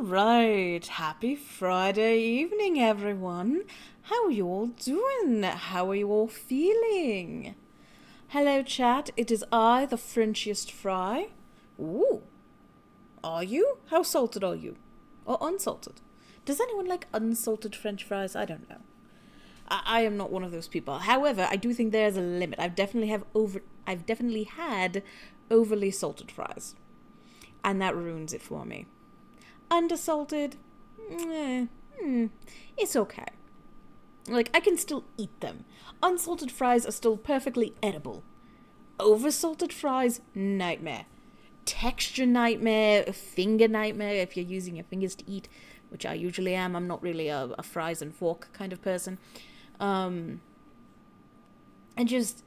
Alright, happy Friday evening, everyone. How are you all doing? How are you all feeling? Hello, chat. It is I, the Frenchiest Fry. Ooh. Are you? How salted are you? Or unsalted? Does anyone like unsalted French fries? I don't know. I am not one of those people. However, I do think there's a limit. I've definitely had overly salted fries. And that ruins it for me. Undersalted, it's okay. Like, I can still eat them. Unsalted fries are still perfectly edible. Oversalted fries, nightmare. Texture nightmare, finger nightmare if you're using your fingers to eat, which I usually am. I'm not really a fries and fork kind of person. And it's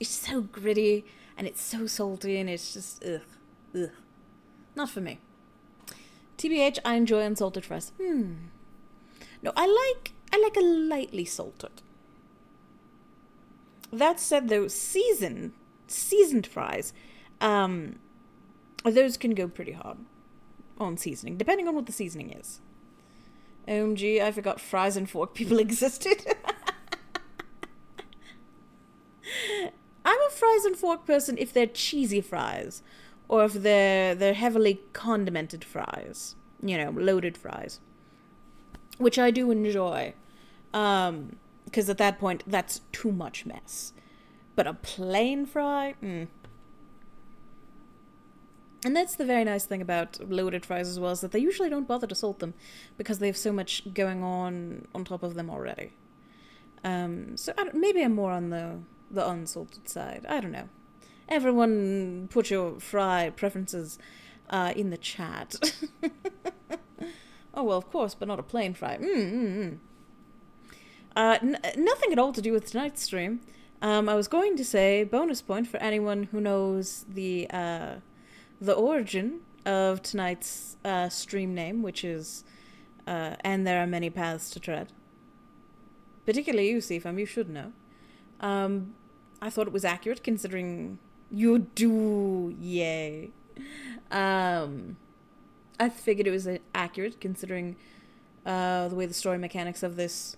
so gritty, and it's so salty, and it's just, ugh. Not for me. TBH, I enjoy unsalted fries. No, I like a lightly salted. That said, though, seasoned fries, those can go pretty hard on seasoning, depending on what the seasoning is. OMG, I forgot fries and fork people existed. I'm a fries and fork person if they're cheesy fries. Or if they're heavily condimented fries. You know, loaded fries. Which I do enjoy. Because at that point, that's too much mess. But a plain fry? And that's the very nice thing about loaded fries as well, is that they usually don't bother to salt them. Because they have so much going on top of them already. So maybe I'm more on the unsalted side. I don't know. Everyone put your fry preferences in the chat. Oh, well, of course, but not a plain fry. Nothing at all to do with tonight's stream. I was going to say, bonus point for anyone who knows the origin of tonight's stream name, which is And There Are Many Paths to Tread. Particularly you, Seafam, you should know. I thought it was accurate, considering... You do, yay. I figured it was accurate, considering the way the story mechanics of this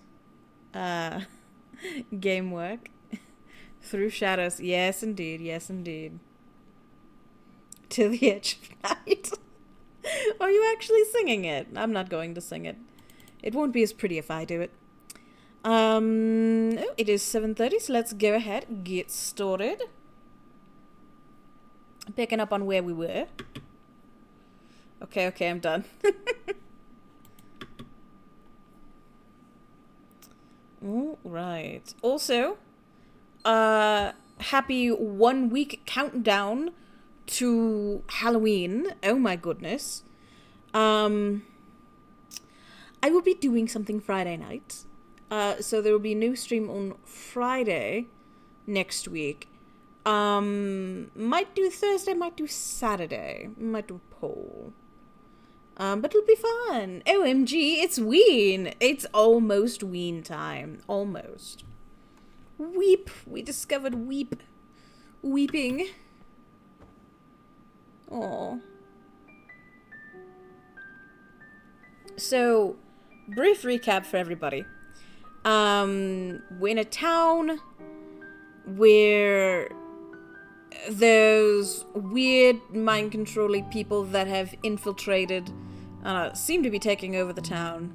game work. Through shadows, yes indeed, yes indeed. To the edge of night. Are you actually singing it? I'm not going to sing it. It won't be as pretty if I do it. It is 7:30, so let's go ahead, get started. Picking up on where we were. Okay, I'm done. All right. Also, happy 1 week countdown to Halloween. Oh my goodness. I will be doing something Friday night. So there will be a new stream on Friday next week. Might do Thursday, might do Saturday, might do a poll. But it'll be fun. OMG, it's Ween. It's almost Ween time. Almost. Weep. We discovered weep. Weeping. Aww. So, brief recap for everybody. We're in a town where there's weird mind-controlling people that have infiltrated, seem to be taking over the town.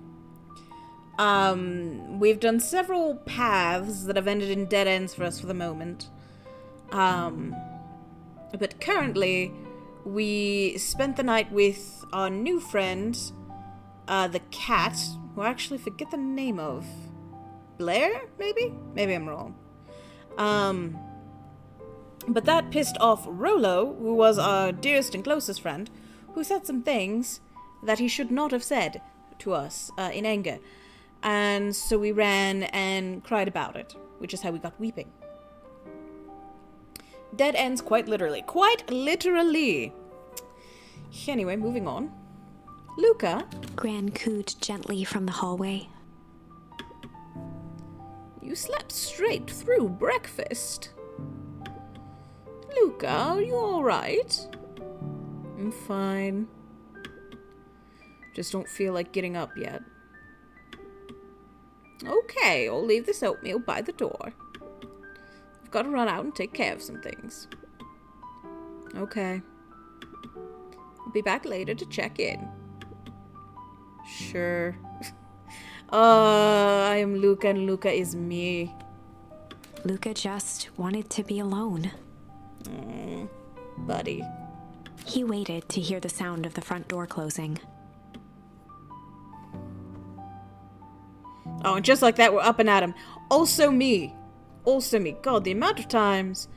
We've done several paths that have ended in dead ends for us for the moment. But currently, we spent the night with our new friend, the cat, who I actually forget the name of. Blair, maybe? Maybe I'm wrong. But that pissed off Rolo, who was our dearest and closest friend, who said some things that he should not have said to us in anger. And so we ran and cried about it, which is how we got weeping. Dead ends, quite literally. Quite literally! Anyway, moving on. Luca. Gran cooed gently from the hallway. You slept straight through breakfast. Luca, are you alright? I'm fine. Just don't feel like getting up yet. Okay, I'll leave this oatmeal by the door. I've got to run out and take care of some things. Okay. I'll be back later to check in. Sure. I am Luca and Luca is me. Luca just wanted to be alone. Buddy. He waited to hear the sound of the front door closing. Oh, and just like that, we're up and at him. Also me. Also me. God, the amount of times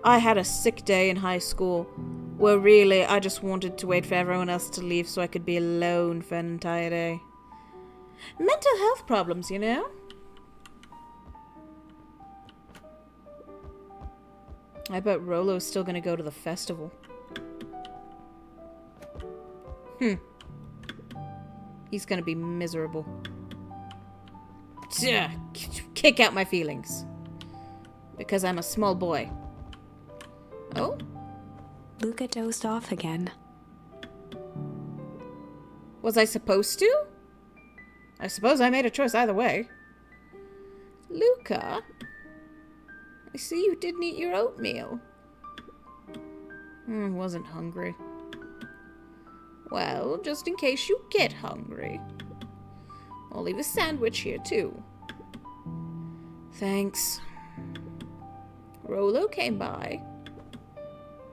I had a sick day in high school where really I just wanted to wait for everyone else to leave so I could be alone for an entire day. Mental health problems, you know? I bet Rolo's still gonna go to the festival. He's gonna be miserable. Kick out my feelings. Because I'm a small boy. Oh? Luca dozed off again. Was I supposed to? I suppose I made a choice either way. Luca? I see you didn't eat your oatmeal. Wasn't hungry. Well, just in case you get hungry, I'll leave a sandwich here too. Thanks. Rolo came by.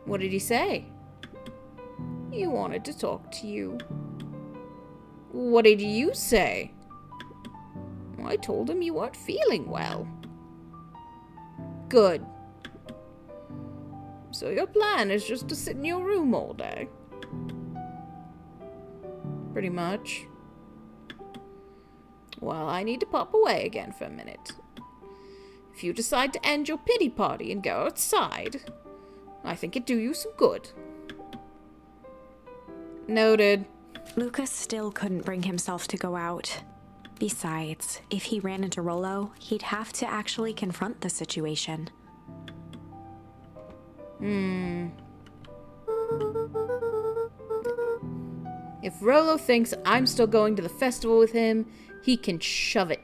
What did he say? He wanted to talk to you. What did you say? I told him you weren't feeling well. Good. So your plan is just to sit in your room all day? Pretty much. Well, I need to pop away again for a minute. If you decide to end your pity party and go outside, I think it'd do you some good. Noted. Lucas still couldn't bring himself to go out. Besides, if he ran into Rolo, he'd have to actually confront the situation. If Rolo thinks I'm still going to the festival with him, he can shove it.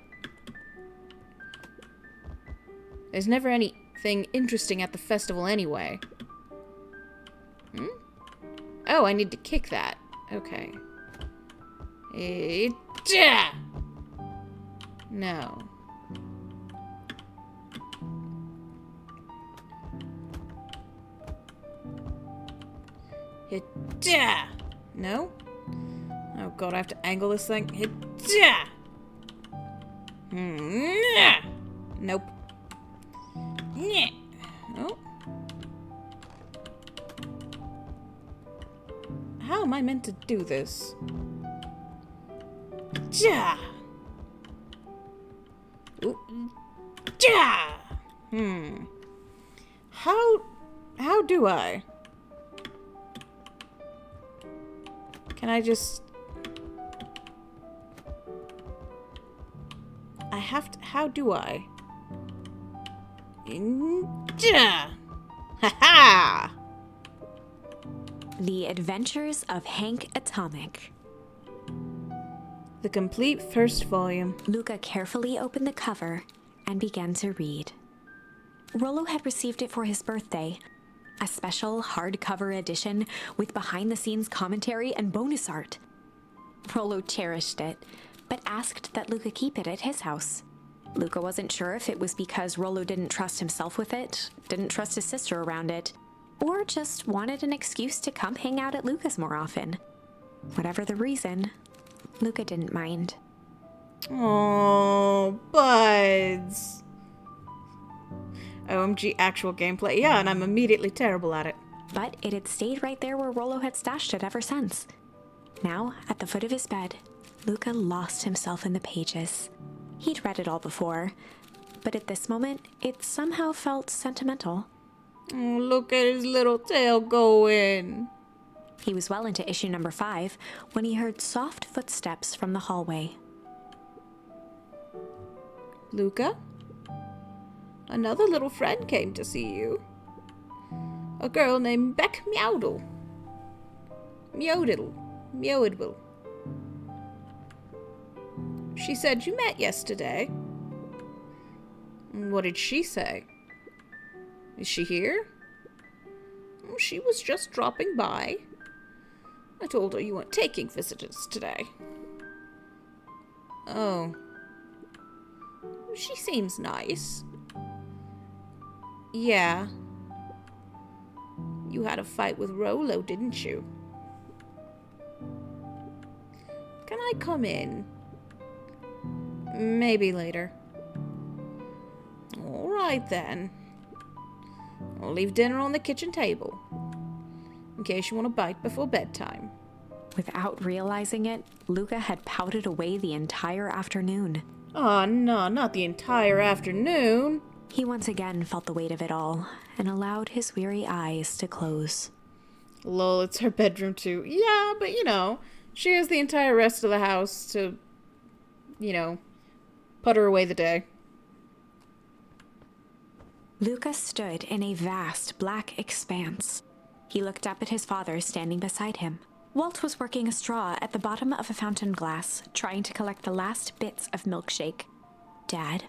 There's never anything interesting at the festival anyway. Oh, I need to kick that. Okay. No. No? Oh god, I have to angle this thing. Nope. Oh. How am I meant to do this? How do I? Can I just... I have to... How do I? Ha-ha! The Adventures of Hank Atomic. The complete first volume. Luca carefully opened the cover and began to read. Rolo had received it for his birthday, a special hardcover edition with behind-the-scenes commentary and bonus art. Rolo cherished it, but asked that Luca keep it at his house. Luca wasn't sure if it was because Rolo didn't trust himself with it, didn't trust his sister around it, or just wanted an excuse to come hang out at Luca's more often. Whatever the reason, Luca didn't mind. Oh, buds. OMG actual gameplay. Yeah, and I'm immediately terrible at it. But it had stayed right there where Rolo had stashed it ever since. Now, at the foot of his bed, Luca lost himself in the pages. He'd read it all before, but at this moment, it somehow felt sentimental. Oh, look at his little tail going. He was well into issue number 5 when he heard soft footsteps from the hallway. Luca? Another little friend came to see you. A girl named Beck Meowdle. Meowdiddle. Meowidble. She said you met yesterday. What did she say? Is she here? She was just dropping by. I told her you weren't taking visitors today. Oh. She seems nice. Yeah. You had a fight with Rolo, didn't you? Can I come in? Maybe later. Alright then. I'll leave dinner on the kitchen table, in case you want a bite before bedtime. Without realizing it, Luca had pouted away the entire afternoon. Oh, no, not the entire afternoon. He once again felt the weight of it all, and allowed his weary eyes to close. Lol, it's her bedroom too. Yeah, but she has the entire rest of the house to, putter away the day. Luca stood in a vast black expanse. He looked up at his father standing beside him. Walt was working a straw at the bottom of a fountain glass, trying to collect the last bits of milkshake. Dad,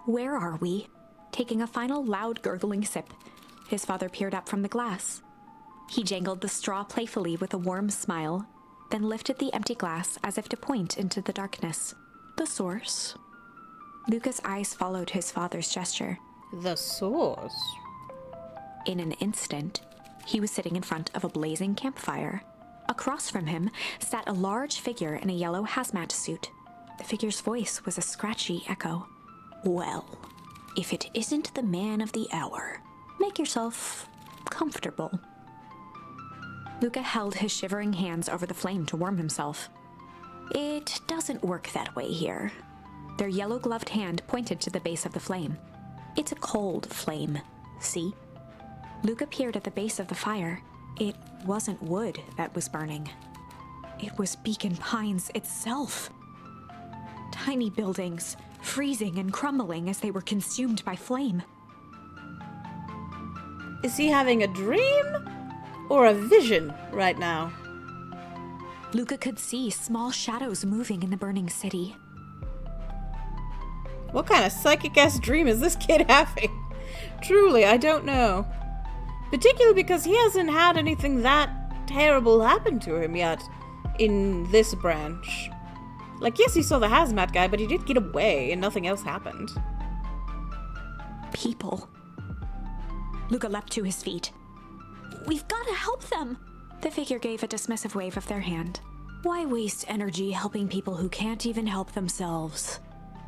where are we? Taking a final loud gurgling sip, his father peered up from the glass. He jangled the straw playfully with a warm smile, then lifted the empty glass as if to point into the darkness. The source. Luca's eyes followed his father's gesture. The source? In an instant, he was sitting in front of a blazing campfire. Across from him sat a large figure in a yellow hazmat suit. The figure's voice was a scratchy echo. Well, if it isn't the man of the hour, make yourself comfortable. Luca held his shivering hands over the flame to warm himself. It doesn't work that way here. Their yellow-gloved hand pointed to the base of the flame. It's a cold flame, see? Luca peered at the base of the fire. It wasn't wood that was burning. It was Beacon Pines itself. Tiny buildings, freezing and crumbling as they were consumed by flame. Is he having a dream or a vision right now? Luca could see small shadows moving in the burning city. What kind of psychic-ass dream is this kid having? Truly, I don't know. Particularly because he hasn't had anything that terrible happen to him yet in this branch. Like, yes, he saw the hazmat guy, but he did get away and nothing else happened. People. Luca leapt to his feet. We've got to help them. The figure gave a dismissive wave of their hand. Why waste energy helping people who can't even help themselves?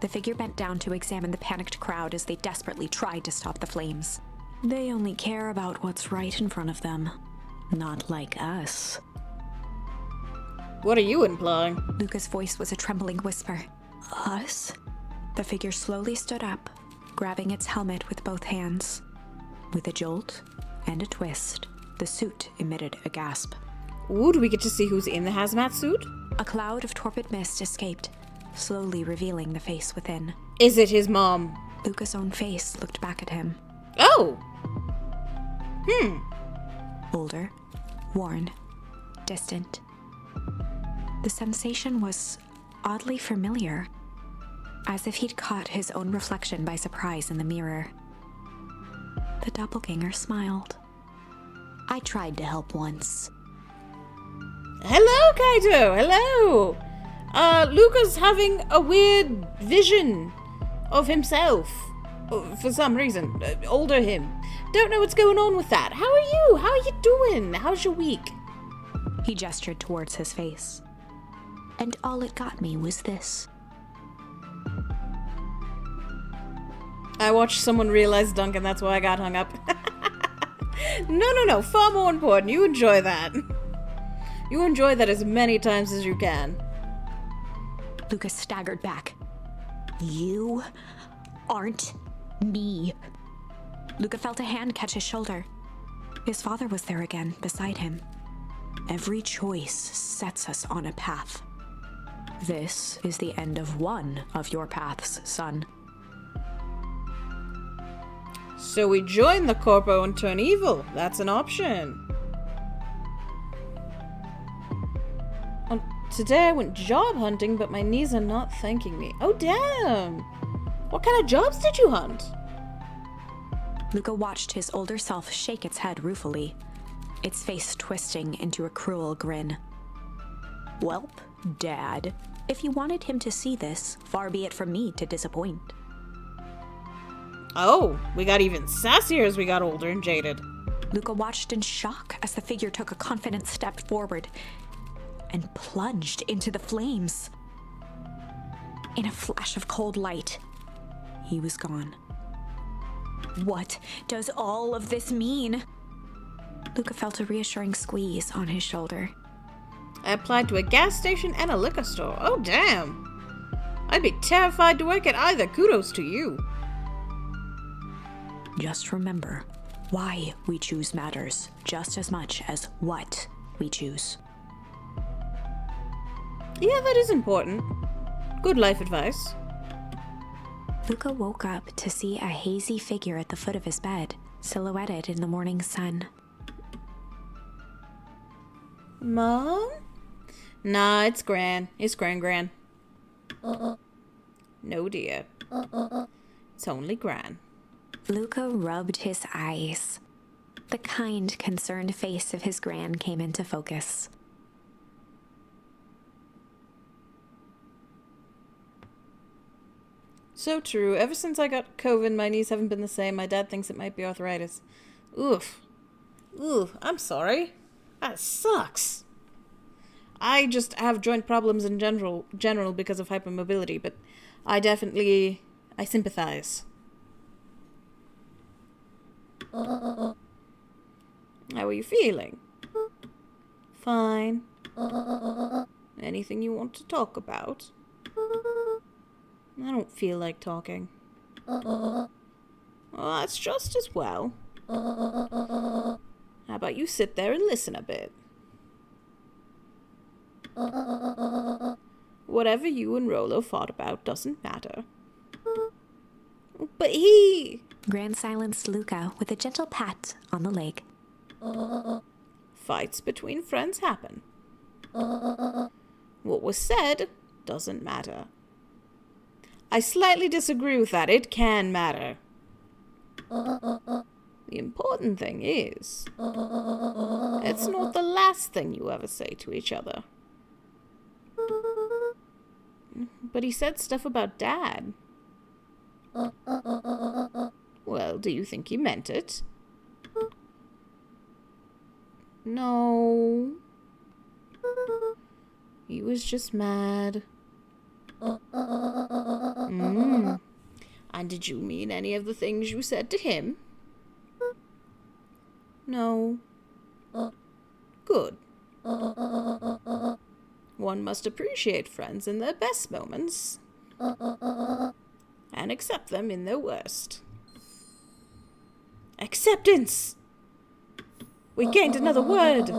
The figure bent down to examine the panicked crowd as they desperately tried to stop the flames. They only care about what's right in front of them. Not like us. What are you implying? Luca's voice was a trembling whisper. Us? The figure slowly stood up, grabbing its helmet with both hands. With a jolt and a twist, the suit emitted a gasp. Ooh, do we get to see who's in the hazmat suit? A cloud of torpid mist escaped, slowly revealing the face within. Is it his mom? Luca's own face looked back at him. Oh! Older, worn, distant. The sensation was oddly familiar, as if he'd caught his own reflection by surprise in the mirror. The doppelganger smiled. I tried to help once. Hello, Kaito! Hello! Luca's having a weird vision of himself. For some reason. Older him. Don't know what's going on with that. How are you? How are you doing? How's your week? He gestured towards his face. And all it got me was this. I watched someone realize Duncan, that's why I got hung up. No. Far more important. You enjoy that. You enjoy that as many times as you can. Lucas staggered back. You aren't me. Luca felt a hand catch his shoulder. His father was there again, beside him. Every choice sets us on a path. This is the end of one of your paths, son. So we join the Corpo and turn evil. That's an option. Today I went job hunting, but my knees are not thanking me. Oh, damn! What kind of jobs did you hunt? Luca watched his older self shake its head ruefully, its face twisting into a cruel grin. Welp, Dad, if you wanted him to see this, far be it from me to disappoint. Oh, we got even sassier as we got older and jaded. Luca watched in shock as the figure took a confident step forward and plunged into the flames. In a flash of cold light, he was gone. What does all of this mean? Luca felt a reassuring squeeze on his shoulder. I applied to a gas station and a liquor store. Oh, damn. I'd be terrified to work at either. Kudos to you. Just remember, why we choose matters just as much as what we choose. Yeah, that is important. Good life advice. Luca woke up to see a hazy figure at the foot of his bed, silhouetted in the morning sun. Mom? Nah, it's Gran. It's Gran. No, dear. It's only Gran. Luca rubbed his eyes. The kind, concerned face of his Gran came into focus. So true. Ever since I got COVID, my knees haven't been the same. My dad thinks it might be arthritis. Oof. I'm sorry. That sucks. I just have joint problems in general because of hypermobility, but I sympathize. How are you feeling? Fine. Anything you want to talk about? I don't feel like talking. Well, that's just as well. How about you sit there and listen a bit? Whatever you and Rolo fought about doesn't matter. But he... Gran silenced Luca with a gentle pat on the leg. Fights between friends happen. What was said doesn't matter. I slightly disagree with that. It can matter. The important thing is, it's not the last thing you ever say to each other. But he said stuff about Dad. Well, do you think he meant it? No. He was just mad. And did you mean any of the things you said to him? No. Good. One must appreciate friends in their best moments and accept them in their worst. Acceptance! We gained another word.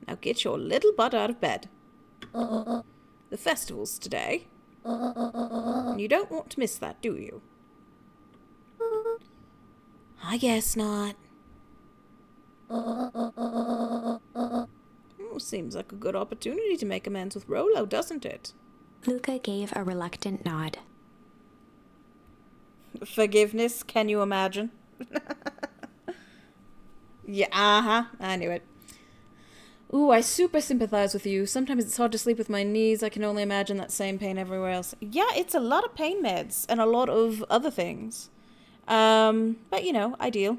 Now get your little butt out of bed. The festival's today. You don't want to miss that, do you? I guess not. Seems like a good opportunity to make amends with Rolo, doesn't it? Luca gave a reluctant nod. Forgiveness, can you imagine? Yeah, I knew it. Ooh, I super sympathize with you. Sometimes it's hard to sleep with my knees. I can only imagine that same pain everywhere else. Yeah, it's a lot of pain meds and a lot of other things. But you know, ideal.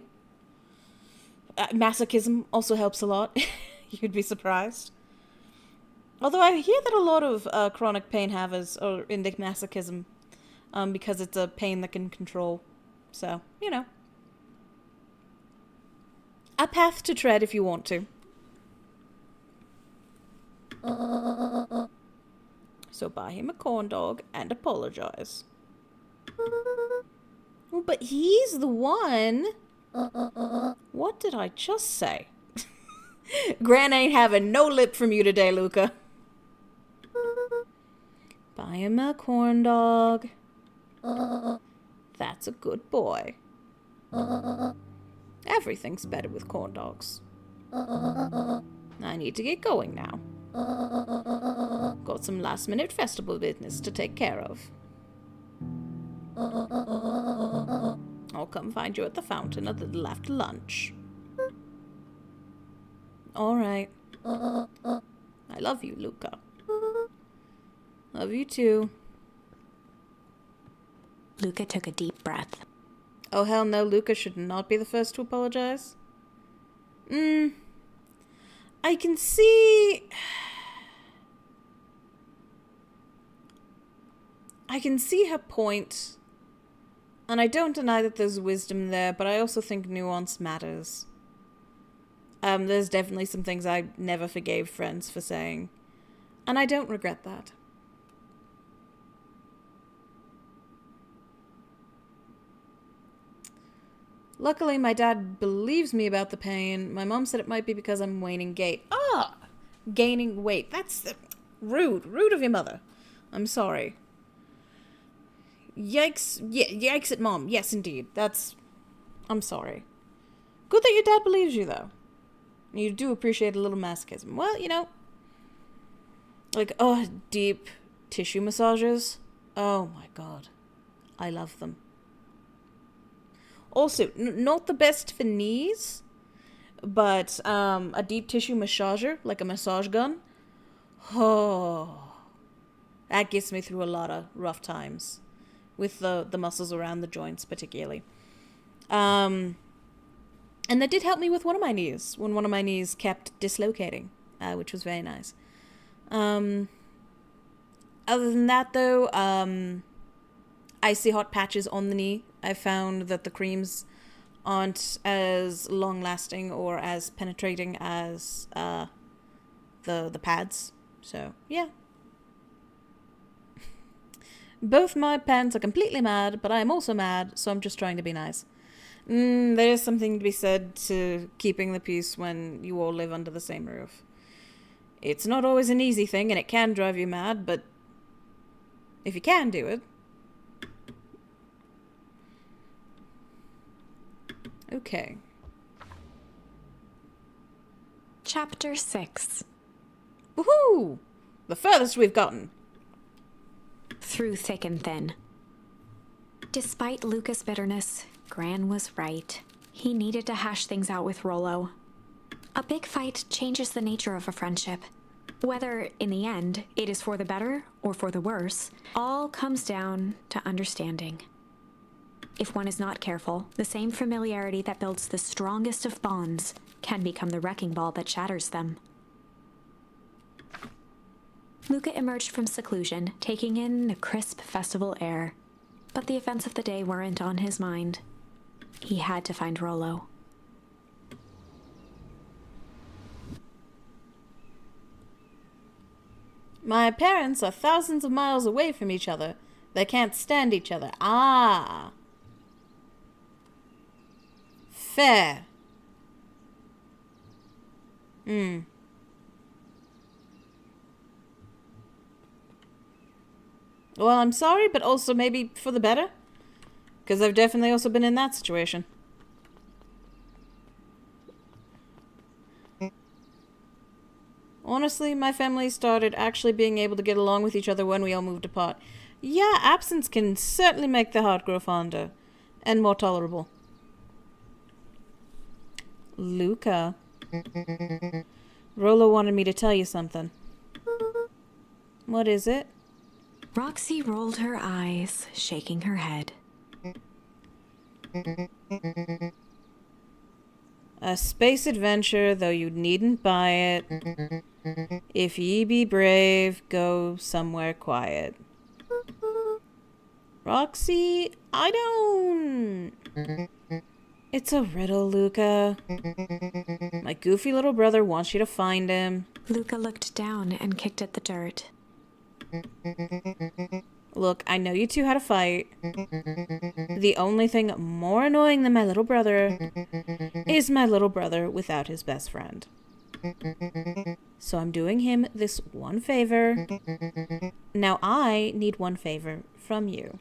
Masochism also helps a lot. You'd be surprised. Although I hear that a lot of chronic pain havers are into masochism because it's a pain that can control. So, you know. A path to tread if you want to. So buy him a corn dog and apologize. Well, but he's the one. What did I just say? Gran ain't having no lip from you today, Luca. Buy him a corn dog. That's a good boy. Everything's better with corn dogs. I need to get going now. Got some last-minute festival business to take care of. I'll come find you at the fountain a little after lunch. Alright. I love you, Luca. Love you too. Luca took a deep breath. Oh hell no, Luca should not be the first to apologize. I can see... I can see her point. And I don't deny that there's wisdom there, but I also think nuance matters. There's definitely some things I never forgave friends for saying. And I don't regret that. Luckily, my dad believes me about the pain. My mom said it might be because I'm waning gait. Ah! Gaining weight. That's rude. Rude of your mother. I'm sorry. Yikes. Yeah, yikes at mom. Yes, indeed. I'm sorry. Good that your dad believes you, though. You do appreciate a little masochism. Well, you know. Like, deep tissue massages. Oh my god. I love them. Also, not the best for knees, but a deep tissue massager, like a massage gun. Oh, that gets me through a lot of rough times. With the muscles around the joints, particularly. And that did help me with one of my knees, when one of my knees kept dislocating, which was very nice. Other than that, though, icy hot patches on the knee. I found that the creams aren't as long-lasting or as penetrating as the pads. So, yeah. Both my parents are completely mad, but I am also mad, so I'm just trying to be nice. There is something to be said to keeping the peace when you all live under the same roof. It's not always an easy thing, and it can drive you mad, but if you can do it. Okay. Chapter 6. Woohoo! The furthest we've gotten. Through thick and thin. Despite Luca's bitterness, Gran was right. He needed to hash things out with Rolo. A big fight changes the nature of a friendship. Whether, in the end, it is for the better or for the worse, all comes down to understanding. If one is not careful, the same familiarity that builds the strongest of bonds can become the wrecking ball that shatters them. Luca emerged from seclusion, taking in the crisp festival air. But the events of the day weren't on his mind. He had to find Rolo. My parents are thousands of miles away from each other. They can't stand each other. Ah. Fair. Well, I'm sorry, but also maybe for the better. Because I've definitely also been in that situation. Honestly, my family started actually being able to get along with each other when we all moved apart. Yeah, absence can certainly make the heart grow fonder. And more tolerable. Luca. Rolo wanted me to tell you something. What is it? Roxy rolled her eyes, shaking her head. A space adventure, though you needn't buy it. If ye be brave, go somewhere quiet. Roxy, I don't... It's a riddle, Luca. My goofy little brother wants you to find him. Luca looked down and kicked at the dirt. Look, I know you two had a fight. The only thing more annoying than my little brother is my little brother without his best friend. So I'm doing him this one favor. Now I need one favor from you.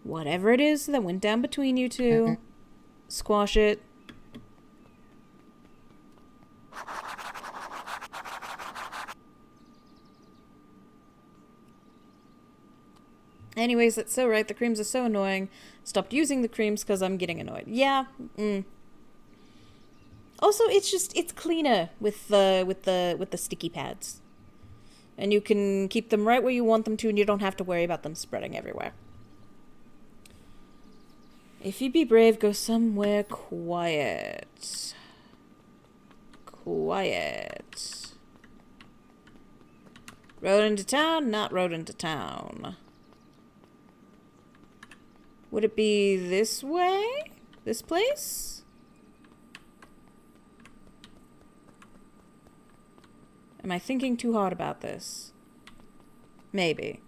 Whatever it is that went down between you two, squash it. Anyways, that's so right. The creams are so annoying. Stopped using the creams because I'm getting annoyed. Yeah. Also, it's cleaner with the sticky pads. And you can keep them right where you want them to, and you don't have to worry about them spreading everywhere. If you be brave, go somewhere quiet. Quiet. Rode into town, not rode into town. Would it be this way? This place? Am I thinking too hard about this? Maybe.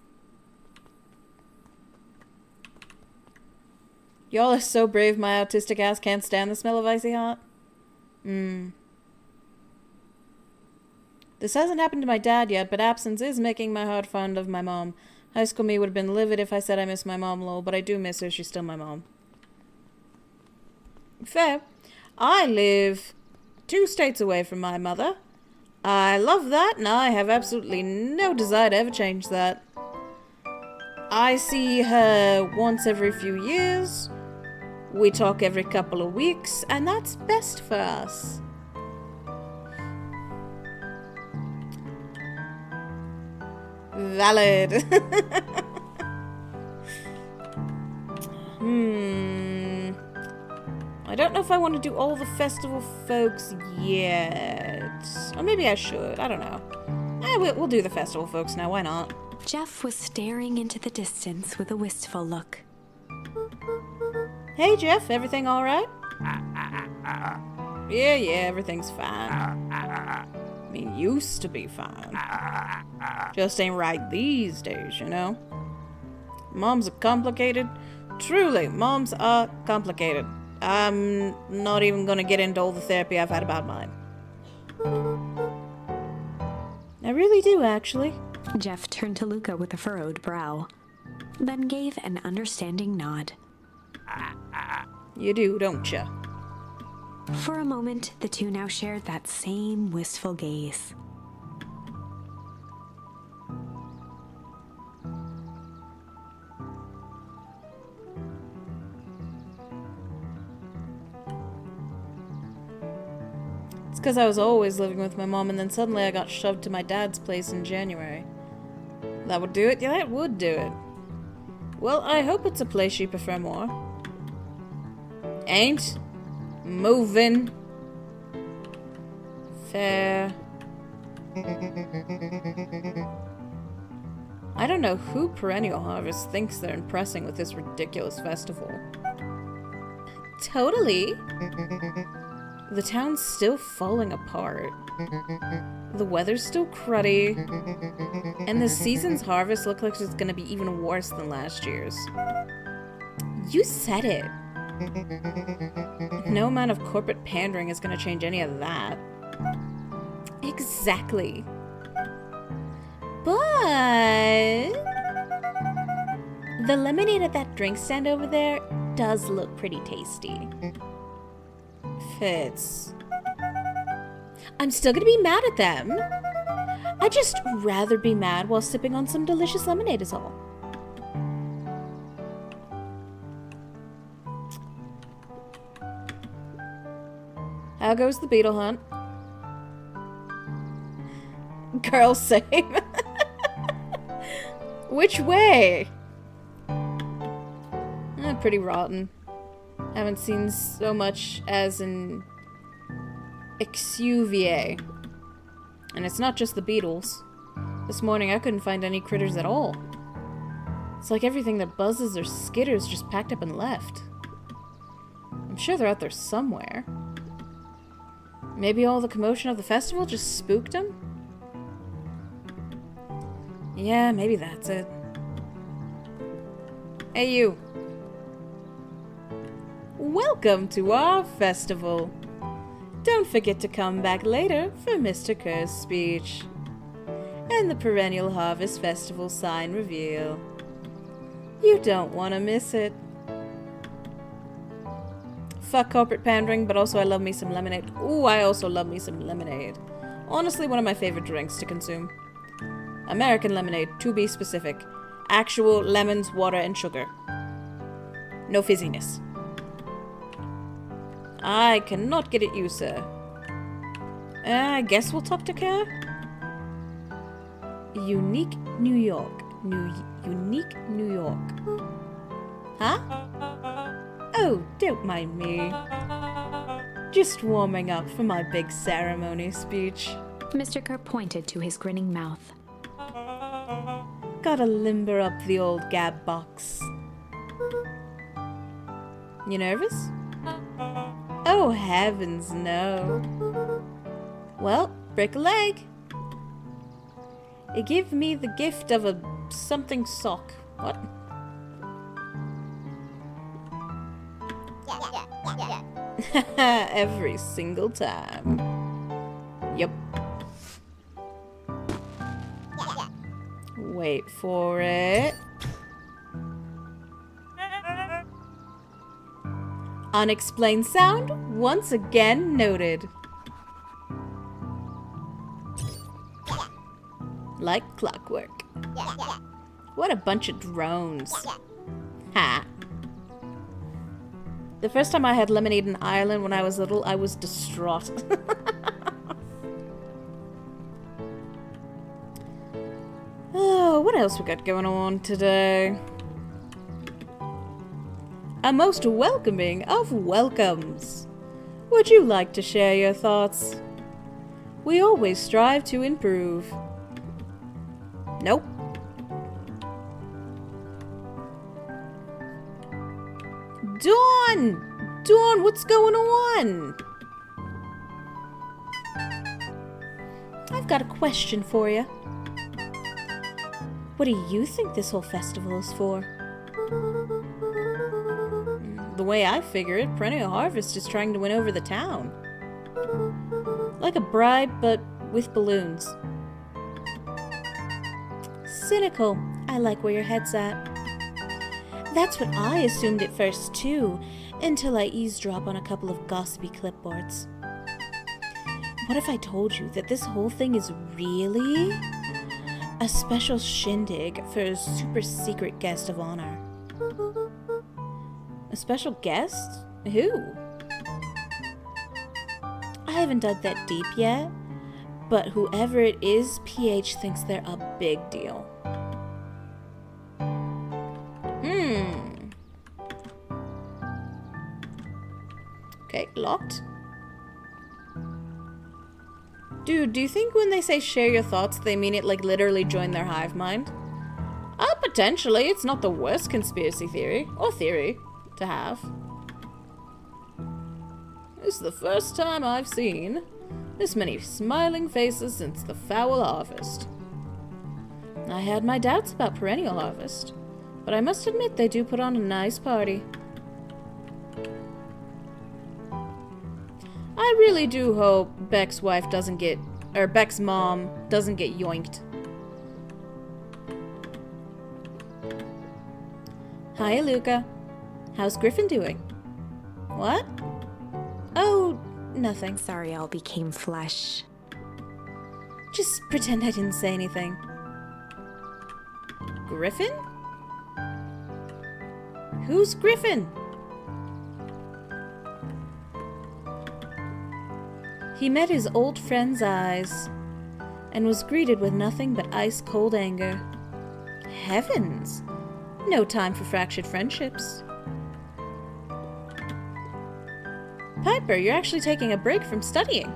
Y'all are so brave, my autistic ass can't stand the smell of icy hot. This hasn't happened to my dad yet, but absence is making my heart fond of my mom. High school me would have been livid if I said I miss my mom, lol, but I do miss her. She's still my mom. Fair. I live 2 states away from my mother. I love that, and I have absolutely no desire to ever change that. I see her once every few years. We talk every couple of weeks, and that's best for us. Valid. I don't know if I want to do all the festival folks yet. Or maybe I should. I don't know. We'll do the festival folks now. Why not? Jeff was staring into the distance with a wistful look. Hey, Jeff. Everything all right? Yeah, everything's fine. I mean, used to be fine. Just ain't right these days, you know? Moms are complicated. Truly, moms are complicated. I'm not even gonna get into all the therapy I've had about mine. I really do, actually. Jeff turned to Luca with a furrowed brow, then gave an understanding nod. You do, don't ya? For a moment, the two now shared that same wistful gaze. It's because I was always living with my mom, and then suddenly I got shoved to my dad's place in January. That would do it? Yeah, that would do it. Well, I hope it's a place you prefer more. Ain't moving. Fair. I don't know who Perennial Harvest thinks they're impressing with this ridiculous festival. Totally. The town's still falling apart. The weather's still cruddy. And this season's harvest looks like it's gonna be even worse than last year's. You said it. No amount of corporate pandering is gonna change any of that. Exactly. But the lemonade at that drink stand over there does look pretty tasty. Fits. I'm still gonna be mad at them. I'd just rather be mad while sipping on some delicious lemonade is all. How goes the beetle hunt? Girl, same. Which way? Pretty rotten. Haven't seen so much as an exuviae. And it's not just the beetles. This morning I couldn't find any critters at all. It's like everything that buzzes or skitters just packed up and left. I'm sure they're out there somewhere. Maybe all the commotion of the festival just spooked them? Yeah, maybe that's it. Hey, you. Welcome to our festival. Don't forget to come back later for Mr. Kerr's speech. And the Perennial Harvest Festival sign reveal. You don't want to miss it. Fuck corporate pandering, but also I love me some lemonade. Ooh, I also love me some lemonade. Honestly, one of my favorite drinks to consume. American lemonade, to be specific. Actual lemons, water, and sugar. No fizziness. I cannot get at you, sir. I guess we'll talk to Kerr. Unique New York. Unique New York. Huh? Oh, don't mind me. Just warming up for my big ceremony speech. Mr. Kerr pointed to his grinning mouth. Gotta limber up the old gab box. You nervous? Oh, heavens, no. Well, break a leg. It give me the gift of a something sock. What? Every single time. Yep. Wait for it. Unexplained sound once again noted. Like clockwork. What a bunch of drones. Ha. The first time I had lemonade in Ireland when I was little, I was distraught. Oh, what else we got going on today? A most welcoming of welcomes. Would you like to share your thoughts? We always strive to improve. Nope. Dawn! Dawn, what's going on? I've got a question for you. What do you think this whole festival is for? The way I figure it, Perennial Harvest is trying to win over the town. Like a bribe, but with balloons. Cynical. I like where your head's at. That's what I assumed at first, too, until I eavesdrop on a couple of gossipy clipboards. What if I told you that this whole thing is really a special shindig for a super secret guest of honor? A special guest? Who? I haven't dug that deep yet, but whoever it is, PH thinks they're a big deal. Okay, locked. Dude, do you think when they say share your thoughts, they mean it like literally join their hive mind? Potentially. It's not the worst conspiracy theory, or theory, to have. This is the first time I've seen this many smiling faces since the foul harvest. I had my doubts about Perennial Harvest, but I must admit they do put on a nice party. I really do hope Beck's wife doesn't get, or Beck's mom doesn't get yoinked. Hi, Luca. How's Griffin doing? What? Oh, nothing. Sorry all became flesh. Just pretend I didn't say anything. Griffin? Who's Griffin? He met his old friend's eyes and was greeted with nothing but ice-cold anger. Heavens! No time for fractured friendships. Piper, you're actually taking a break from studying.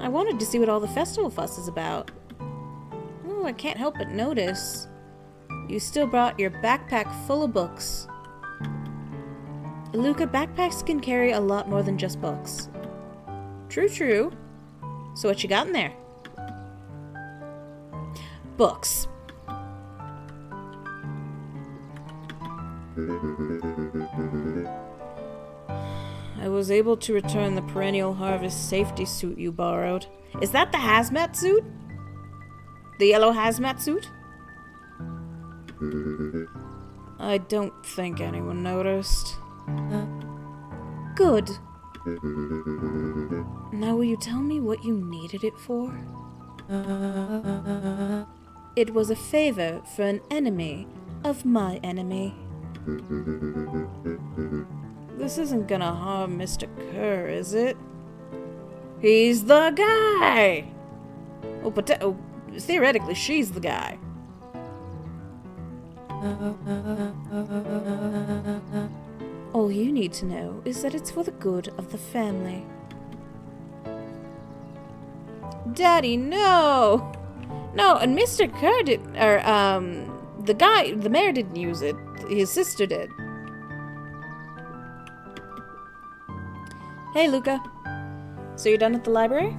I wanted to see what all the festival fuss is about. Oh, I can't help but notice you still brought your backpack full of books. Luca, backpacks can carry a lot more than just books. True, true. So what you got in there? Books. I was able to return the Perennial Harvest safety suit you borrowed. Is that the hazmat suit? The yellow hazmat suit? I don't think anyone noticed. Good. Now will you tell me what you needed it for? It was a favor for an enemy of my enemy. This isn't gonna harm Mr. Kerr, is it? He's the guy! Oh, but theoretically, she's the guy. All you need to know is that it's for the good of the family. Daddy, no! No, and Mr. Kerr the mayor didn't use it. His sister did. Hey, Luca. So you're done at the library?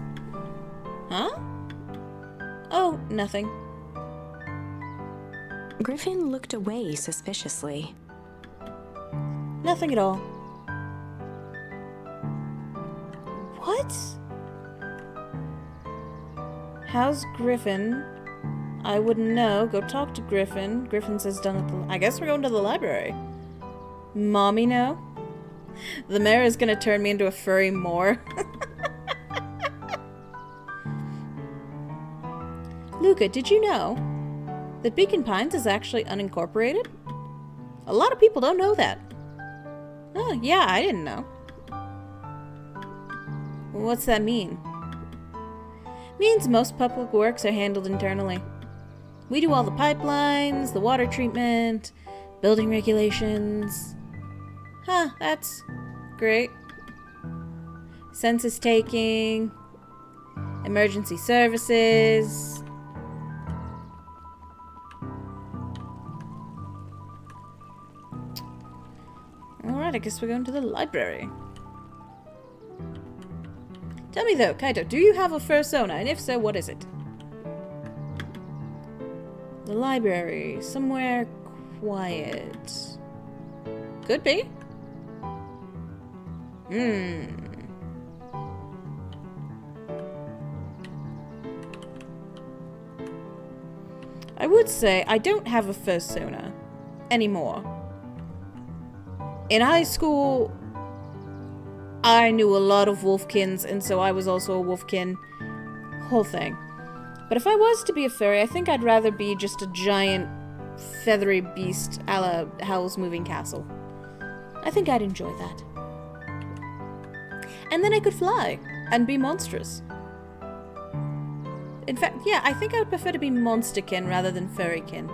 Huh? Oh, nothing. Griffin looked away suspiciously. Nothing at all. What? How's Griffin? I wouldn't know. Go talk to Griffin. Griffin says done at the... I guess we're going to the library. Mommy, no? The mayor is gonna turn me into a furry more. Luca, did you know that Beacon Pines is actually unincorporated? A lot of people don't know that. Oh, yeah, I didn't know. What's that mean? Means most public works are handled internally. We do all the pipelines, the water treatment, building regulations. Huh, that's great. Census taking, emergency services. Alright, I guess we're going to the library. Tell me though, Kaito, do you have a fursona? And if so, what is it? The library. Somewhere quiet. Could be. I would say I don't have a fursona anymore. In high school, I knew a lot of wolfkins, and so I was also a wolfkin. Whole thing. But if I was to be a fairy, I think I'd rather be just a giant, feathery beast a la Howl's Moving Castle. I think I'd enjoy that. And then I could fly, and be monstrous. In fact, yeah, I think I would prefer to be monsterkin rather than furrykin.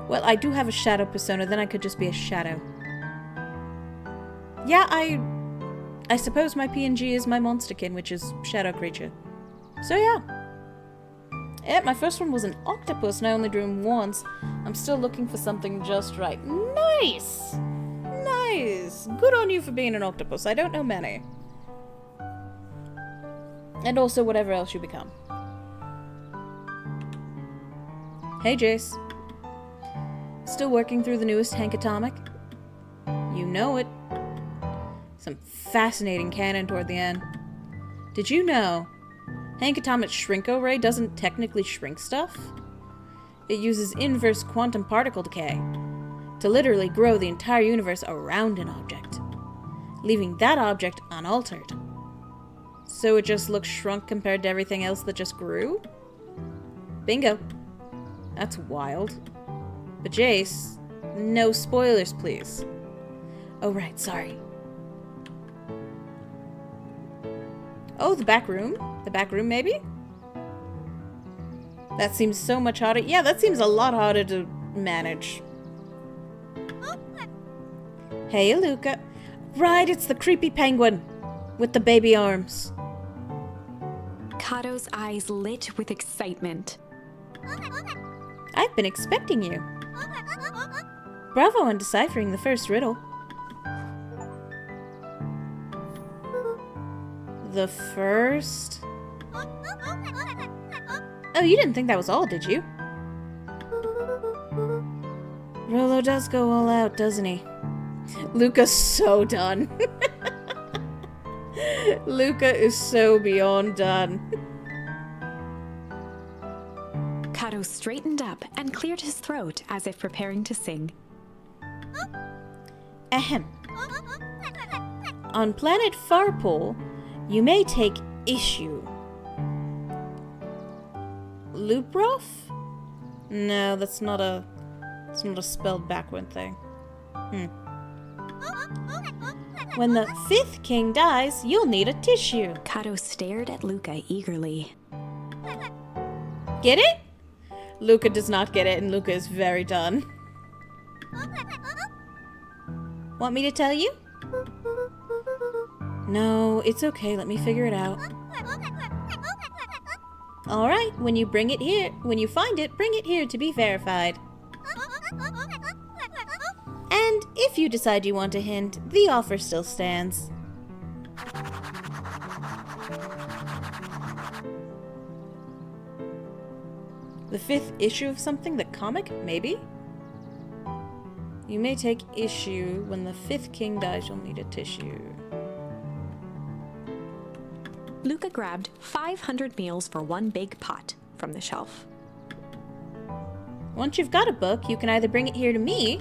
Well, I do have a shadow persona, then I could just be a shadow. Yeah, I suppose my PNG is my monsterkin, which is shadow creature. So yeah. Yeah, my first one was an octopus, and I only drew him once. I'm still looking for something just right. Nice! Nice! Good on you for being an octopus. I don't know many. And also whatever else you become. Hey, Jace. Still working through the newest Hank Atomic? You know it. Some fascinating canon toward the end. Did you know Hank Atomic's Shrinko Ray doesn't technically shrink stuff? It uses inverse quantum particle decay to literally grow the entire universe around an object, leaving that object unaltered. So it just looks shrunk compared to everything else that just grew? Bingo. That's wild. But Jace, no spoilers, please. Oh, right, sorry. Oh, the back room? The back room, maybe? That seems so much harder. Yeah, that seems a lot harder to manage. Hey, Luca. Right, it's the creepy penguin with the baby arms. Kato's eyes lit with excitement. I've been expecting you. Bravo on deciphering the first riddle. The first? Oh, you didn't think that was all, did you? Rolo does go all out, doesn't he? Luca's so done. Luca is so beyond done. Kato straightened up and cleared his throat as if preparing to sing. Ahem. On planet Farpole, you may take issue. Luprof? No, that's not a... It's not a spelled backward thing. When the 5th king dies, you'll need a tissue. Kato stared at Luca eagerly. Get it? Luca does not get it, and Luca is very done. Want me to tell you? No, it's okay. Let me figure it out. Alright, when you find it, bring it here to be verified. And if you decide you want a hint, the offer still stands. The 5th issue of something? The comic? Maybe? You may take issue when the 5th king dies, you'll need a tissue. Luca grabbed 500 meals for one big pot from the shelf. Once you've got a book, you can either bring it here to me,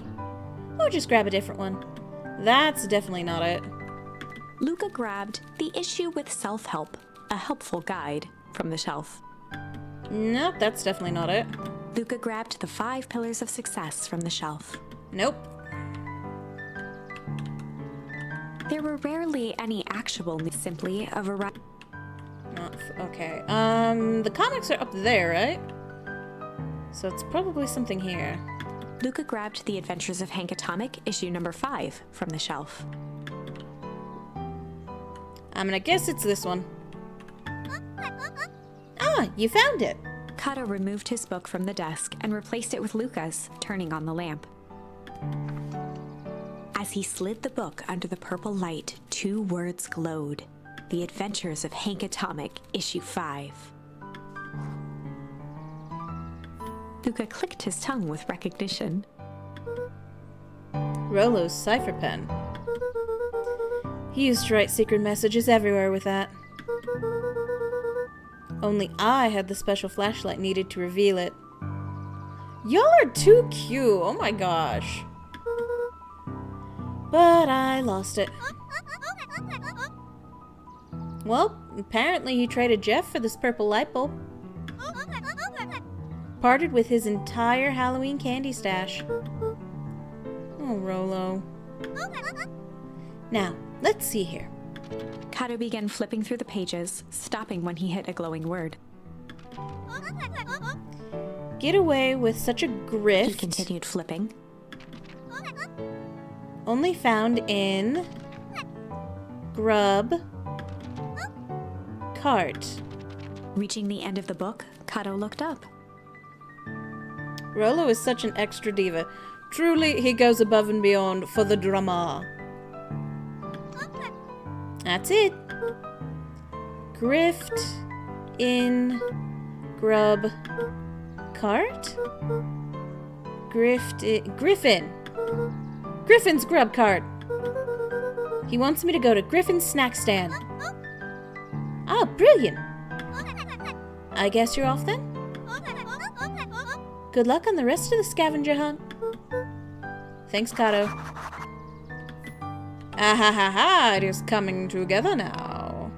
or just grab a different one. That's definitely not it. Luca grabbed the issue with self-help, a helpful guide, from the shelf. Nope, that's definitely not it. Luca grabbed the 5 pillars of success from the shelf. Nope. There were rarely any actual, simply a variety. Okay. The comics are up there, right? So it's probably something here. Luca grabbed The Adventures of Hank Atomic, issue number 5, from the shelf. I'm gonna guess it's this one. Ah, you found it! Kato removed his book from the desk and replaced it with Luca's, turning on the lamp. As he slid the book under the purple light, 2 words glowed. The Adventures of Hank Atomic, issue 5. Luca clicked his tongue with recognition. Rolo's cipher pen. He used to write secret messages everywhere with that. Only I had the special flashlight needed to reveal it. Y'all are too cute, oh my gosh. But I lost it. Well, apparently he traded Jeff for this purple light bulb. Parted with his entire Halloween candy stash. Oh, Rolo. Now, let's see here. Kato began flipping through the pages, stopping when he hit a glowing word. Get away with such a grift. He continued flipping. Only found in Grub Cart. Reaching the end of the book, Kato looked up. Rolo is such an extra diva. Truly, he goes above and beyond for the drama. That's it. Grift in Grub Cart? Griffin. Griffin's Grub Cart. He wants me to go to Griffin's snack stand. Oh, brilliant. I guess you're off then? Good luck on the rest of the scavenger hunt. Thanks, Kato. Ah ha ha ha, it is coming together now.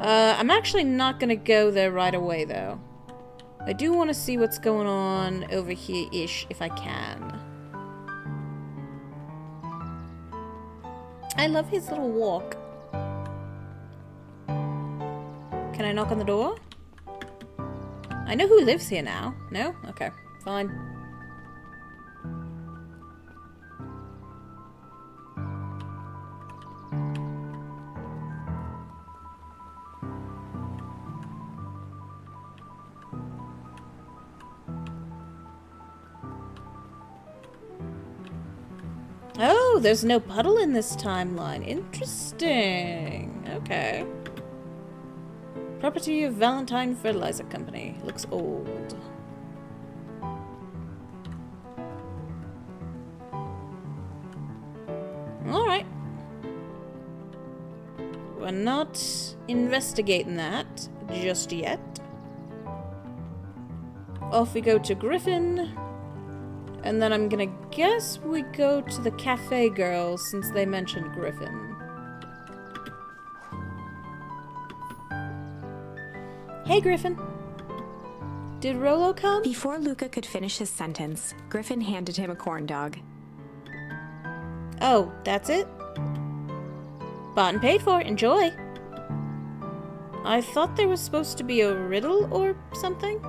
I'm actually not gonna go there right away, though. I do want to see what's going on over here-ish, if I can. I love his little walk. Can I knock on the door? I know who lives here now. No? Okay, fine. Oh, there's no puddle in this timeline. Interesting. Okay. Property of Valentine Fertilizer Company. Looks old. Alright. We're not investigating that just yet. Off we go to Griffin. And then I'm gonna guess we go to the Cafe Girls since they mentioned Griffin. Hey, Griffin. Did Rolo come? Before Luca could finish his sentence, Griffin handed him a corn dog. Oh, that's it? Bought and paid for. Enjoy. I thought there was supposed to be a riddle or something.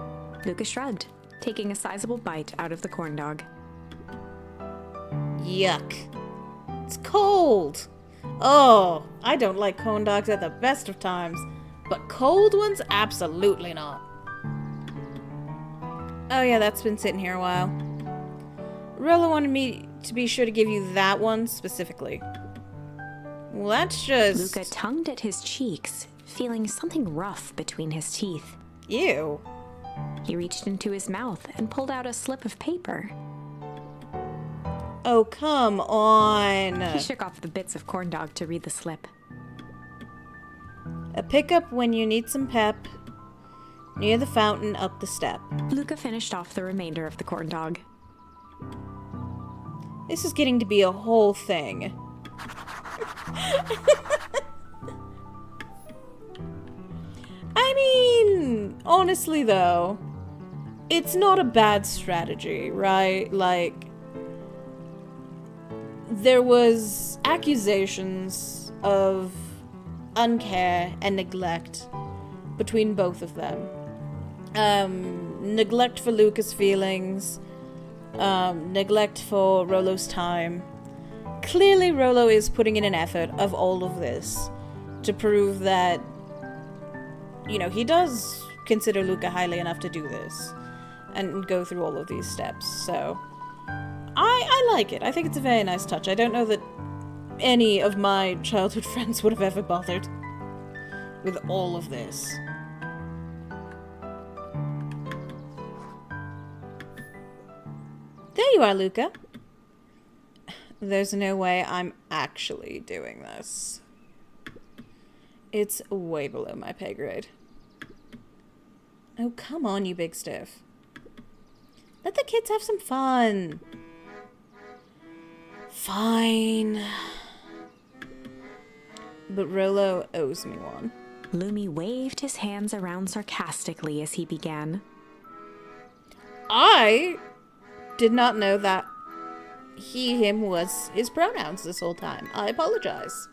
Luca shrugged, taking a sizable bite out of the corn dog. Yuck. It's cold. Oh, I don't like corn dogs at the best of times, but cold ones, absolutely not. Oh yeah, that's been sitting here a while. Rolo wanted me to be sure to give you that one specifically. Well, that's just... Luca tongued at his cheeks, feeling something rough between his teeth. Ew. He reached into his mouth and pulled out a slip of paper. Oh, come on. He shook off the bits of corn dog to read the slip. A pickup when you need some pep. Near the fountain, up the step. Luca finished off the remainder of the corn dog. This is getting to be a whole thing. I mean, honestly though, it's not a bad strategy, right? Like, there was accusations of uncare and neglect between both of them. Neglect for Luca's feelings, neglect for Rolo's time. Clearly Rolo is putting in an effort of all of this to prove that, you know, he does consider Luca highly enough to do this and go through all of these steps. So I like it. I think it's a very nice touch. I don't know that any of my childhood friends would have ever bothered with all of this. There you are, Luca. There's no way I'm actually doing this. It's way below my pay grade. Oh, come on, you big stiff. Let the kids have some fun. Fine. But Rolo owes me one. Lumi waved his hands around sarcastically as he began. I did not know that he, him was his pronouns this whole time. I apologize.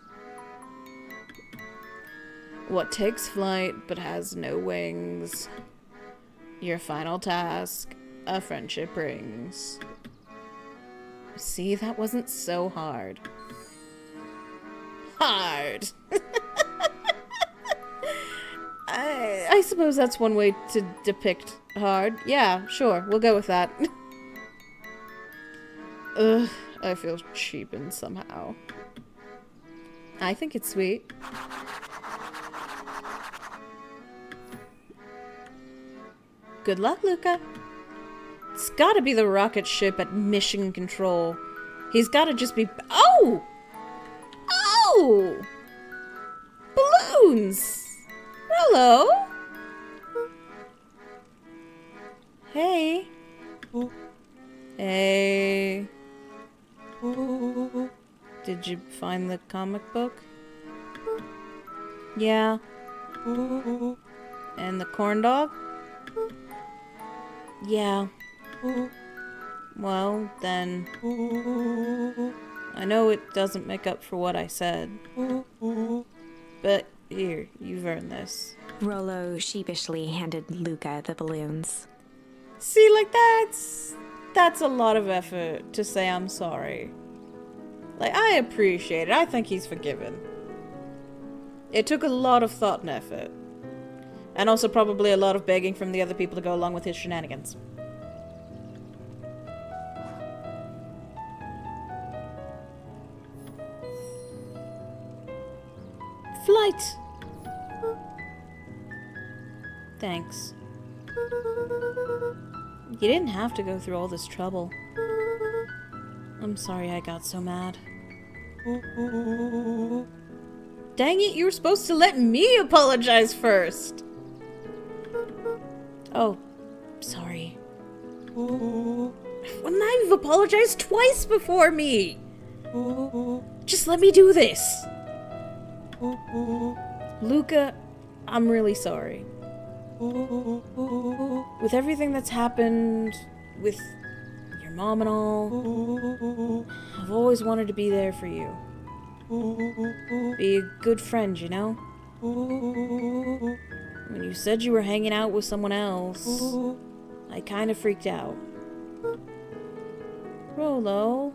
What takes flight but has no wings? Your final task, a friendship brings. See, that wasn't so hard. Hard. I suppose that's one way to depict hard. Yeah, sure, we'll go with that. Ugh, I feel cheapened somehow. I think it's sweet. Good luck, Luca. It's gotta be the rocket ship at mission control. He's gotta just be... Oh! Oh! Balloons! Hello? Hey. Hey. Did you find the comic book? Yeah. And the corn dog? Yeah. Well, then... I know it doesn't make up for what I said. But here, you've earned this. Rolo sheepishly handed Luca the balloons. See, like that's a lot of effort to say I'm sorry. Like, I appreciate it. I think he's forgiven. It took a lot of thought and effort. And also probably a lot of begging from the other people to go along with his shenanigans. Flight! Thanks. You didn't have to go through all this trouble. I'm sorry I got so mad. Dang it, you were supposed to let me apologize first! Oh, sorry. Well, now you've apologized twice before me! Just let me do this! Luca, I'm really sorry. With everything that's happened with your mom and all, I've always wanted to be there for you. Be a good friend, you know? When you said you were hanging out with someone else, I kind of freaked out. Rolo.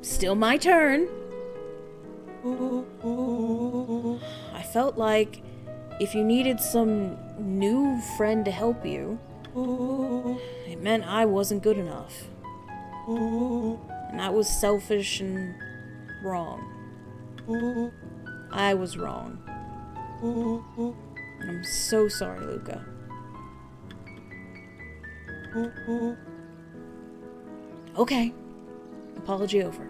Still my turn. I felt like if you needed some new friend to help you, it meant I wasn't good enough. And that was selfish and wrong. I was wrong. And I'm so sorry, Luca. Okay. Apology over.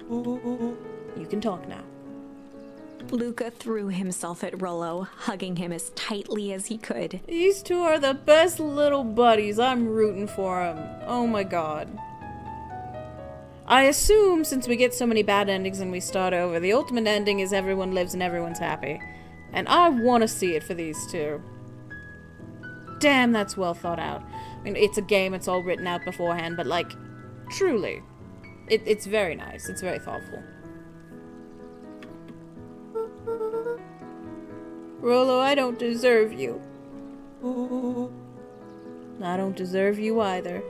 You can talk now. Luca threw himself at Rolo, hugging him as tightly as he could. These two are the best little buddies. I'm rooting for them. Oh my god. I assume since we get so many bad endings and we start over, the ultimate ending is everyone lives and everyone's happy. And I want to see it for these two. Damn, that's well thought out. I mean, it's a game, it's all written out beforehand, but like, truly, it's very nice. It's very thoughtful. Rolo, I don't deserve you. I don't deserve you either.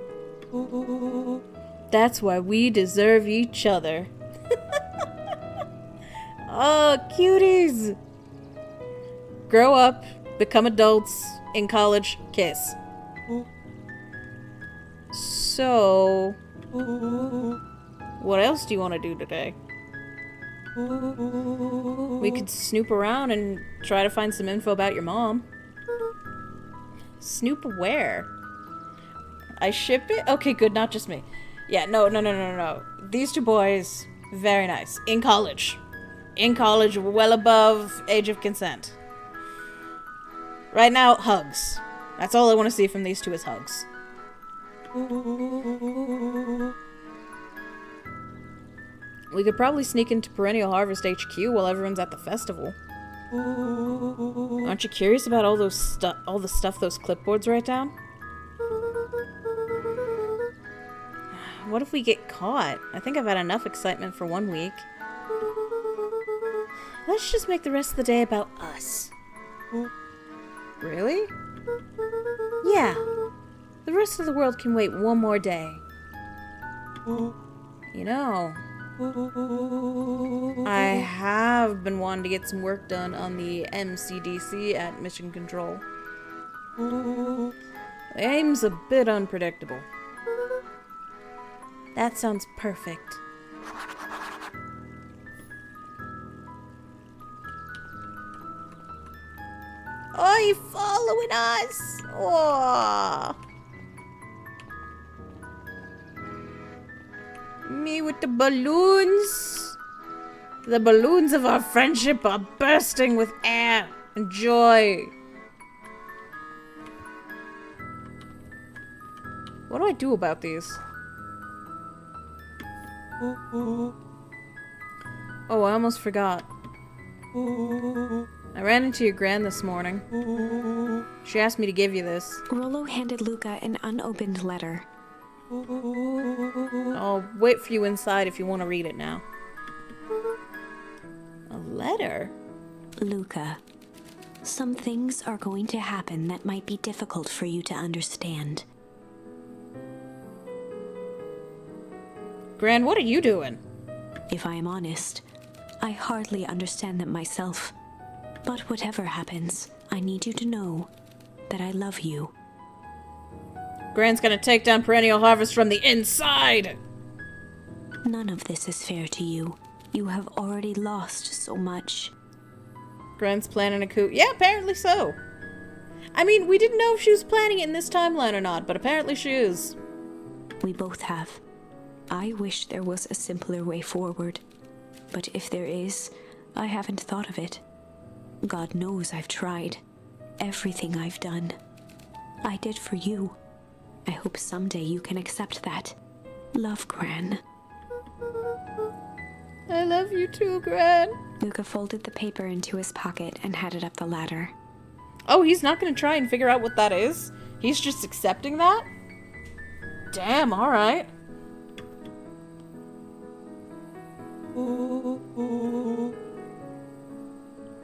That's why we deserve each other. Oh, cuties! Grow up, become adults, in college, kiss. So, what else do you want to do today? We could snoop around and try to find some info about your mom. Snoop where? I ship it? Okay, good, not just me. Yeah, no. These two boys, very nice. In college. In college, well above age of consent. Right now, hugs. That's all I want to see from these two is hugs. We could probably sneak into Perennial Harvest HQ while everyone's at the festival. Aren't you curious about all the stuff those clipboards write down? What if we get caught? I think I've had enough excitement for 1 week. Let's just make the rest of the day about us. Really? Yeah. The rest of the world can wait one more day. You know, I have been wanting to get some work done on the MCDC at Mission Control. The aim's a bit unpredictable. That sounds perfect. Are you following us? Oh. Me with the balloons. The balloons of our friendship are bursting with air and joy. What do I do about these? Oh, I almost forgot. I ran into your gran this morning. She asked me to give you this. Rolo handed Luca an unopened letter. I'll wait for you inside if you want to read it now. A letter? Luca, some things are going to happen that might be difficult for you to understand. Gran, what are you doing? If I am honest, I hardly understand them myself. But whatever happens, I need you to know that I love you. Gran's gonna take down Perennial Harvest from the inside! None of this is fair to you. You have already lost so much. Gran's planning a coup. Yeah, apparently so. I mean, we didn't know if she was planning it in this timeline or not, but apparently she is. We both have. I wish there was a simpler way forward. But if there is, I haven't thought of it. God knows I've tried. Everything I've done, I did for you. I hope someday you can accept that. Love, Gran. I love you too, Gran. Luca folded the paper into his pocket and headed up the ladder. Oh, he's not gonna try and figure out what that is? He's just accepting that? Damn, alright.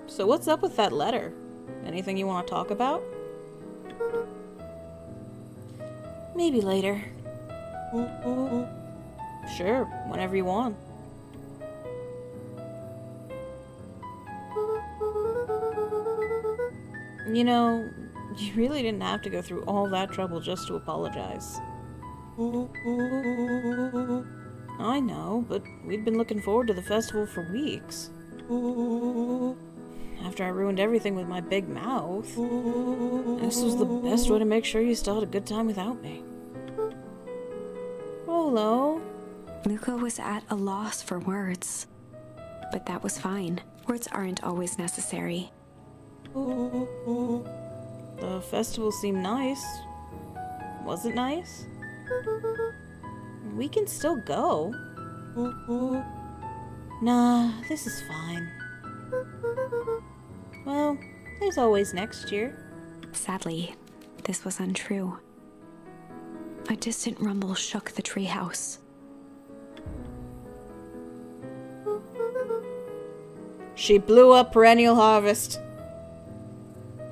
So what's up with that letter? Anything you want to talk about? Maybe later. Sure, whenever you want. You know, you really didn't have to go through all that trouble just to apologize. I know, but we'd been looking forward to the festival for weeks. After I ruined everything with my big mouth, this was the best way to make sure you still had a good time without me. Rolo. Luca was at a loss for words. But that was fine. Words aren't always necessary. The festival seemed nice. Was it nice? We can still go. Nah, this is fine. Well, there's always next year. Sadly, this was untrue. A distant rumble shook the treehouse. She blew up Perennial Harvest.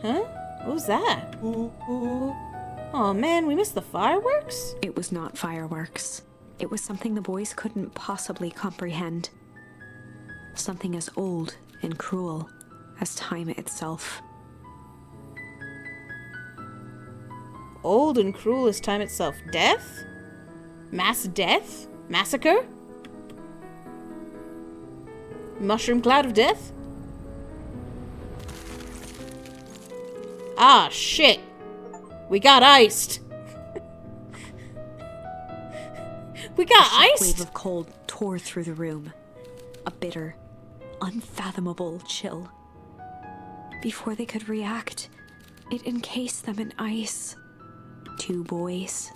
Huh? What was that? Oh man, we missed the fireworks? It was not fireworks. It was something the boys couldn't possibly comprehend. Something as old and cruel as time itself. Old and cruel as time itself. Death? Mass death? Massacre? Mushroom cloud of death? Ah, shit. We got iced. We got A iced? wave of cold tore through the room. A bitter, unfathomable chill. Before they could react, it encased them in ice. Two boys,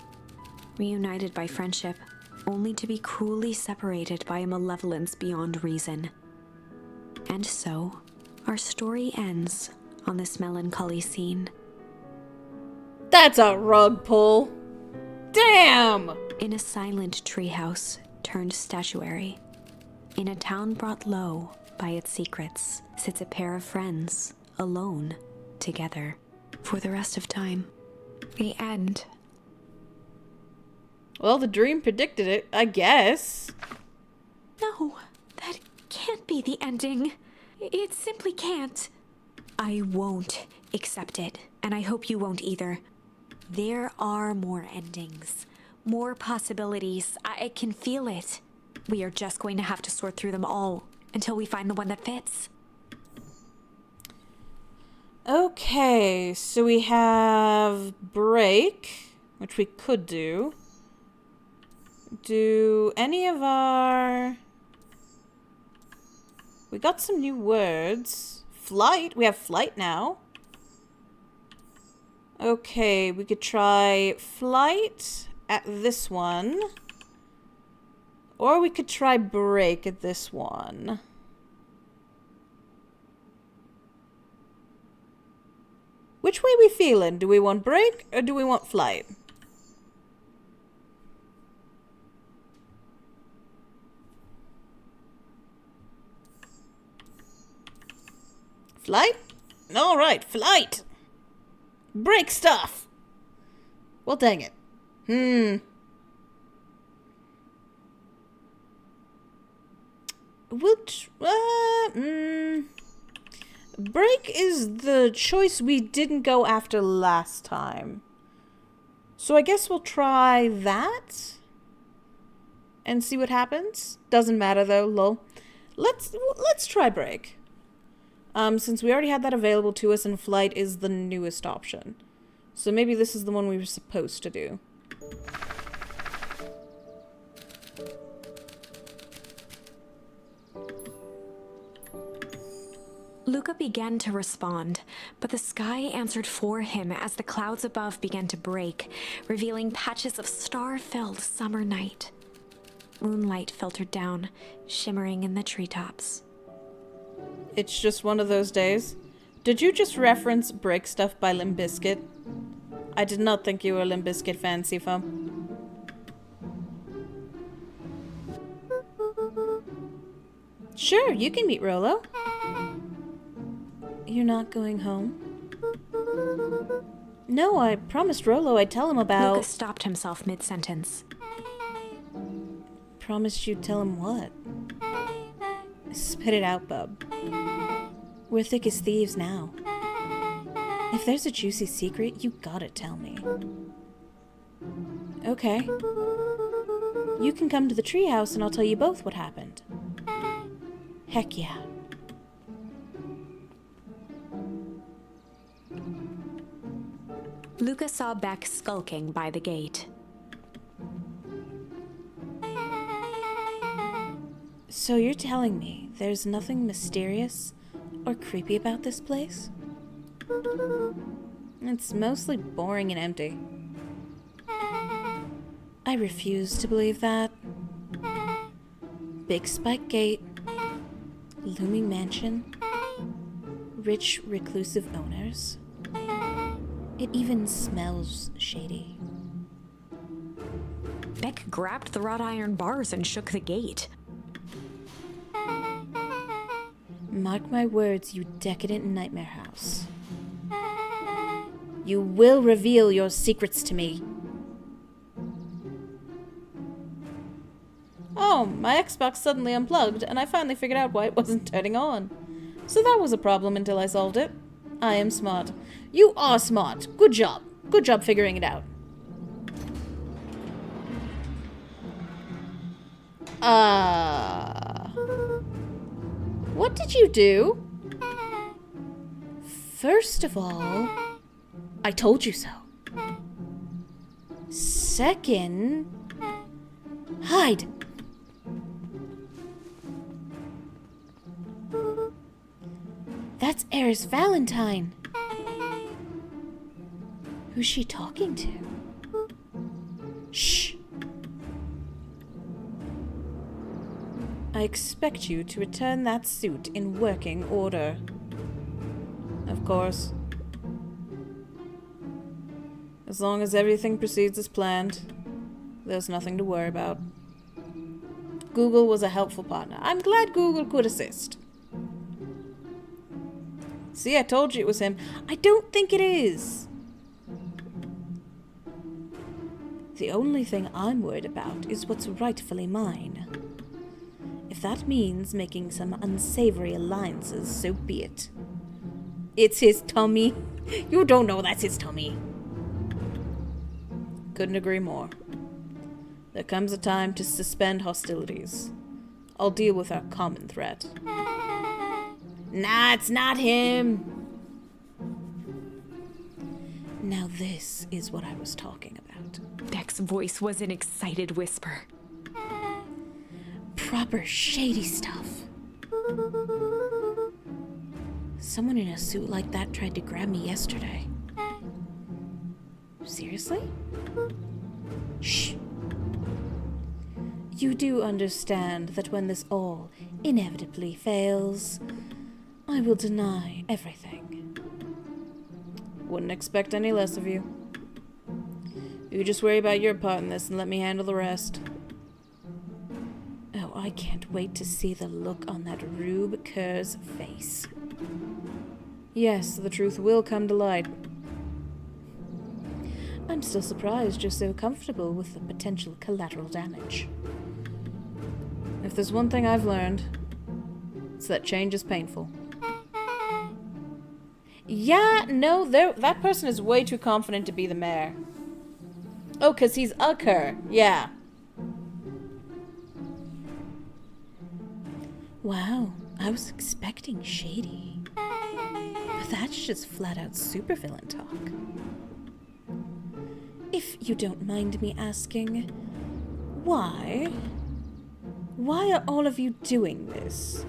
reunited by friendship, only to be cruelly separated by a malevolence beyond reason. And so, our story ends on this melancholy scene. That's a rug pull. Damn! In a silent treehouse turned statuary, in a town brought low by its secrets, sits a pair of friends, alone, together, for the rest of time. The end. Well, the dream predicted it, I guess. No, that can't be the ending. It simply can't. I won't accept it, and I hope you won't either. There are more endings, more possibilities. I can feel it. We are just going to have to sort through them all until we find the one that fits. Okay, so we have break, which we could do. Do any of our... We got some new words. Flight. We have flight now. Okay, we could try flight at this one. Or we could try break at this one. Which way we feeling? Do we want break or do we want flight? Flight? Alright, flight! Break stuff! Well, dang it. Which, break is the choice we didn't go after last time. So I guess we'll try that. And see what happens. Doesn't matter though, lol. Let's try break. Since we already had that available to us and flight is the newest option. So maybe this is the one we were supposed to do. Luca began to respond, but the sky answered for him as the clouds above began to break, revealing patches of star-filled summer night. Moonlight filtered down, shimmering in the treetops. It's just one of those days. Did you just reference Break Stuff by Limp Bizkit? I did not think you were a Limp Bizkit fan, Sifo. Sure, you can meet Rolo. You're not going home? No, I promised Rolo I'd tell him about... Lucas stopped himself mid-sentence. Promised you'd tell him what? Spit it out, bub. We're thick as thieves now. If there's a juicy secret, you gotta tell me. Okay. You can come to the treehouse and I'll tell you both what happened. Heck yeah. Lucas saw Beck skulking by the gate. So you're telling me there's nothing mysterious or creepy about this place? It's mostly boring and empty. I refuse to believe that. Big spike gate, looming mansion, rich reclusive owners. It even smells shady. Beck grabbed the wrought iron bars and shook the gate. Mark my words, you decadent nightmare house. You will reveal your secrets to me. Oh, my Xbox suddenly unplugged, and I finally figured out why it wasn't turning on. So that was a problem until I solved it. I am smart. You are smart. Good job. Good job figuring it out. What did you do? First of all, I told you so. Second, hide. That's Eris Valentine. Who's she talking to? Shh. I expect you to return that suit in working order. Of course. As long as everything proceeds as planned, there's nothing to worry about. Google was a helpful partner. I'm glad Google could assist. See, I told you it was him. I don't think it is. The only thing I'm worried about is what's rightfully mine. If that means making some unsavory alliances, so be it. It's his tummy. You don't know that's his tummy. Couldn't agree more. There comes a time to suspend hostilities. I'll deal with our common threat. Nah, it's not him. Now this is what I was talking about. Beck's voice was an excited whisper. Proper shady stuff. Someone in a suit like that tried to grab me yesterday. Seriously? Shh. You do understand that when this all inevitably fails, I will deny everything. Wouldn't expect any less of you. You just worry about your part in this and let me handle the rest. Oh, I can't wait to see the look on that Rube Kerr's face. Yes, the truth will come to light. I'm still surprised you're so comfortable with the potential collateral damage. If there's one thing I've learned, it's that change is painful. Yeah, no, that person is way too confident to be the mayor. Oh, 'cause he's a Kerr. Yeah. Wow, I was expecting shady. But that's just flat out supervillain talk. If you don't mind me asking, why? Why are all of you doing this?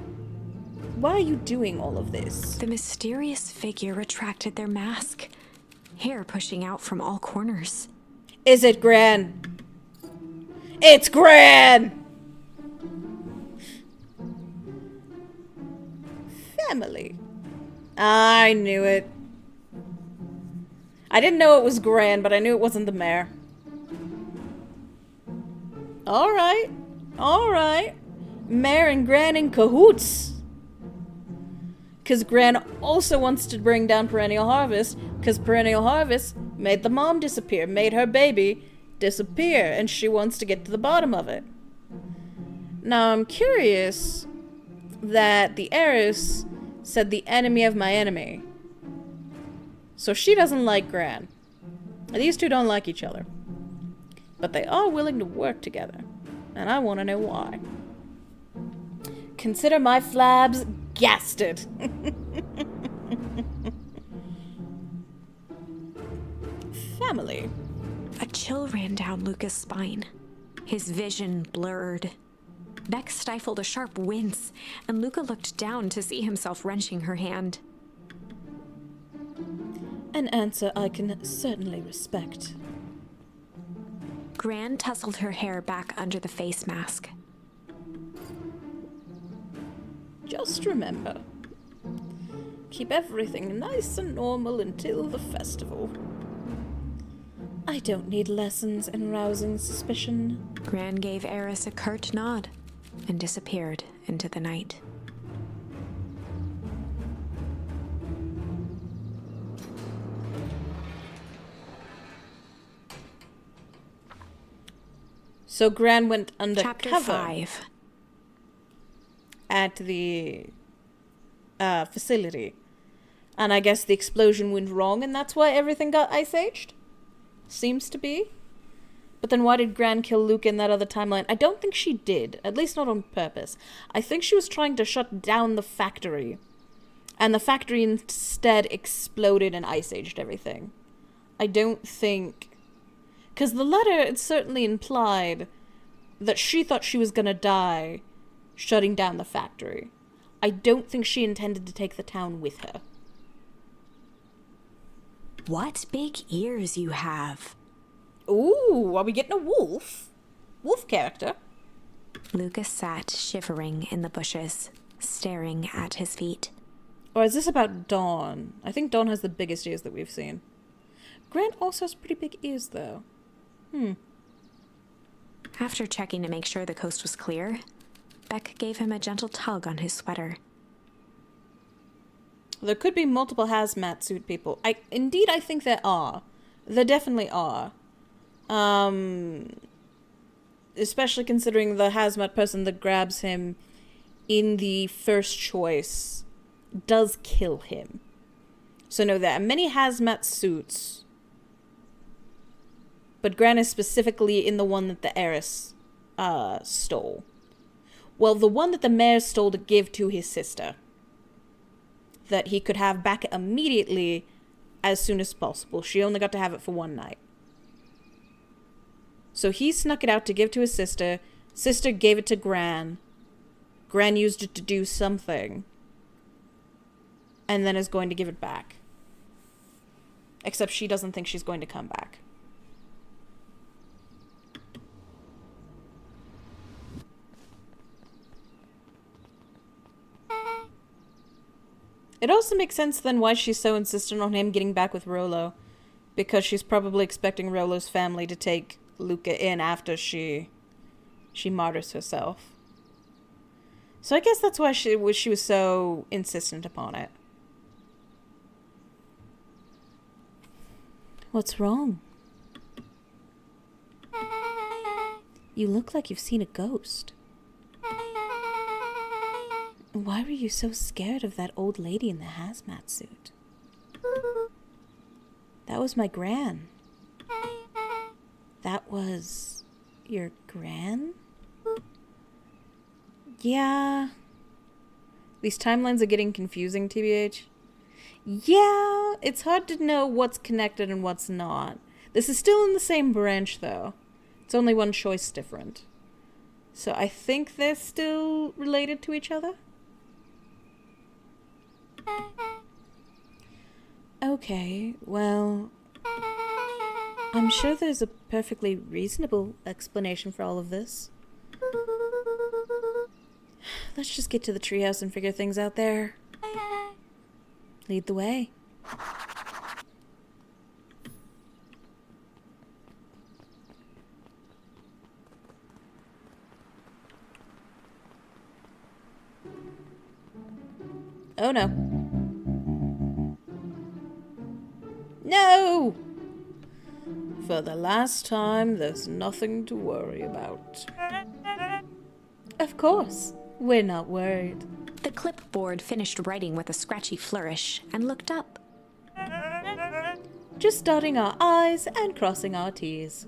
Why are you doing all of this? The mysterious figure retracted their mask, hair pushing out from all corners. Is it Gran? It's Gran! Family. I knew it. I didn't know it was Gran, but I knew it wasn't the mayor. Alright. Alright. Mayor and Gran in cahoots. Because Gran also wants to bring down Perennial Harvest, because Perennial Harvest made the mom disappear, made her baby disappear, and she wants to get to the bottom of it. Now, I'm curious that the heiress said the enemy of my enemy. So she doesn't like Gran. These two don't like each other. But they are willing to work together. And I want to know why. Consider my flabs gasted. Family. A chill ran down Luca's spine. His vision blurred. Beck stifled a sharp wince, and Luca looked down to see himself wrenching her hand. An answer I can certainly respect. Gran tousled her hair back under the face mask. Just remember, keep everything nice and normal until the festival. I don't need lessons in rousing suspicion. Gran gave Eris a curt nod and disappeared into the night. So Gran went undercover. Chapter 5. At the facility. And I guess the explosion went wrong and that's why everything got ice-aged? Seems to be. But then why did Gran kill Luke in that other timeline? I don't think she did. At least not on purpose. I think she was trying to shut down the factory. And the factory instead exploded and ice-aged everything. I don't think... Because the letter, it certainly implied that she thought she was gonna die shutting down the factory. I don't think she intended to take the town with her. What big ears you have. Ooh, are we getting a wolf? Wolf character? Lucas sat shivering in the bushes, staring at his feet. Or is this about Dawn? I think Dawn has the biggest ears that we've seen. Grant also has pretty big ears, though. After checking to make sure the coast was clear, Beck gave him a gentle tug on his sweater. There could be multiple hazmat suit people. Indeed, I think there are. There definitely are. Especially considering the hazmat person that grabs him in the first choice does kill him. So no, there are many hazmat suits. But Gran is specifically in the one that the heiress stole. Well, the one that the mayor stole to give to his sister. That he could have back immediately as soon as possible. She only got to have it for one night. So he snuck it out to give to his sister. Sister gave it to Gran. Gran used it to do something. And then is going to give it back. Except she doesn't think she's going to come back. It also makes sense then why she's so insistent on him getting back with Rolo. Because she's probably expecting Rolo's family to take Luca in after she martyrs herself. So I guess that's why she was so insistent upon it. What's wrong? You look like you've seen a ghost. Why were you so scared of that old lady in the hazmat suit? That was my Gran. That was your Gran? Yeah. These timelines are getting confusing, TBH. Yeah, it's hard to know what's connected and what's not. This is still in the same branch, though. It's only one choice different. So I think they're still related to each other? Okay, well, I'm sure there's a perfectly reasonable explanation for all of this. Let's just get to the treehouse and figure things out there. Lead the way. Oh no. No! For the last time, there's nothing to worry about. Of course, we're not worried. The clipboard finished writing with a scratchy flourish and looked up. Just dotting our I's and crossing our T's.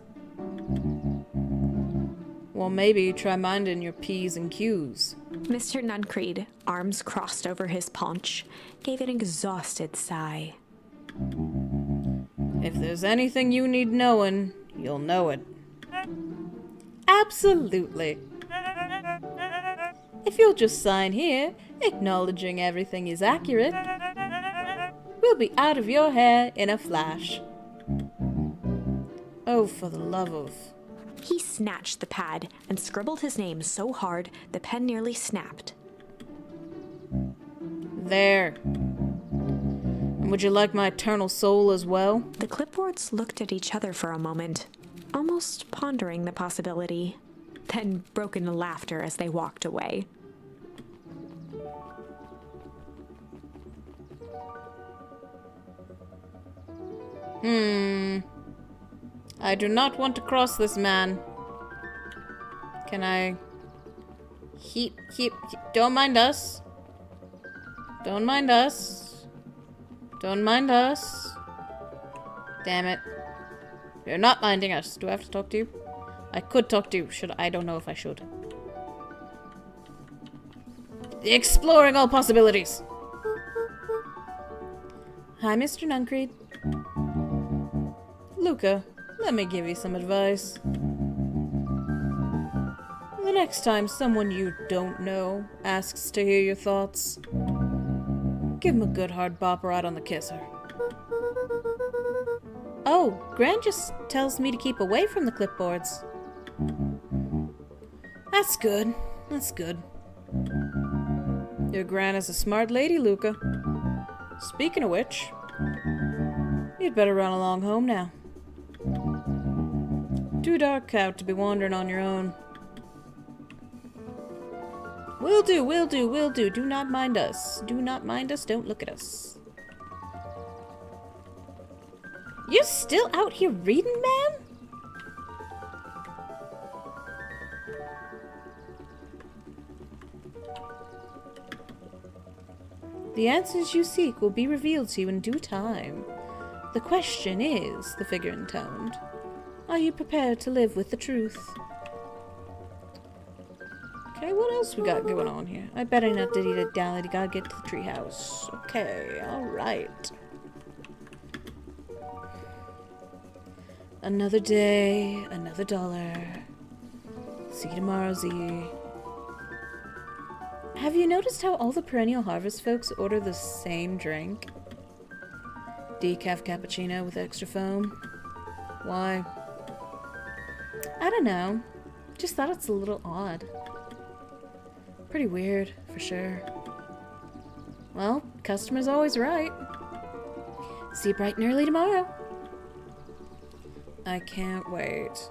Well, maybe try minding your P's and Q's. Mr. Nuncreed, arms crossed over his paunch, gave an exhausted sigh. If there's anything you need knowing, you'll know it. Absolutely. If you'll just sign here, acknowledging everything is accurate, we'll be out of your hair in a flash. Oh, for the love of... He snatched the pad and scribbled his name so hard the pen nearly snapped. There. And would you like my eternal soul as well? The clipboards looked at each other for a moment, almost pondering the possibility, then broke into laughter as they walked away. I do not want to cross this man. Can I... Don't mind us. Don't mind us. Don't mind us. Damn it. You're not minding us. Do I have to talk to you? I could talk to you. I don't know if I should. Exploring all possibilities. Hi, Mr. Nuncreed. Luca, let me give you some advice. The next time someone you don't know asks to hear your thoughts, give him a good hard bop right on the kisser. Oh, Gran just tells me to keep away from the clipboards. That's good. That's good. Your Gran is a smart lady, Luca. Speaking of which, you'd better run along home now. Too dark out to be wandering on your own. Will do, will do, will do. Do not mind us. Do not mind us, don't look at us. You're still out here reading, man? The answers you seek will be revealed to you in due time. The question is, the figure intoned, are you prepared to live with the truth? Okay, what else we got going on here? I better not diddy-dally, gotta get to the treehouse. Okay, alright. Another day, another dollar. See you tomorrow, Z. Have you noticed how all the Perennial Harvest folks order the same drink? Decaf cappuccino with extra foam. Why? I don't know. Just thought it's a little odd. Pretty weird, for sure. Well, customer's always right. See you bright and early tomorrow. I can't wait.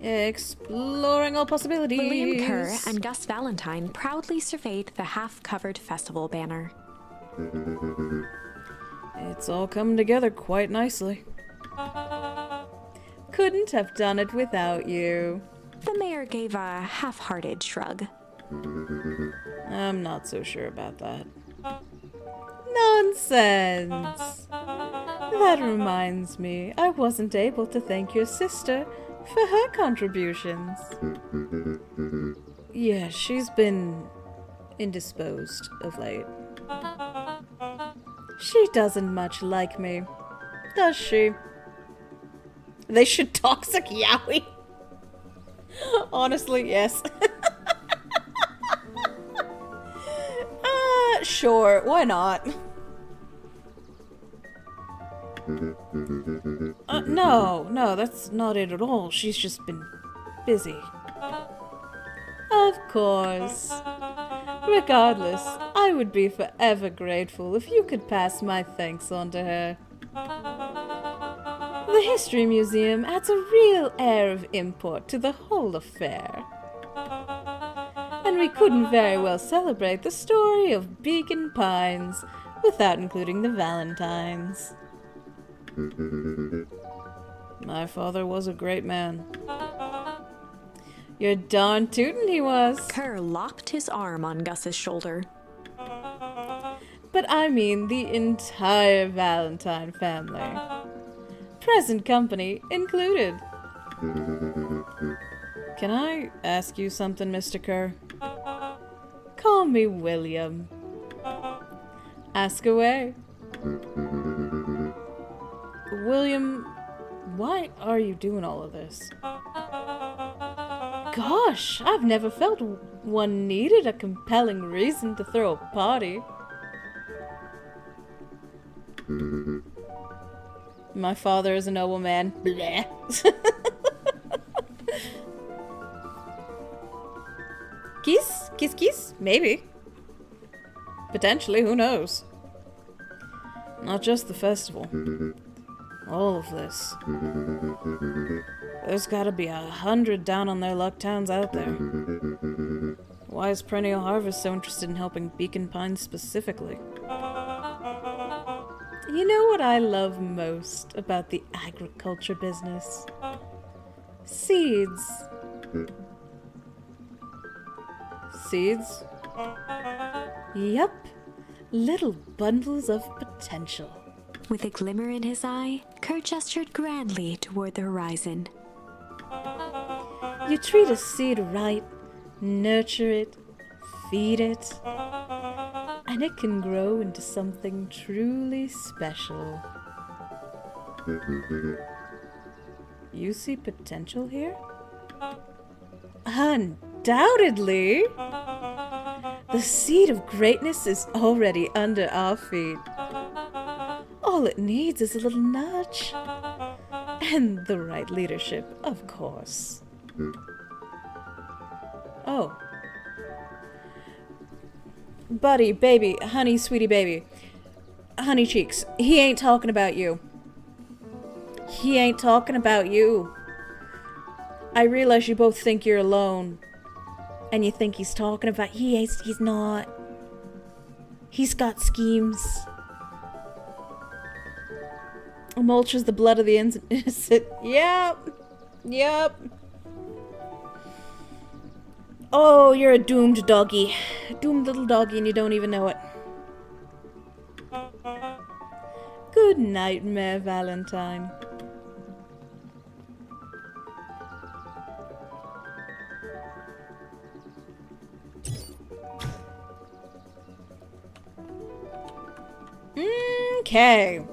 Exploring all possibilities. William Kerr and Gus Valentine proudly surveyed the half-covered festival banner. It's all come together quite nicely. Couldn't have done it without you. The mayor gave a half-hearted shrug. I'm not so sure about that. Nonsense! That reminds me, I wasn't able to thank your sister for her contributions. Yeah, she's been indisposed of late. She doesn't much like me, does she? They should toxic Yowie. Honestly, yes. Sure, why not? No, that's not it at all. She's just been Busy. Of course. Regardless, I would be forever grateful if you could pass my thanks on to her. The History Museum adds a real air of import to the whole affair. And we couldn't very well celebrate the story of Beacon Pines without including the Valentines. My father was a great man. You're darn tootin' he was. Kerr locked his arm on Gus's shoulder. But I mean the entire Valentine family. Present company included. Can I ask you something, Mr. Kerr? Call me William. Ask away. William, why are you doing all of this? Gosh, I've never felt one needed a compelling reason to throw a party. My father is a noble man. Bleh. Kiss? Kiss, kiss? Maybe. Potentially, who knows? Not just the festival. All of this. There's gotta be 100 down on their luck towns out there. Why is Perennial Harvest so interested in helping Beacon Pines specifically? You know what I love most about the agriculture business? Seeds. Seeds? Yup. Little bundles of potential. With a glimmer in his eye, Kerr gestured grandly toward the horizon. You treat a seed right, nurture it, feed it, and it can grow into something truly special. You see potential here? Undoubtedly! The seed of greatness is already under our feet. All it needs is a little nudge. And the right leadership, of course. Oh. Buddy, baby, honey, sweetie baby. Honey cheeks, he ain't talking about you. He ain't talking about you. I realize you both think you're alone. And you think he's talking about... He's not. He's got schemes. Mulches the blood of the innocent. Yep. Oh, you're a doomed doggy. Doomed little doggy and you don't even know it. Good night, Mayor Valentine. Okay.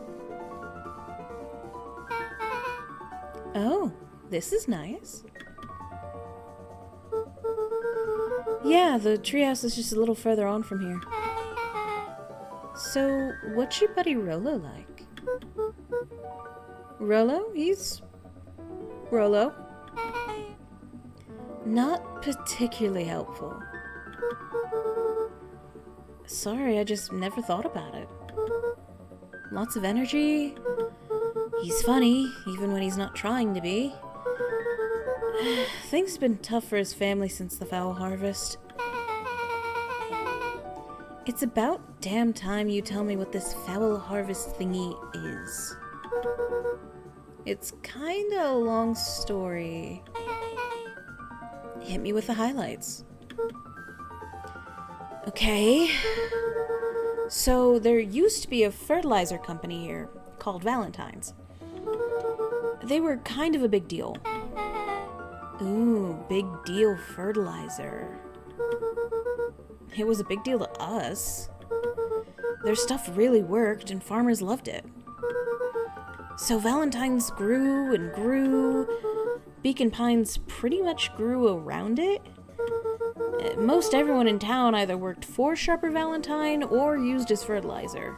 Oh, this is nice. Yeah, the treehouse is just a little further on from here. So, what's your buddy Rolo like? Rolo? He's... Rolo. Not particularly helpful. Sorry, I just never thought about it. Lots of energy. He's funny, even when he's not trying to be. Things have been tough for his family since the foul harvest. It's about damn time you tell me what this foul harvest thingy is. It's kinda a long story. Hit me with the highlights. Okay. So, there used to be a fertilizer company here called Valentine's. They were kind of a big deal. Ooh, big deal fertilizer. It was a big deal to us. Their stuff really worked and farmers loved it. So Valentine's grew and grew. Beacon Pines pretty much grew around it. Most everyone in town either worked for Sharper Valentine or used his fertilizer.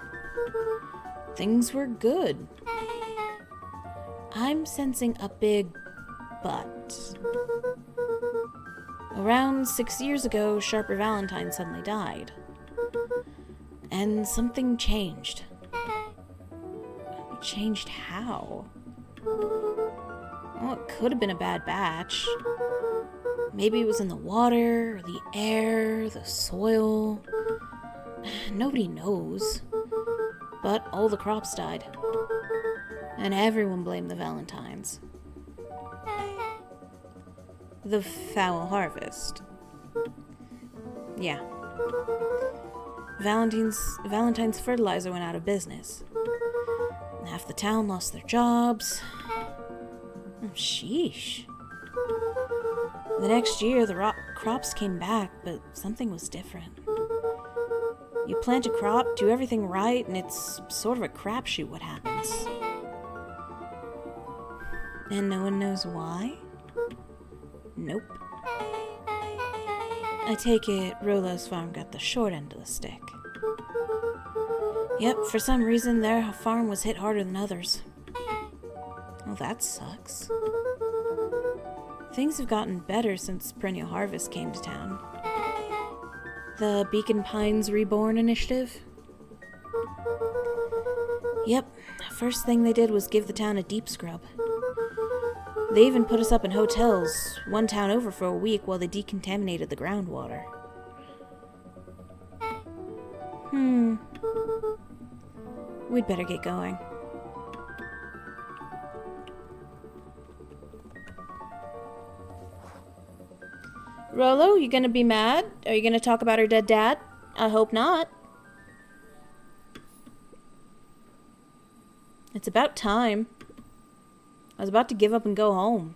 Things were good. I'm sensing a big But around 6 years ago, Sharper Valentine suddenly died. And something changed. Changed how? Well, it could have been a bad batch. Maybe it was in the water, or the air, the soil. Nobody knows. But all the crops died. And everyone blamed the Valentines. The foul harvest. Yeah. Valentine's fertilizer went out of business. Half the town lost their jobs. Oh, sheesh. The next year, the crops came back, but something was different. You plant a crop, do everything right, and it's sort of a crapshoot what happens. And no one knows why? Nope. I take it Rolo's farm got the short end of the stick. Yep, for some reason their farm was hit harder than others. Well, that sucks. Things have gotten better since Perennial Harvest came to town. The Beacon Pines Reborn initiative? Yep, first thing they did was give the town a deep scrub. They even put us up in hotels, one town over for a week while they decontaminated the groundwater. We'd better get going. Rolo, you gonna be mad? Are you gonna talk about her dead dad? I hope not. It's about time. I was about to give up and go home.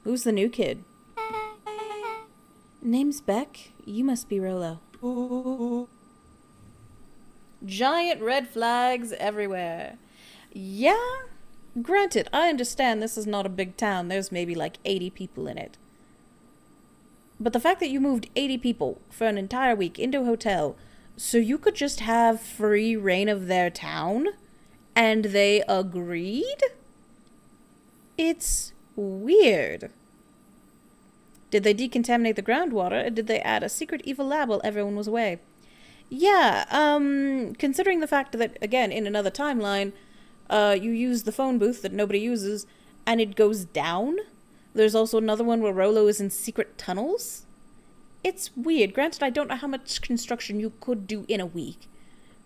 Who's the new kid? Name's Beck. You must be Rolo. Giant red flags everywhere. Yeah, granted, I understand this is not a big town. There's maybe like 80 people in it. But the fact that you moved 80 people for an entire week into a hotel so you could just have free reign of their town and they agreed? It's weird. Did they decontaminate the groundwater, or did they add a secret evil lab while everyone was away? Yeah, considering the fact that, again, in another timeline, you use the phone booth that nobody uses, and it goes down. There's also another one where Rolo is in secret tunnels. It's weird. Granted, I don't know how much construction you could do in a week.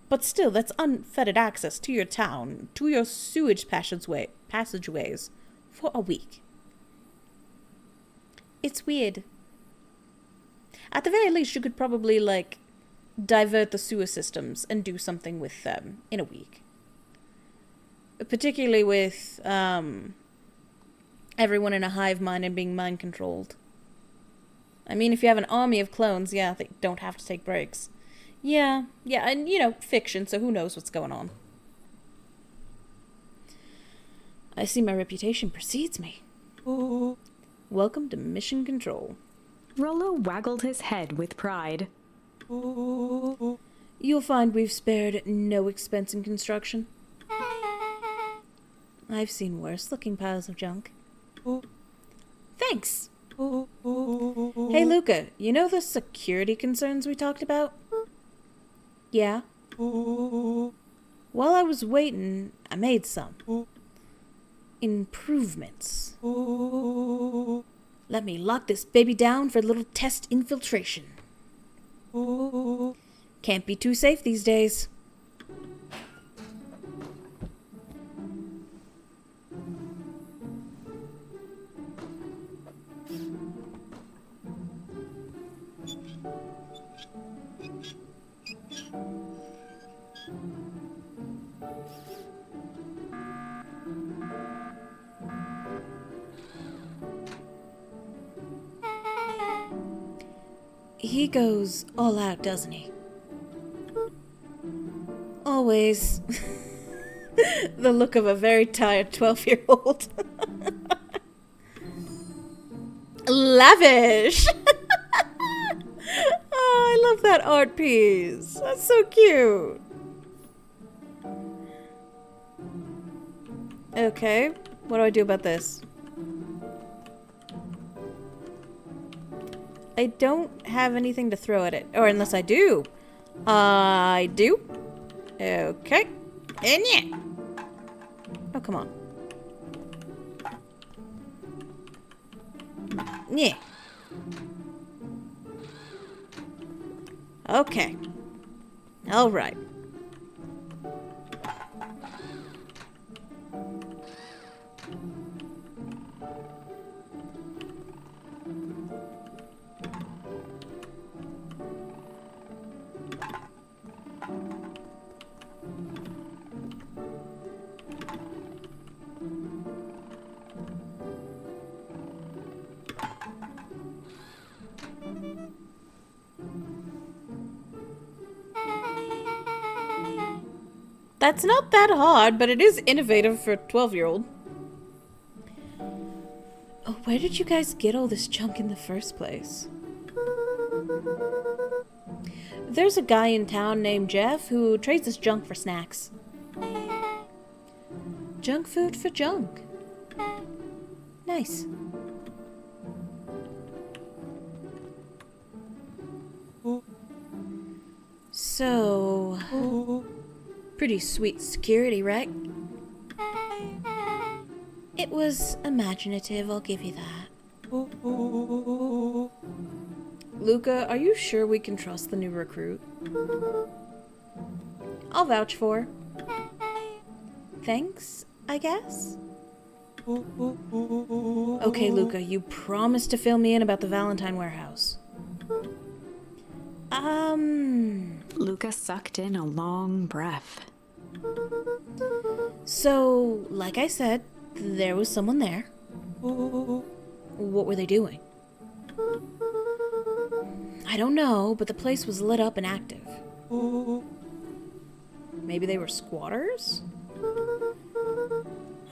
But still, that's unfettered access to your town, to your sewage passageways, for a week. It's weird. At the very least, you could probably, like, divert the sewer systems and do something with them in a week. Particularly with, everyone in a hive mind and being mind controlled. I mean, if you have an army of clones, yeah, they don't have to take breaks. Yeah, and, you know, fiction, so who knows what's going on. I see my reputation precedes me. Ooh. Welcome to Mission Control. Rolo waggled his head with pride. Ooh. You'll find we've spared no expense in construction. I've seen worse-looking piles of junk. Ooh. Thanks! Ooh. Hey, Luca, you know the security concerns we talked about? Yeah? Ooh. While I was waiting, I made some. Ooh. Improvements. Ooh. Let me lock this baby down for a little test infiltration. Ooh. Can't be too safe these days. He goes all out, doesn't he? Always. The look of a very tired 12-year-old. Lavish! Oh, I love that art piece. That's so cute. Okay, what do I do about this? I don't have anything to throw at it. Or unless I do. I do. Okay. And yeah. Oh, come on. Yeah. Okay. All right. That's not that hard, but it is innovative for a 12-year-old. Oh, where did you guys get all this junk in the first place? There's a guy in town named Jeff who trades us junk for snacks. Junk food for junk. Nice. So... pretty sweet security, right? It was imaginative, I'll give you that. Luca, are you sure we can trust the new recruit? I'll vouch for. Thanks, I guess? Okay, Luca, you promised to fill me in about the Valentine warehouse. Luca sucked in a long breath. So, like I said, there was someone there. What were they doing? I don't know, but the place was lit up and active. Maybe they were squatters?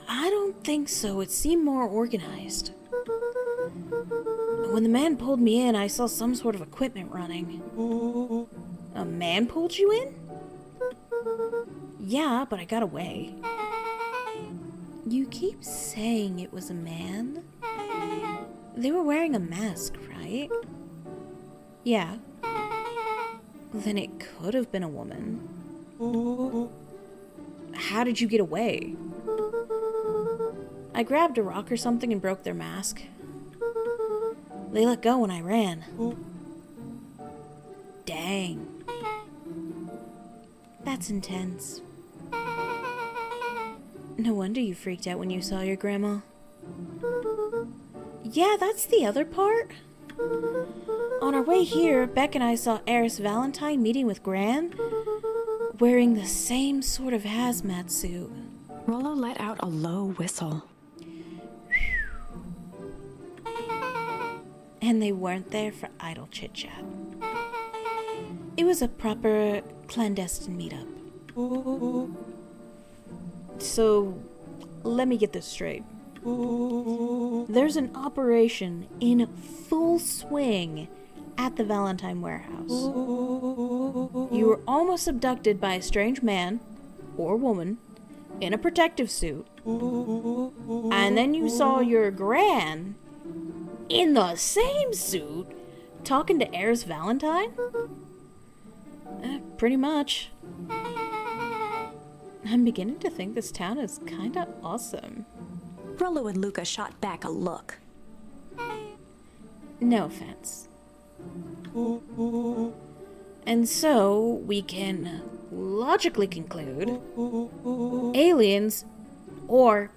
I don't think so. It seemed more organized. When the man pulled me in, I saw some sort of equipment running. A man pulled you in? Yeah, but I got away. You keep saying it was a man? They were wearing a mask, right? Yeah. Then it could have been a woman. How did you get away? I grabbed a rock or something and broke their mask. They let go when I ran. Dang. That's intense. No wonder you freaked out when you saw your grandma. Yeah, that's the other part. On our way here, Beck and I saw Eris Valentine meeting with Gran, wearing the same sort of hazmat suit. Rolo let out a low whistle. And they weren't there for idle chit-chat. It was a proper clandestine meetup. So, let me get this straight. There's an operation in full swing at the Valentine warehouse. You were almost abducted by a strange man, or woman, in a protective suit. And then you saw your Gran, in the same suit, talking to Eris Valentine? Pretty much. I'm beginning to think this town is kinda awesome. Rolo and Luca shot back a look. No offense. And so, we can logically conclude aliens, or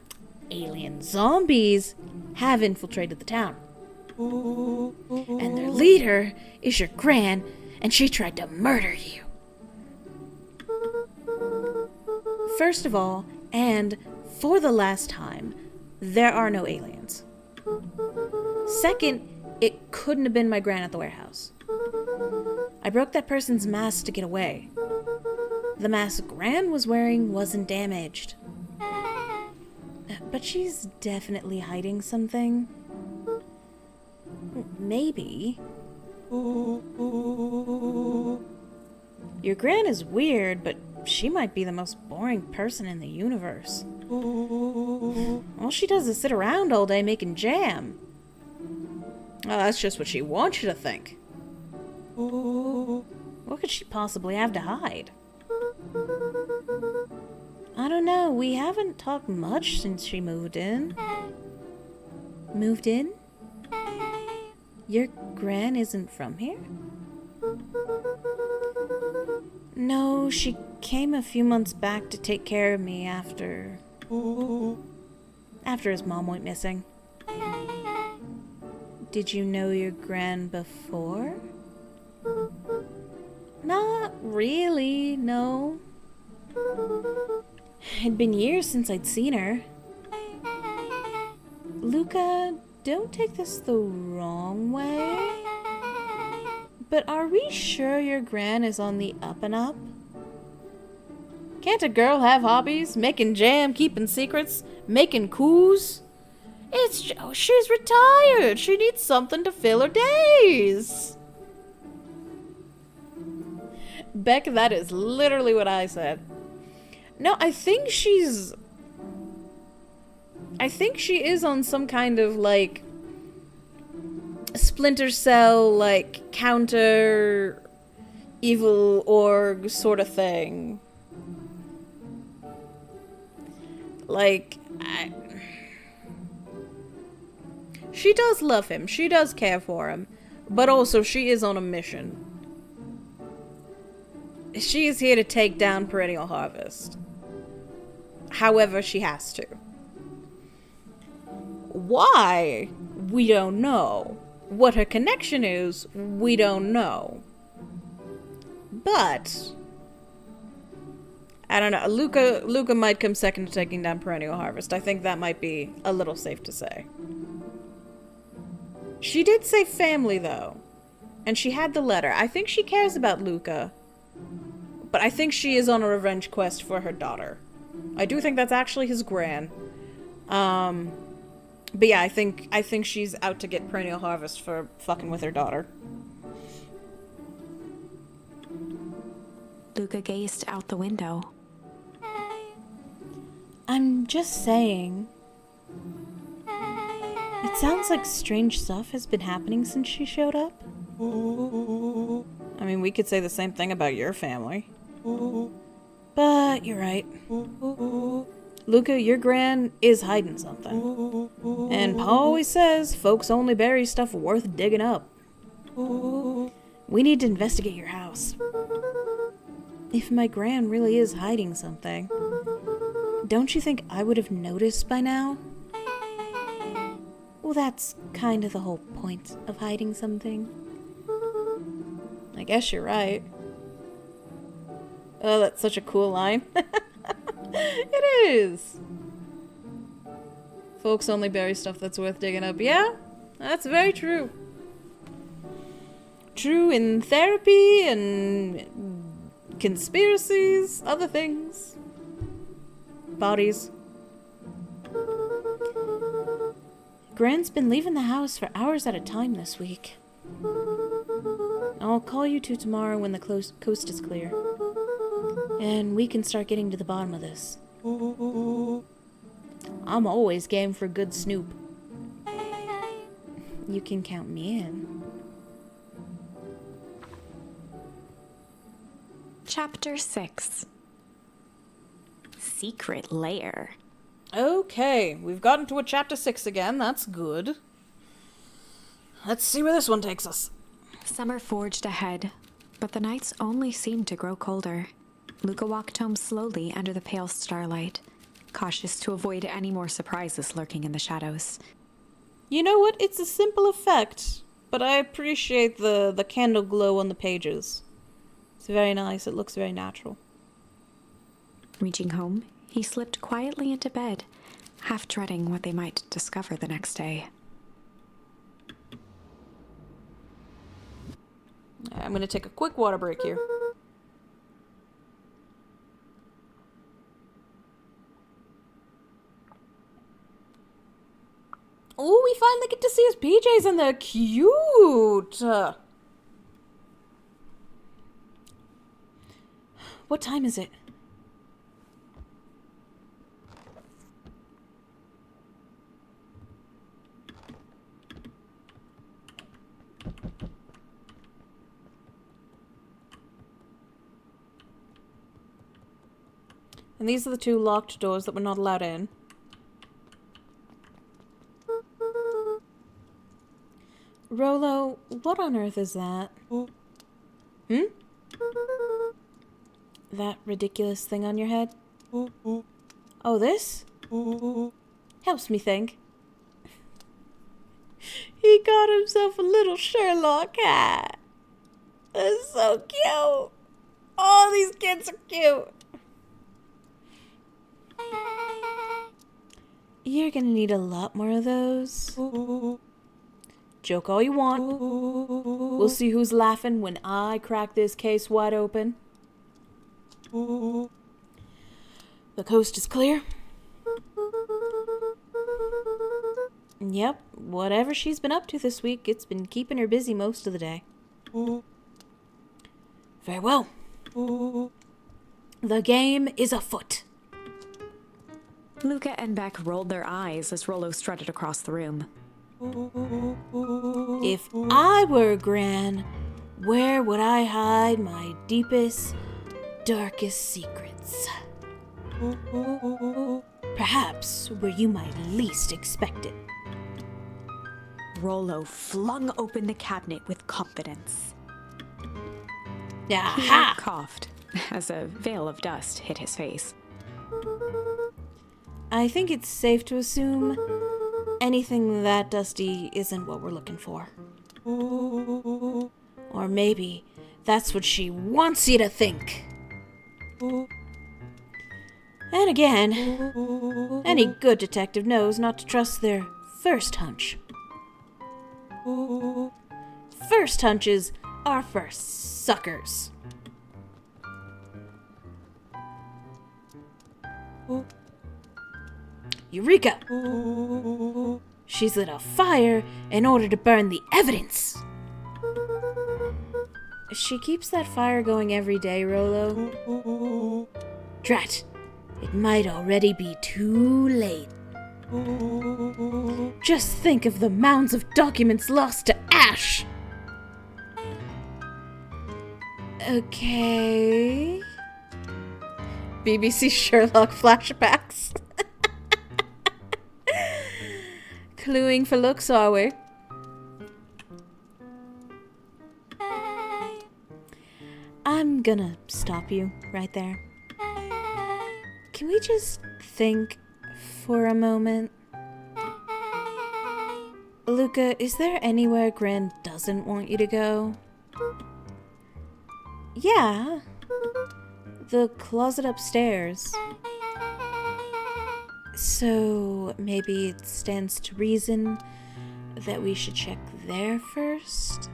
alien zombies, have infiltrated the town. And their leader is your Gran, and she tried to murder you. First of all, and for the last time, there are no aliens. Second, it couldn't have been my Gran at the warehouse. I broke that person's mask to get away. The mask Gran was wearing wasn't damaged. But she's definitely hiding something. Maybe. Your Gran is weird, but she might be the most boring person in the universe. All she does is sit around all day making jam. Oh, that's just what she wants you to think. What could she possibly have to hide? I don't know. We haven't talked much since she moved in. Moved in? Your gran isn't from here? No, she came a few months back to take care of me after his mom went missing. Did you know your gran before? Not really, no. It'd been years since I'd seen her. Luca, don't take this the wrong way, but are we sure your gran is on the up and up? Can't a girl have hobbies? Making jam, keeping secrets, making coups? She's retired. She needs something to fill her days. Beck, that is literally what I said. No, I think she is on some kind of, like, Splinter Cell, like, counter evil org sort of thing. Like, she does love him. She does care for him. But also, she is on a mission. She is here to take down Perennial Harvest. However she has to. Why? We don't know. What her connection is, we don't know. But I don't know. Luca might come second to taking down Perennial Harvest. I think that might be a little safe to say. She did say family, though. And she had the letter. I think she cares about Luca. But I think she is on a revenge quest for her daughter. I do think that's actually his gran. But yeah, I think she's out to get Perennial Harvest for fucking with her daughter. Luca gazed out the window. I'm just saying. It sounds like strange stuff has been happening since she showed up. I mean, we could say the same thing about your family. But you're right. Luca, your gran is hiding something. And Pa always says folks only bury stuff worth digging up. We need to investigate your house. If my gran really is hiding something, don't you think I would have noticed by now? Well, that's kind of the whole point of hiding something. I guess you're right. Oh, that's such a cool line. It is. Folks only bury stuff that's worth digging up. Yeah, that's very true. True in therapy and conspiracies, other things. Bodies. Gran's been leaving the house for hours at a time this week. I'll call you two tomorrow when the coast is clear. And we can start getting to the bottom of this. I'm always game for a good snoop. You can count me in. Chapter 6. Secret Lair. Okay, we've gotten to a chapter 6 again. That's good. Let's see where this one takes us. Summer forged ahead, but the nights only seemed to grow colder. Luca walked home slowly under the pale starlight, cautious to avoid any more surprises lurking in the shadows. You know what? It's a simple effect, but I appreciate the candle glow on the pages. It's very nice. It looks very natural. Reaching home, he slipped quietly into bed, half dreading what they might discover the next day. I'm going to take a quick water break here. Oh, we finally get to see his PJs and they're cute. What time is it? And these are the 2 locked doors that we're not allowed in. Rolo, what on earth is that? Hmm? That ridiculous thing on your head? Oh, this? Helps me think. He got himself a little Sherlock hat. That's so cute. Oh, these kids are cute. You're gonna need a lot more of those. Joke all you want. We'll see who's laughing when I crack this case wide open. The coast is clear. Yep, whatever she's been up to this week, it's been keeping her busy most of the day. Very well. The game is afoot. Luca and Beck rolled their eyes as Rolo strutted across the room. If I were Gran, where would I hide my deepest, darkest secrets? Perhaps where you might least expect it. Rolo flung open the cabinet with confidence. Aha! He coughed as a veil of dust hit his face. I think it's safe to assume anything that dusty isn't what we're looking for. Or maybe that's what she wants you to think. And again, any good detective knows not to trust their first hunch. First hunches are for suckers. Eureka! She's lit a fire in order to burn the evidence. She keeps that fire going every day, Rolo. Drat, it might already be too late. Just think of the mounds of documents lost to ash. Okay. BBC Sherlock flashbacks. Cluing for looks, are we? I'm gonna stop you right there. Can we just think for a moment? Luca, is there anywhere Gran doesn't want you to go? Yeah. The closet upstairs. So maybe it stands to reason that we should check there first?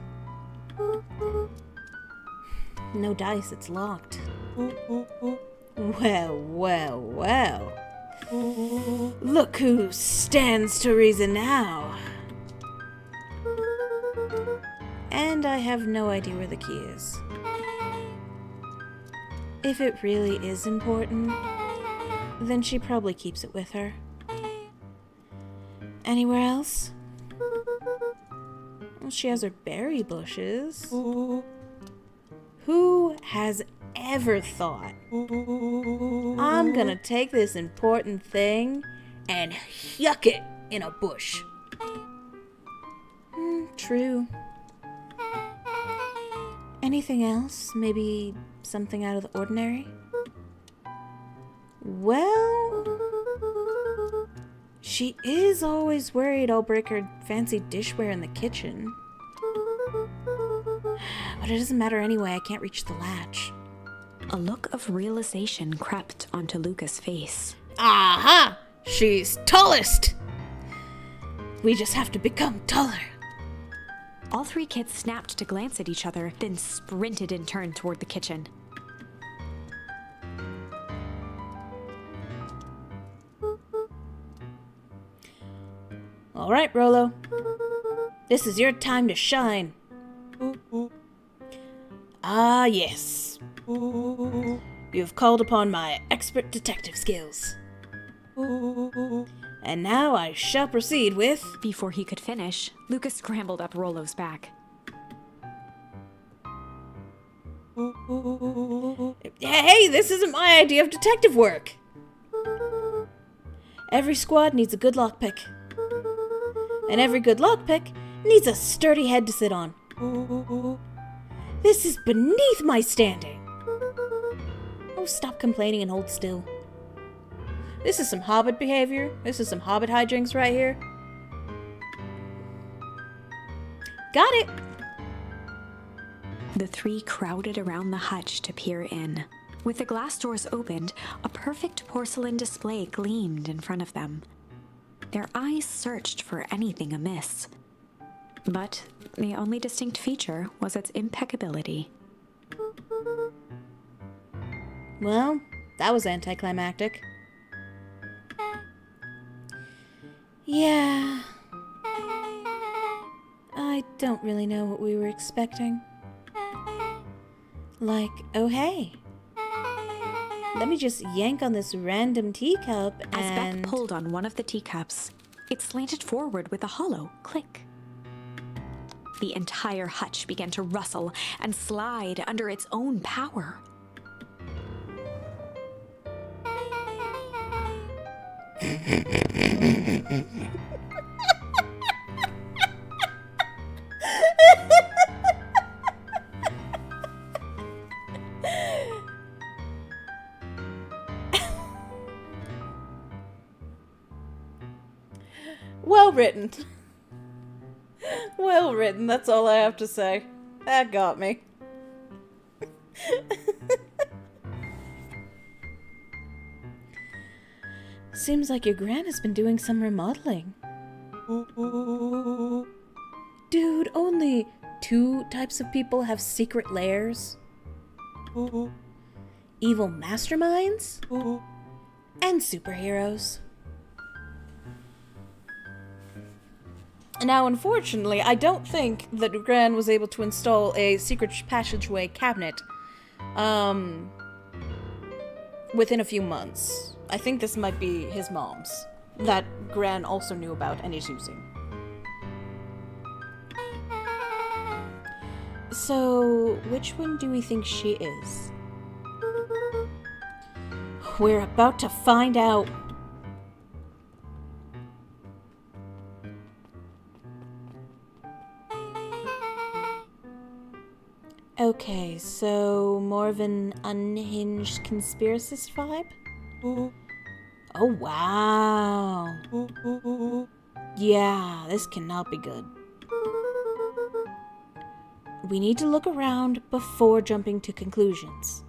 No dice, it's locked. Well, well, well. Look who stands to reason now. And I have no idea where the key is. If it really is important, then she probably keeps it with her. Anywhere else? Well, she has her berry bushes. Who has ever thought, I'm gonna take this important thing and yuck it in a bush? True. Anything else? Maybe something out of the ordinary? Well, she is always worried I'll break her fancy dishware in the kitchen. But it doesn't matter anyway, I can't reach the latch. A look of realization crept onto Luca's face. Aha! She's tallest! We just have to become taller. All 3 kids snapped to glance at each other, then sprinted in turn toward the kitchen. All right, Rolo. This is your time to shine. Ah, yes. You've called upon my expert detective skills. And now I shall proceed with... Before he could finish, Luca scrambled up Rolo's back. Hey, this isn't my idea of detective work. Every squad needs a good lockpick. And every good lockpick needs a sturdy head to sit on. This is beneath my standing. Oh, stop complaining and hold still. This is some hobbit behavior. This is some hobbit hijinks right here. Got it! The three crowded around the hutch to peer in. With the glass doors opened, a perfect porcelain display gleamed in front of them. Their eyes searched for anything amiss. But the only distinct feature was its impeccability. Well, that was anticlimactic. Yeah. I don't really know what we were expecting. Like, oh hey. Let me just yank on this random teacup and... As Beck pulled on one of the teacups, it slanted forward with a hollow click. The entire hutch began to rustle and slide under its own power. Well written. Well written, that's all I have to say. That got me. Seems like your gran has been doing some remodeling. Dude, only 2 types of people have secret lairs. Evil masterminds and superheroes. Now, unfortunately, I don't think that Gran was able to install a secret passageway cabinet within a few months. I think this might be his mom's, that Gran also knew about and is using. So, which one do we think she is? We're about to find out. Okay, so more of an unhinged conspiracist vibe? Oh, wow. Yeah, this cannot be good. We need to look around before jumping to conclusions.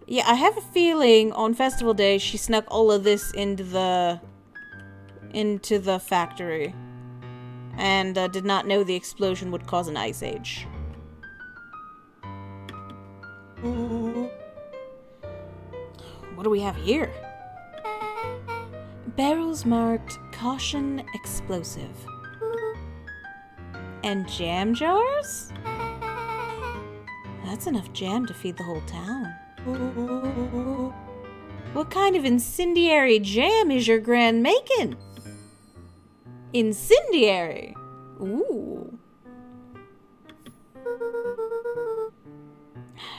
Yeah, I have a feeling on festival day she snuck all of this into the factory. And did not know the explosion would cause an ice age. What do we have here? Barrels marked caution explosive. And jam jars? That's enough jam to feed the whole town. What kind of incendiary jam is your gran making? Incendiary. Ooh.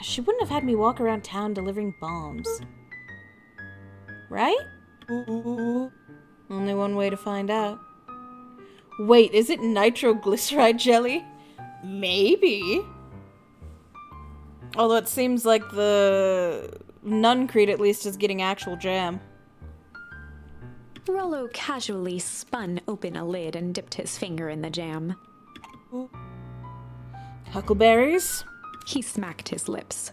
She wouldn't have had me walk around town delivering bombs. Right? Only one way to find out. Wait, is it nitroglyceride jelly? Maybe. Although it seems like the Nun Creed at least is getting actual jam. Rolo casually spun open a lid and dipped his finger in the jam. Huckleberries. He smacked his lips.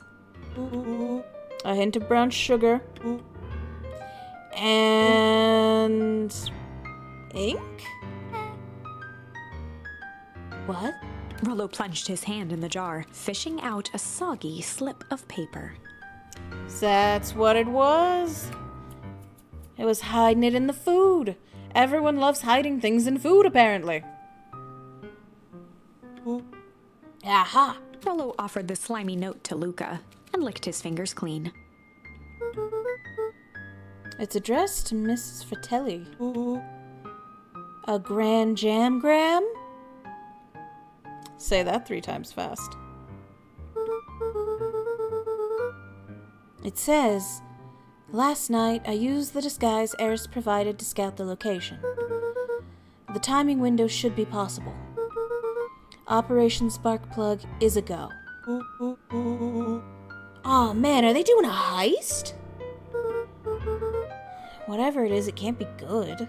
A hint of brown sugar. And... ink? What? Rolo plunged his hand in the jar, fishing out a soggy slip of paper. So that's what it was? It was hiding it in the food. Everyone loves hiding things in food, apparently. Aha! Rolo offered the slimy note to Luca and licked his fingers clean. It's addressed to Mrs. Fratelli. A grand jamgram? Say that 3 times fast. It says, Last night, I used the disguise Eris provided to scout the location. The timing window should be possible. Operation Sparkplug is a go. Aw, man, are they doing a heist? Whatever it is, it can't be good.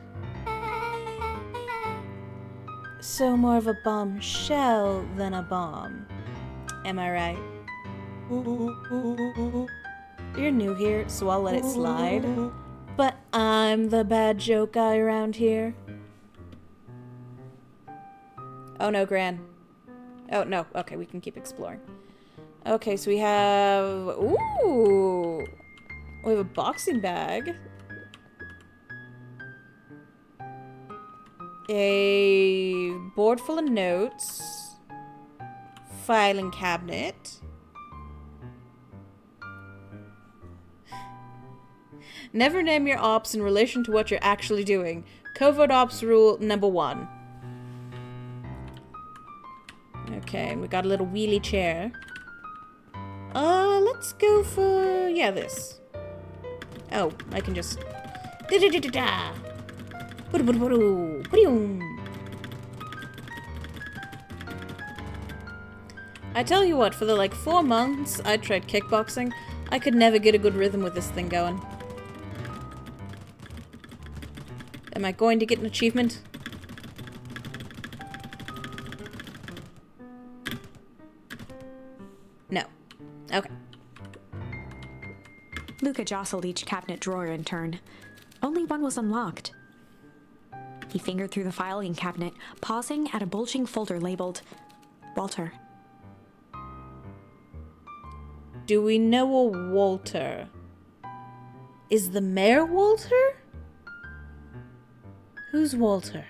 So more of a bombshell than a bomb. Am I right? You're new here, so I'll let it slide. But I'm the bad joke guy around here. Oh no, Gran. Oh no, okay, we can keep exploring. Okay, so we have... Ooh! We have a boxing bag. A board full of notes. Filing cabinet. Never name your ops in relation to what you're actually doing. Covert ops rule number 1. Okay, we got a little wheelie chair. Let's go for... yeah, this. Oh, I can just... Da-da-da-da-da! I tell you what, for the 4 months I tried kickboxing, I could never get a good rhythm with this thing going. Am I going to get an achievement? No. Okay. Luca jostled each cabinet drawer in turn. Only one was unlocked. He fingered through the filing cabinet, pausing at a bulging folder labeled Walter. Do we know a Walter? Is the mayor Walter? Who's Walter?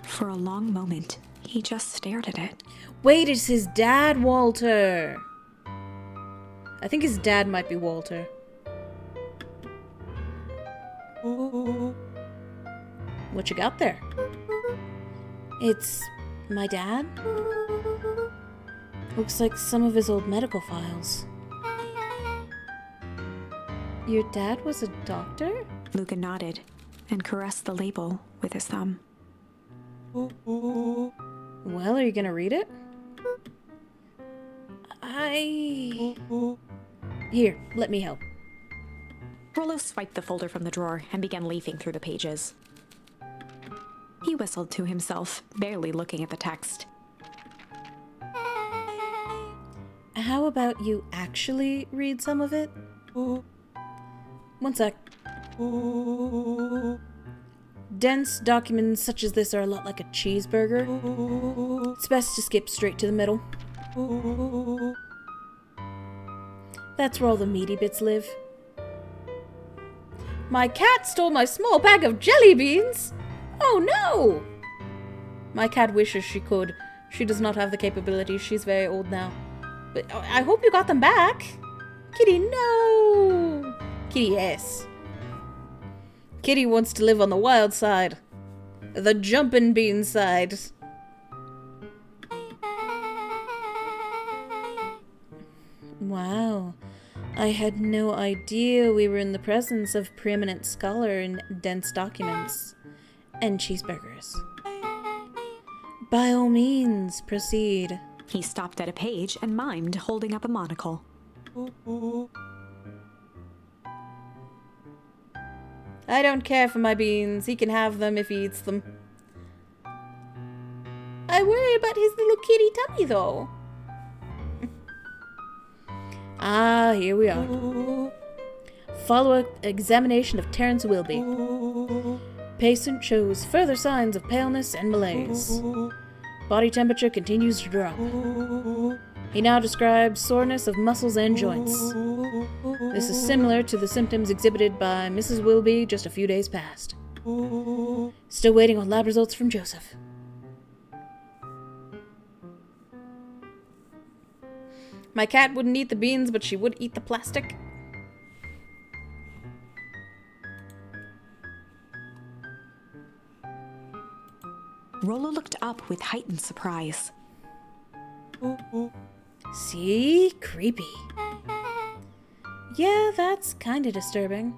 For a long moment, he just stared at it. Wait, it's his dad, Walter. I think his dad might be Walter. What you got there? It's my dad? Looks like some of his old medical files. Your dad was a doctor? Luca nodded and caressed the label with his thumb. Well, are you gonna read it? Here, let me help. Rolo swiped the folder from the drawer and began leafing through the pages. He whistled to himself, barely looking at the text. How about you actually read some of it? One sec. Dense documents such as this are a lot like a cheeseburger. It's best to skip straight to the middle. That's where all the meaty bits live. My cat stole my small bag of jelly beans! Oh no! My cat wishes she could. She does not have the capabilities. She's very old now. But I hope you got them back. Kitty, no! Kitty, yes. Kitty wants to live on the wild side. The jumpin' bean side. Wow. I had no idea we were in the presence of preeminent scholar in dense documents and cheeseburgers. By all means, proceed. He stopped at a page and mimed, holding up a monocle. I don't care for my beans. He can have them if he eats them. I worry about his little kitty tummy, though. Ah, here we are. Follow-up examination of Terrence Wilby. Patient shows further signs of paleness and malaise. Body temperature continues to drop. He now describes soreness of muscles and joints. This is similar to the symptoms exhibited by Mrs. Wilby just a few days past. Still waiting on lab results from Joseph. My cat wouldn't eat the beans, but she would eat the plastic. Rolo looked up with heightened surprise. See? Creepy. Yeah, that's kinda disturbing.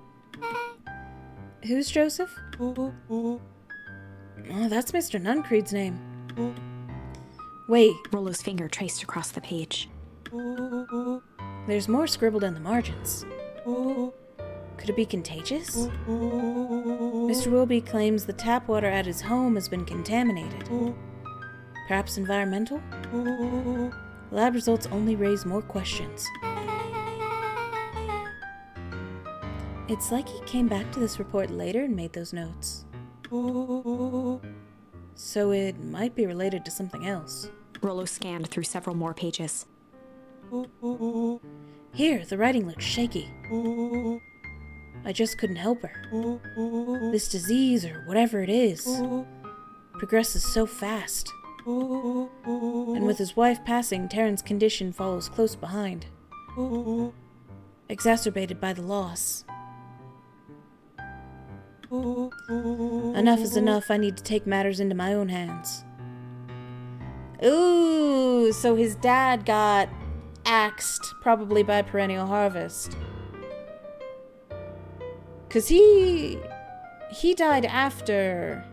Who's Joseph? Oh, that's Mr. Nuncreed's name. Wait, Rolo's finger traced across the page. there's more scribbled in the margins. Could it be contagious? Mr. Wilby claims the tap water at his home has been contaminated. Perhaps environmental? Lab results only raise more questions. It's like he came back to this report later and made those notes. So it might be related to something else. Rolo scanned through several more pages. Here, the writing looks shaky. I just couldn't help her. This disease, or whatever it is, progresses so fast. And with his wife passing, Taryn's condition follows close behind. Exacerbated by the loss. Enough is enough. I need to take matters into my own hands. Ooh, so his dad got axed, probably by Perennial Harvest. 'Cause he died after...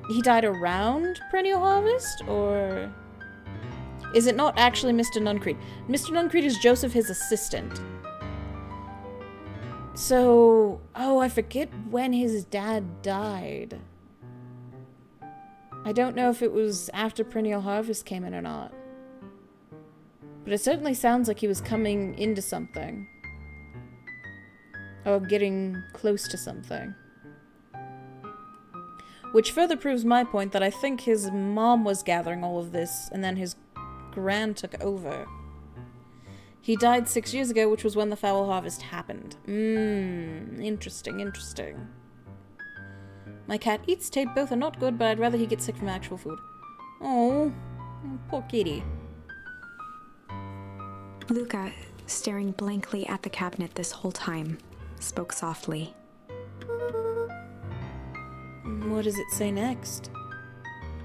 He died around Perennial Harvest, or... Is it not actually Mr. Nuncreed? Mr. Nuncreed is Joseph, his assistant. So... Oh, I forget when his dad died. I don't know if it was after Perennial Harvest came in or not. But it certainly sounds like he was coming into something. Or getting close to something. Which further proves my point that I think his mom was gathering all of this, and then his gran took over. He died 6 years ago, which was when the foul harvest happened. Interesting, interesting. My cat eats tape, both are not good, but I'd rather he get sick from actual food. Oh, poor kitty. Luca, staring blankly at the cabinet this whole time, spoke softly. What does it say next?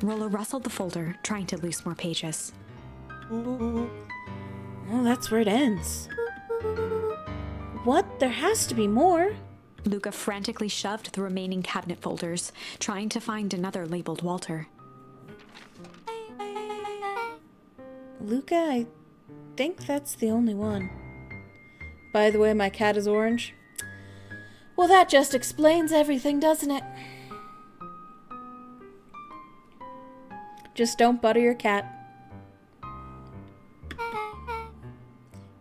Rolo rustled the folder, trying to loose more pages. Oh, that's where it ends. What? There has to be more. Luca frantically shoved the remaining cabinet folders, trying to find another labeled Walter. Luca, I think that's the only one. By the way, my cat is orange. Well, that just explains everything, doesn't it? Just don't butter your cat.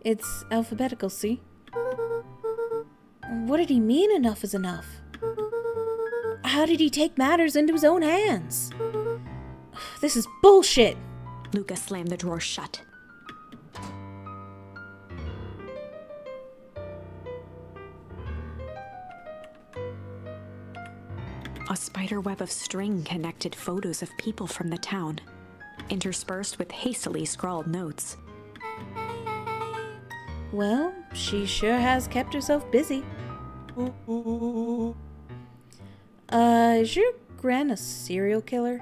It's alphabetical, see? What did he mean enough is enough? How did he take matters into his own hands? This is bullshit! Luca slammed the drawer shut. A spider web of string connected photos of people from the town, interspersed with hastily scrawled notes. Well, she sure has kept herself busy. Is your gran a serial killer?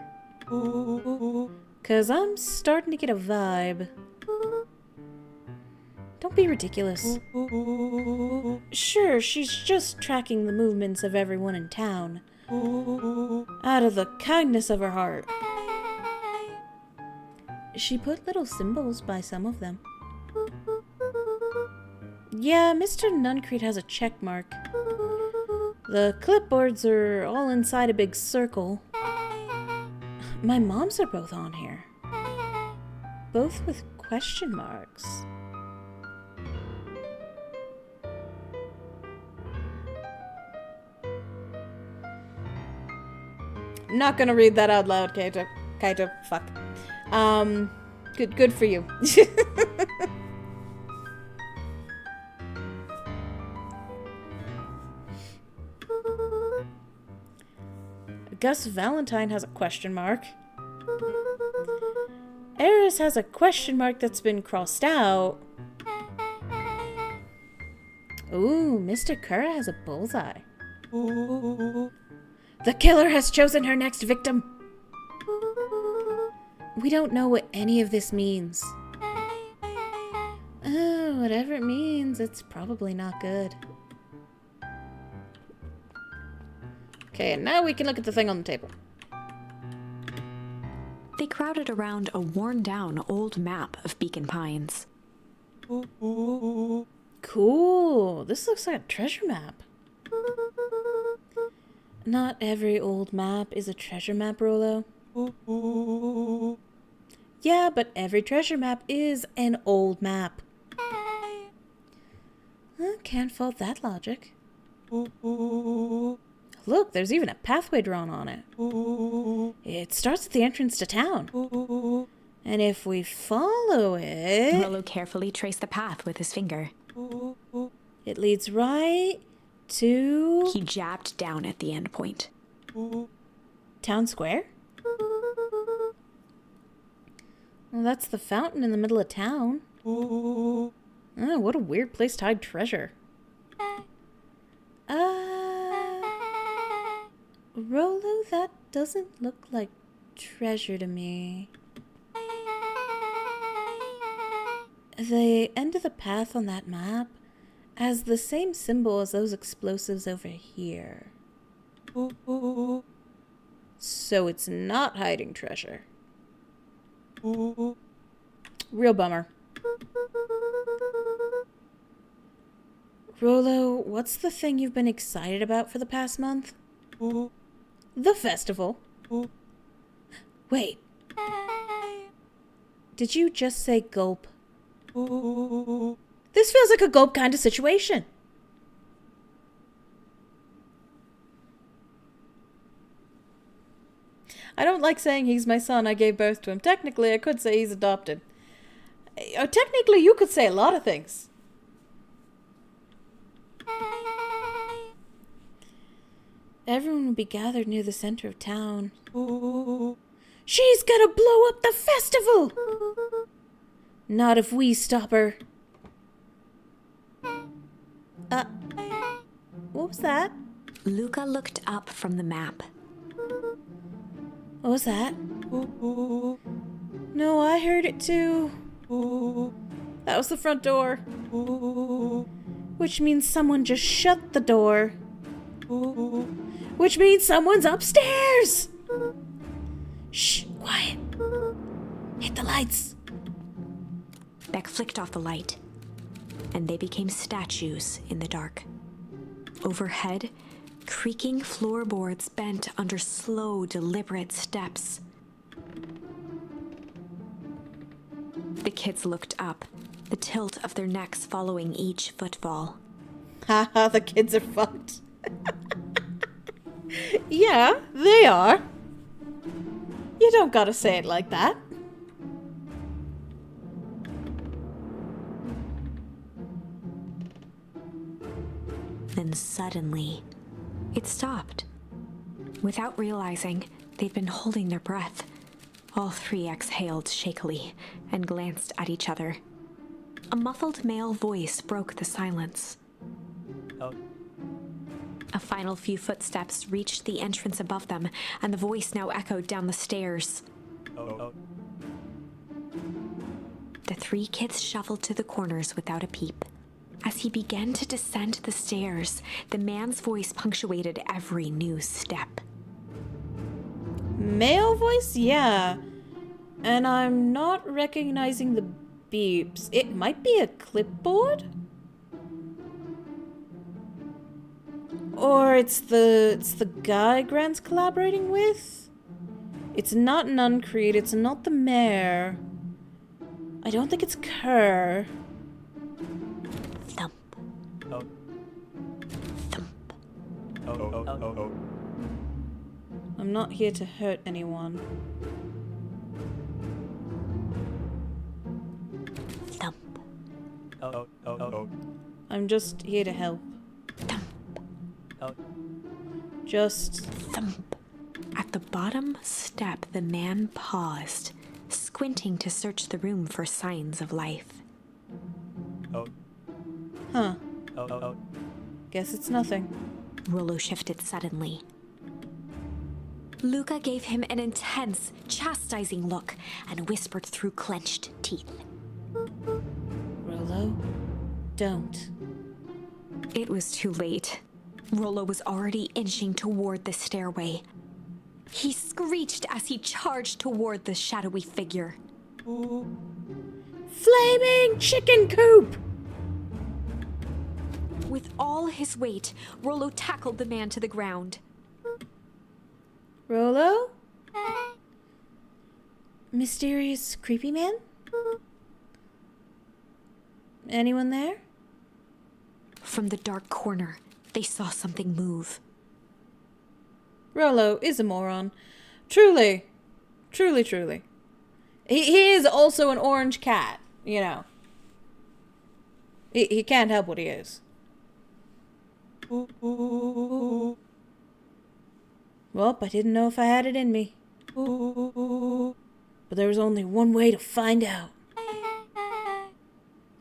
'Cause I'm starting to get a vibe. Don't be ridiculous. Sure, she's just tracking the movements of everyone in town. Out of the kindness of her heart. She put little symbols by some of them. Yeah, Mr. Nuncreed has a check mark. The clipboards are all inside a big circle. My mom's are both on here. Both with question marks. Not gonna read that out loud, Kaito. Kaito, fuck. Good for you. Gus Valentine has a question mark. Eris has a question mark that's been crossed out. Ooh, Mr. Kura has a bullseye. The killer has chosen her next victim. We don't know what any of this means. Oh, whatever it means, it's probably not good. Okay, and now we can look at the thing on the table. They crowded around a worn-down old map of Beacon Pines. Cool. This looks like a treasure map. Not every old map is a treasure map, Rolo. Yeah, but every treasure map is an old map. Can't fault that logic. Look, there's even a pathway drawn on it. It starts at the entrance to town. And if we follow it... Rolo carefully traced the path with his finger. It leads right to... He jabbed down at the end point. Town Square? Well, that's the fountain in the middle of town. Oh, what a weird place to hide treasure. Rolo, that doesn't look like treasure to me. The end of the path on that map has the same symbol as those explosives over here. So it's not hiding treasure. Real bummer. Rolo, what's the thing you've been excited about for the past month? The festival. Wait. Did you just say gulp? This feels like a gulp kind of situation. I don't like saying he's my son, I gave birth to him. Technically, I could say he's adopted. Technically, you could say a lot of things. Everyone will be gathered near the center of town. She's gonna blow up the festival! Not if we stop her. What was that? Luca looked up from the map. What was that? No, I heard it too. That was the front door. Which means someone just shut the door. Which means someone's upstairs! Shh, quiet. Hit the lights. Beck flicked off the light, and they became statues in the dark. Overhead, creaking floorboards bent under slow, deliberate steps. The kids looked up, the tilt of their necks following each footfall. Haha, the kids are fucked. Yeah, they are. You don't gotta say it like that. Then suddenly, it stopped. Without realizing, they'd been holding their breath. All three exhaled shakily and glanced at each other. A muffled male voice broke the silence. A final few footsteps reached the entrance above them, and the voice now echoed down the stairs. The three kids shuffled to the corners without a peep. As he began to descend the stairs, the man's voice punctuated every new step. Male voice? Yeah. And I'm not recognizing the beeps. It might be a clipboard? Or it's the guy Grant's collaborating with? It's not Nuncreed, it's not the mayor. I don't think it's Kerr. Thump. Thump. I'm not here to hurt anyone. Thump. I'm just here to help. Thump. Just... Thump. At the bottom step, the man paused, squinting to search the room for signs of life. Huh. Guess it's nothing. Rolo shifted suddenly. Luca gave him an intense, chastising look and whispered through clenched teeth. Rolo? Rolo. Don't. It was too late. Rolo was already inching toward the stairway. He screeched as he charged toward the shadowy figure. Flaming chicken coop! With all his weight, Rolo tackled the man to the ground. Rolo? Mysterious creepy man? Anyone there? From the dark corner, they saw something move. Rolo is a moron. Truly. Truly, truly. He is also an orange cat, you know. He can't help what he is. Well, I didn't know if I had it in me. But there was only one way to find out.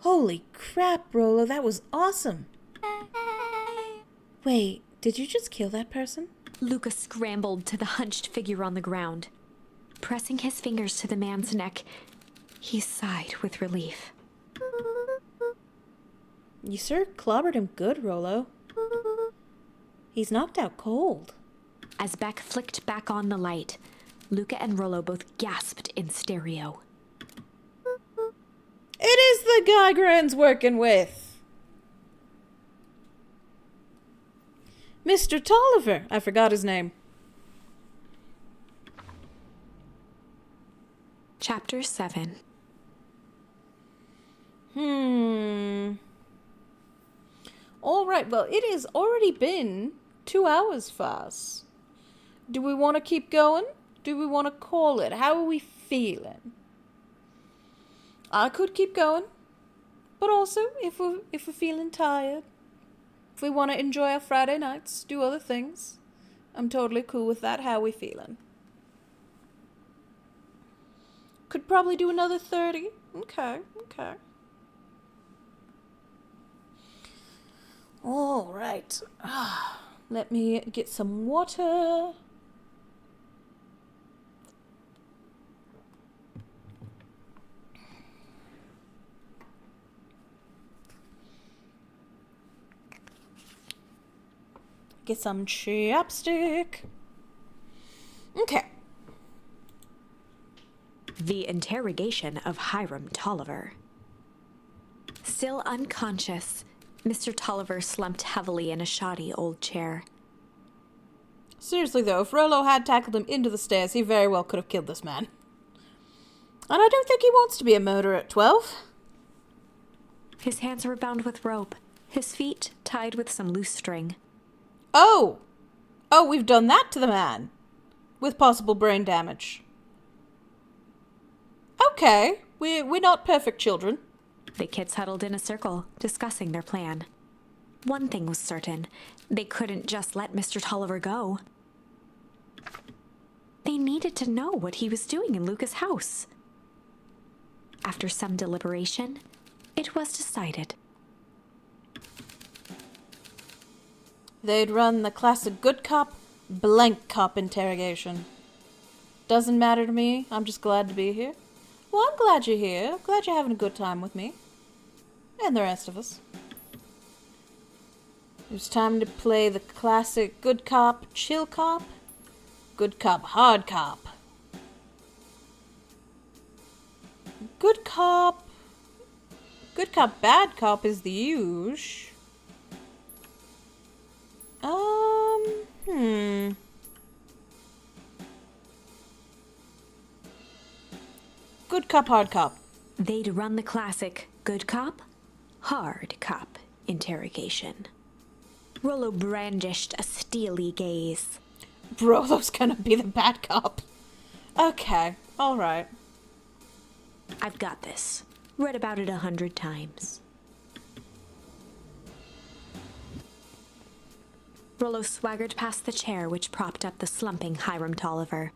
Holy crap, Rolo, that was awesome. Wait, did you just kill that person? Luca scrambled to the hunched figure on the ground. Pressing his fingers to the man's neck, he sighed with relief. You sure clobbered him good, Rolo. He's knocked out cold. As Beck flicked back on the light, Luca and Rolo both gasped in stereo. It is the guy Gran's working with. Mr. Tolliver. I forgot his name. Chapter 7. All right, well, it has already been 2 hours fast. Do we want to keep going? Do we want to call it? How are we feeling? I could keep going, but also if we're feeling tired, if we want to enjoy our Friday nights, do other things, I'm totally cool with that. How are we feeling? Could probably do another 30. Okay. All right. Let me get some water. Get some chapstick. Okay. The interrogation of Hiram Tolliver. Still unconscious, Mr. Tolliver slumped heavily in a shoddy old chair. Seriously though, if Rolo had tackled him into the stairs, he very well could have killed this man. And I don't think he wants to be a murderer at 12. His hands were bound with rope, his feet tied with some loose string. Oh, we've done that to the man. With possible brain damage. Okay, we're not perfect children. The kids huddled in a circle, discussing their plan. One thing was certain. They couldn't just let Mr. Tolliver go. They needed to know what he was doing in Luca's house. After some deliberation, it was decided. They'd run the classic good cop, blank cop interrogation. Doesn't matter to me. I'm just glad to be here. Well, I'm glad you're here. I'm glad you're having a good time with me. And the rest of us. It's time to play the classic good cop, chill cop, good cop, hard cop. Good cop, bad cop is the usual. Good cop, hard cop. They'd run the classic good cop, hard cop interrogation. Rolo brandished a steely gaze. Rolo's gonna be the bad cop. Okay, alright. I've got this. Read about it 100 times. Rolo swaggered past the chair which propped up the slumping Hiram Tolliver.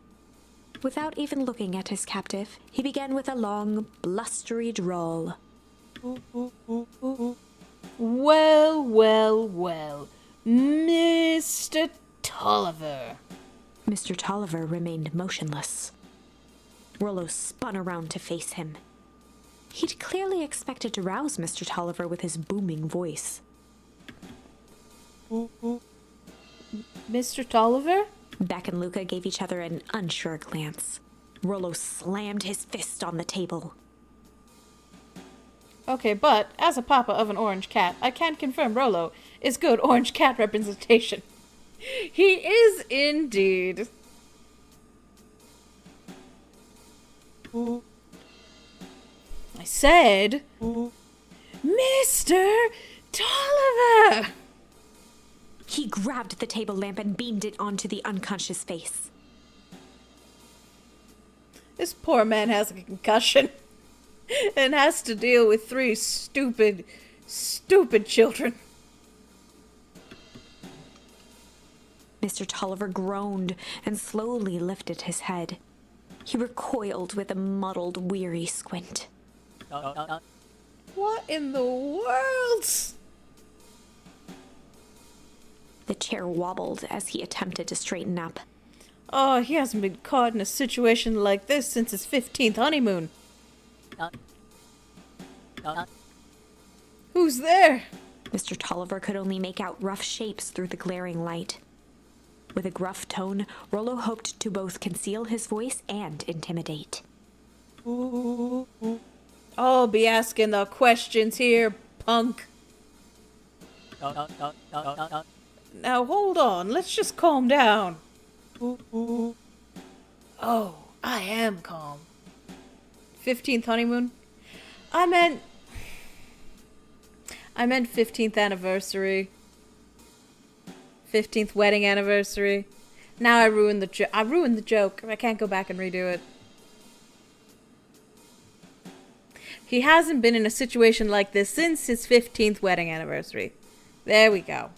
Without even looking at his captive, he began with a long, blustery drawl. Well, Mr. Tolliver. Mr. Tolliver remained motionless. Rolo spun around to face him. He'd clearly expected to rouse Mr. Tolliver with his booming voice. Mr. Tolliver? Beck and Luca gave each other an unsure glance. Rolo slammed his fist on the table. Okay, but as a papa of an orange cat, I can confirm Rolo is good orange cat representation. He is indeed. I said, Mr. Tolliver! He grabbed the table lamp and beamed it onto the unconscious face. This poor man has a concussion and has to deal with 3 stupid children. Mr. Tolliver groaned and slowly lifted his head. He recoiled with a muddled, weary squint. What in the world? The chair wobbled as he attempted to straighten up. Oh, he hasn't been caught in a situation like this since his 15th honeymoon. Who's there? Mr. Tolliver could only make out rough shapes through the glaring light. With a gruff tone, Rolo hoped to both conceal his voice and intimidate. I'll be asking the questions here, punk. Now hold on, let's just calm down. Oh, I am calm. 15th honeymoon? I meant 15th anniversary. 15th wedding anniversary. Now I ruined the joke. I can't go back and redo it. He hasn't been in a situation like this since his 15th wedding anniversary. There we go.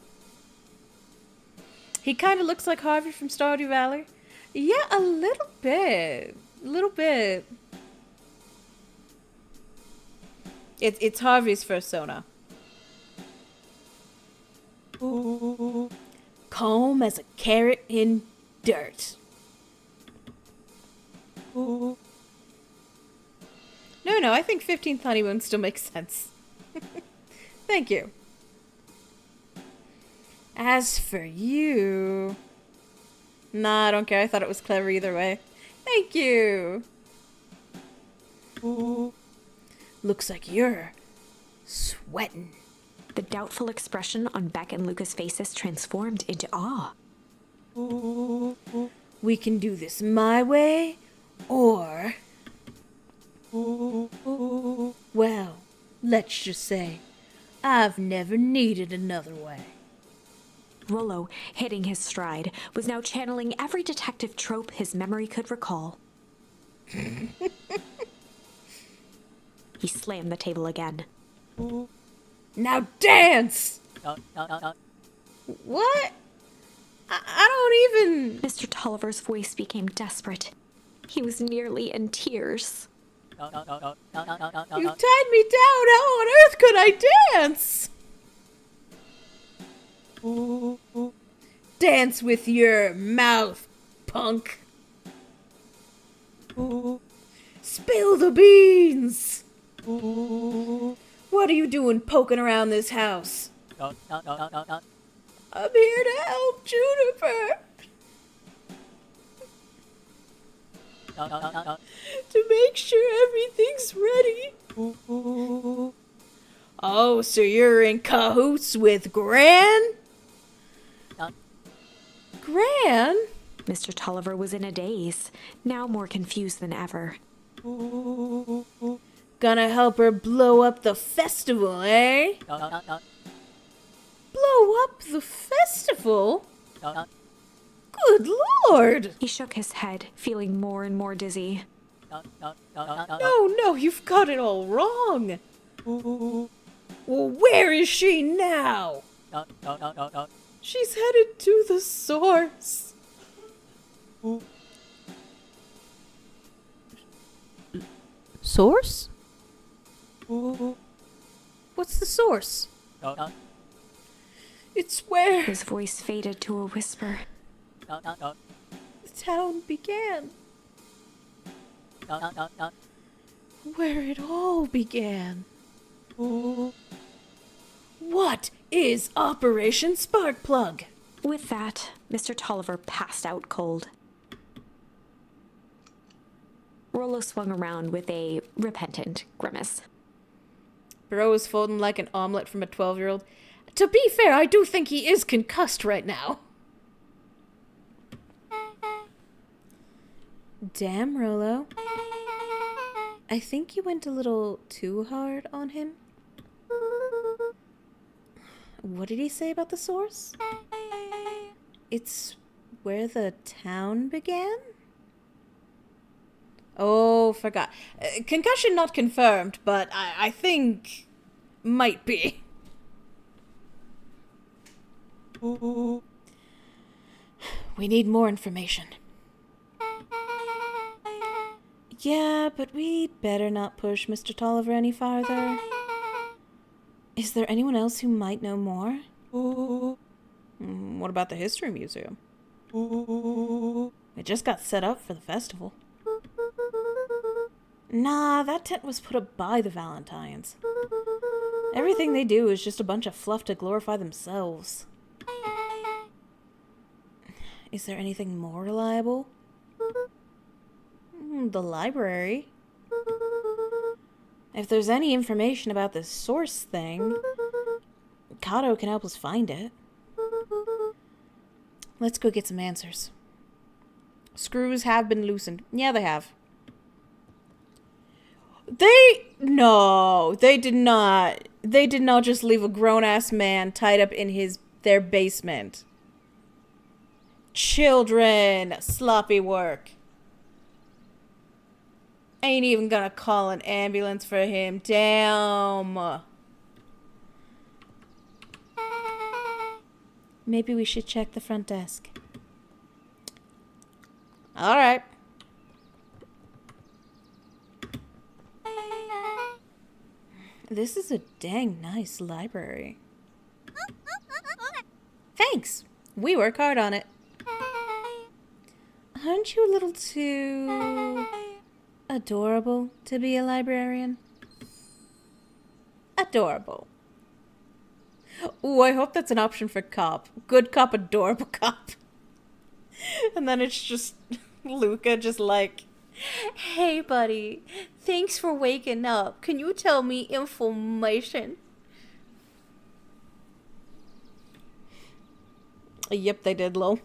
He kind of looks like Harvey from Stardew Valley. Yeah, a little bit. A little bit. It's Harvey's persona. Calm as a carrot in dirt. No, I think 15th honeymoon still makes sense. Thank you. As for you... Nah, I don't care. I thought it was clever either way. Thank you. Looks like you're sweating. The doubtful expression on Beck and Luca's faces transformed into awe. We can do this my way, or... Well, let's just say, I've never needed another way. Rolo, hitting his stride, was now channeling every detective trope his memory could recall. He slammed the table again. Now dance! What? I don't even... Mr. Tolliver's voice became desperate. He was nearly in tears. You tied me down! How on earth could I dance? Dance with your mouth, punk. Spill the beans! What are you doing poking around this house? I'm here to help Juniper. To make sure everything's ready. Oh, so you're in cahoots with Gran? Gran? Mr. Tolliver was in a daze, now more confused than ever. Gonna help her blow up the festival, eh? Blow up the festival? Good Lord! He shook his head, feeling more and more dizzy. No, you've got it all wrong. Well, where is she now? She's headed to the source. Source? What's the source? It's where His voice faded to a whisper. the town began. where it all began. What is Operation Sparkplug? With that, Mr. Tolliver passed out cold. Rolo swung around with a repentant grimace. Bro is folding like an omelet from a 12-year-old. To be fair, I do think he is concussed right now. Damn, Rolo. I think you went a little too hard on him. What did he say about the source? It's where the town began? Oh, forgot. Concussion not confirmed, but I think might be. We need more information. Yeah, but we'd better not push Mr. Tolliver any farther. Is there anyone else who might know more? What about the History Museum? It just got set up for the festival. Nah, that tent was put up by the Valentines. Everything they do is just a bunch of fluff to glorify themselves. Is there anything more reliable? The library. If there's any information about this source thing, Kato can help us find it. Let's go get some answers. Screws have been loosened. Yeah, they have. No, they did not. They did not just leave a grown-ass man tied up in their basement. Children, sloppy work. Ain't even gonna call an ambulance for him. Damn. Maybe we should check the front desk. Alright. This is a dang nice library. Thanks. We work hard on it. Aren't you a little too adorable to be a librarian? Adorable. Ooh, I hope that's an option for cop. Good cop, adorable cop. And then it's just Luca just like, hey buddy, thanks for waking up. Can you tell me information? Yep, they did, Lo.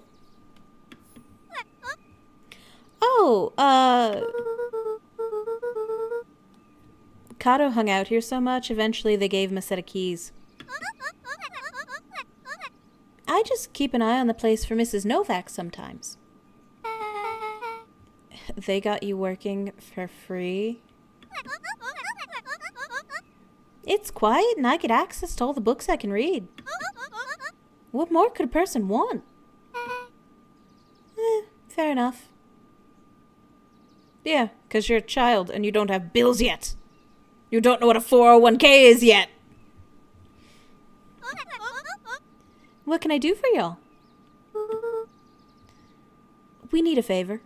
Oh, Kato hung out here so much, eventually they gave him a set of keys. I just keep an eye on the place for Mrs. Novak sometimes. They got you working for free? It's quiet and I get access to all the books I can read. What more could a person want? Fair enough. Yeah, 'cause you're a child and you don't have bills yet. You don't know what a 401k is yet. What can I do for y'all? We need a favor.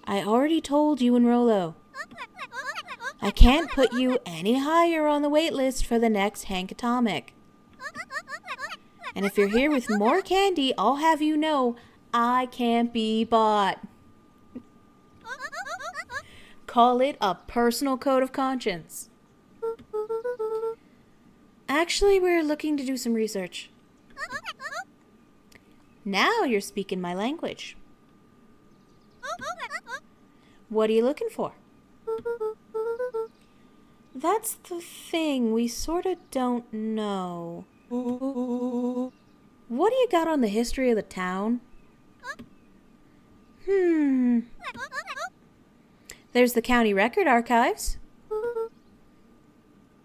I already told you and Rolo. I can't put you any higher on the wait list for the next Hank Atomic. And if you're here with more candy, I'll have you know I can't be bought. Call it a personal code of conscience. Actually, we're looking to do some research. Now you're speaking my language. What are you looking for? That's the thing, we sorta don't know. What do you got on the history of the town? There's the county record archives.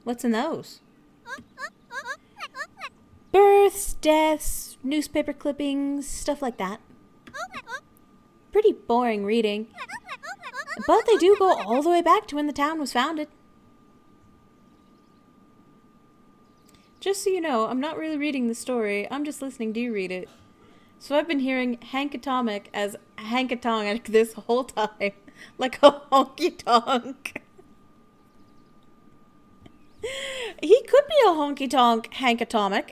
What's in those? Births, deaths, newspaper clippings, stuff like that. Pretty boring reading. But they do go all the way back to when the town was founded. Just so you know, I'm not really reading the story. I'm just listening to you read it. So I've been hearing Hankatomic as Hankatonic this whole time. Like a honky tonk. He could be a honky tonk Hankatomic.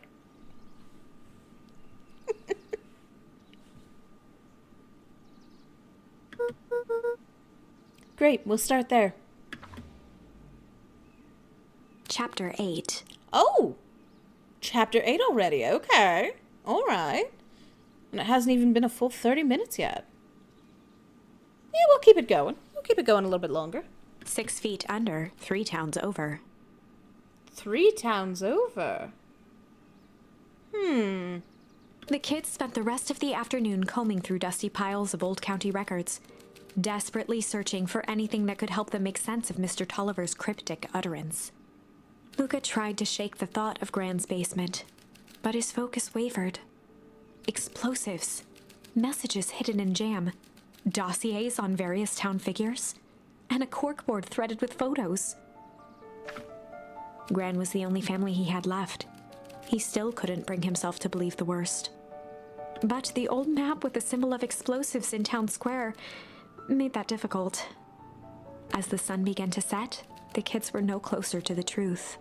Great, we'll start there. Chapter 8. Oh! Chapter 8 already, okay. Alright. And it hasn't even been a full 30 minutes yet. Yeah, we'll keep it going. We'll keep it going a little bit longer. 6 feet under, 3 towns over. 3 towns over? The kids spent the rest of the afternoon combing through dusty piles of old county records, desperately searching for anything that could help them make sense of Mr. Tolliver's cryptic utterance. Luca tried to shake the thought of Gran's basement, but his focus wavered. Explosives, messages hidden in jam, dossiers on various town figures, and a corkboard threaded with photos. Gran was the only family he had left. He still couldn't bring himself to believe the worst. But the old map with the symbol of explosives in town square made that difficult. As the sun began to set, the kids were no closer to the truth.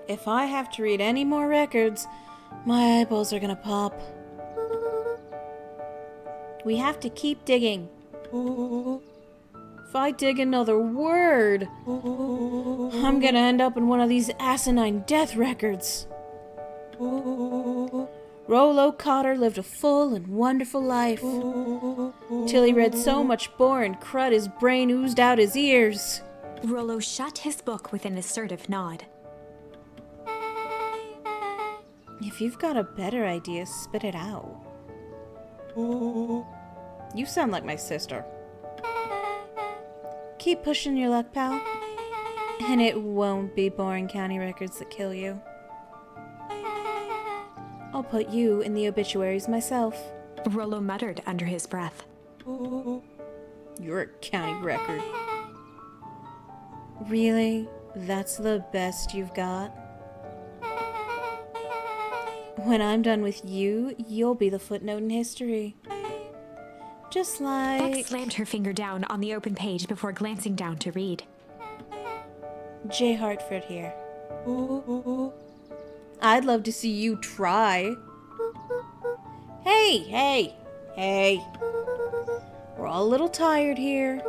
If I have to read any more records, my eyeballs are gonna pop. We have to keep digging. If I dig another word, I'm gonna end up in one of these asinine death records. Rolo Cotter lived a full and wonderful life, till he read so much boring crud his brain oozed out his ears. Rolo shut his book with an assertive nod. If you've got a better idea, spit it out. You sound like my sister. Keep pushing your luck, pal. And it won't be boring county records that kill you. I'll put you in the obituaries myself. Rolo muttered under his breath. You're a county record. Really? That's the best you've got? When I'm done with you, you'll be the footnote in history. Just like... Beck slammed her finger down on the open page before glancing down to read. J. Hartford here. I'd love to see you try. Hey! We're all a little tired here.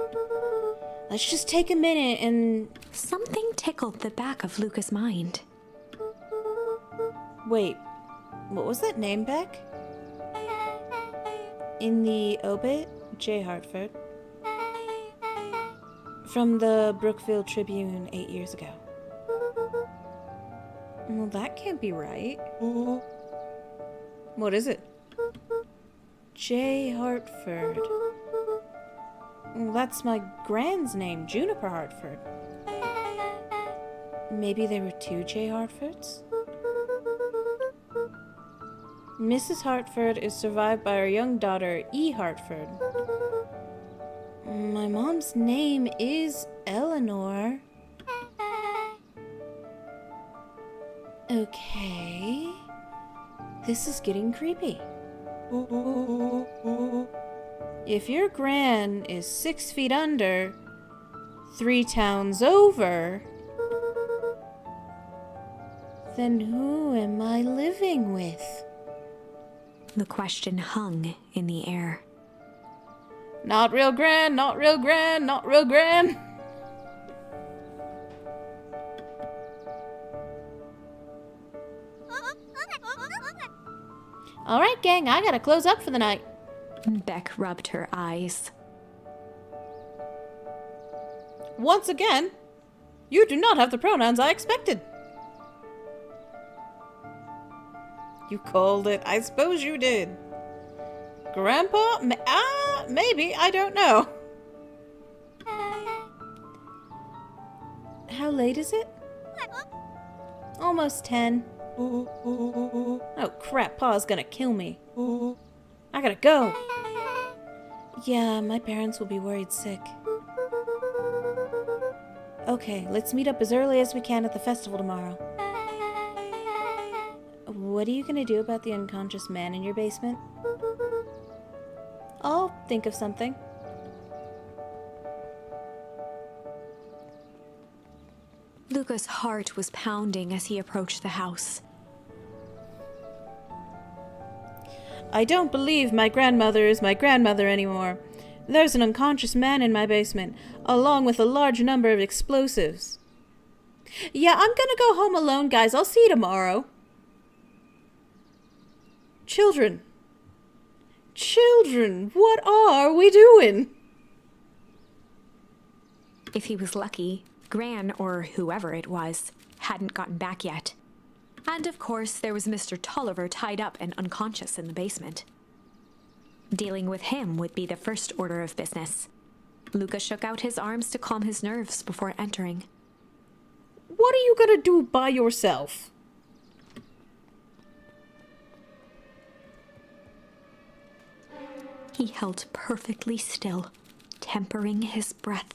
Let's just take a minute and... Something tickled the back of Luca's mind. Wait, what was that name, Beck? In the obit, J. Hartford. From the Brookfield Tribune 8 years ago. Well, that can't be right. What is it? J. Hartford. Well, that's my grand's name, Juniper Hartford. Maybe there were 2 J. Hartfords? Mrs. Hartford is survived by her young daughter, E. Hartford. My mom's name is Eleanor. Okay. This is getting creepy. If your gran is 6 feet under, 3 towns over, then who am I living with? The question hung in the air. Not real gran, not real gran, not real gran. All right, gang, I gotta close up for the night. Beck rubbed her eyes. Once again, you do not have the pronouns I expected. You called it. I suppose you did. Grandpa? Maybe. I don't know. How late is it? Almost 10. Oh, crap. Pa's gonna kill me. I gotta go. Yeah, my parents will be worried sick. Okay, let's meet up as early as we can at the festival tomorrow. What are you gonna do about the unconscious man in your basement? I'll think of something. Luca's heart was pounding as he approached the house. I don't believe my grandmother is my grandmother anymore. There's an unconscious man in my basement, along with a large number of explosives. Yeah, I'm gonna go home alone, guys. I'll see you tomorrow. Children. Children, what are we doing? If he was lucky, Gran, or whoever it was, hadn't gotten back yet. And of course, there was Mr. Tolliver tied up and unconscious in the basement. Dealing with him would be the first order of business. Luca shook out his arms to calm his nerves before entering. What are you gonna do by yourself? He held perfectly still, tempering his breath,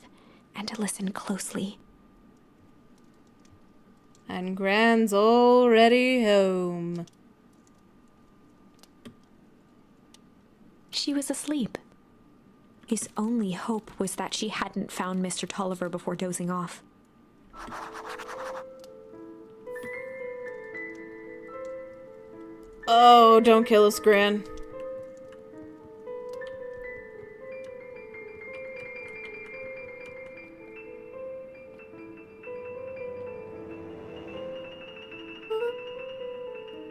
and listened closely. And Gran's already home. She was asleep. His only hope was that she hadn't found Mr. Tolliver before dozing off. Oh, don't kill us, Gran.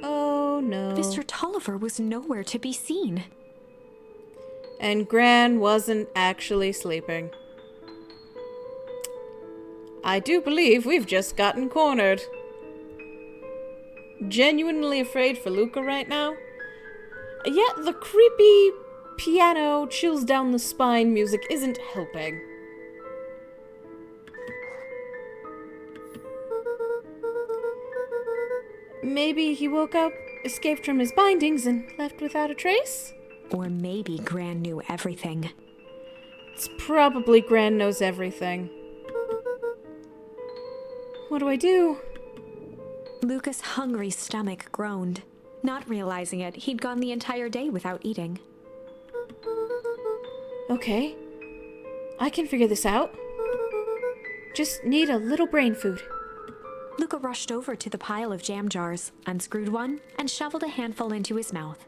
Oh, no. Mr. Tolliver was nowhere to be seen. And Gran wasn't actually sleeping. I do believe we've just gotten cornered. Genuinely afraid for Luca right now. Yet the creepy piano chills down the spine music isn't helping. Maybe he woke up, escaped from his bindings, and left without a trace? Or maybe Gran knew everything. It's probably Gran knows everything. What do I do? Luca's hungry stomach groaned. Not realizing it, he'd gone the entire day without eating. Okay, I can figure this out. Just need a little brain food. Luca rushed over to the pile of jam jars, unscrewed one, and shoveled a handful into his mouth.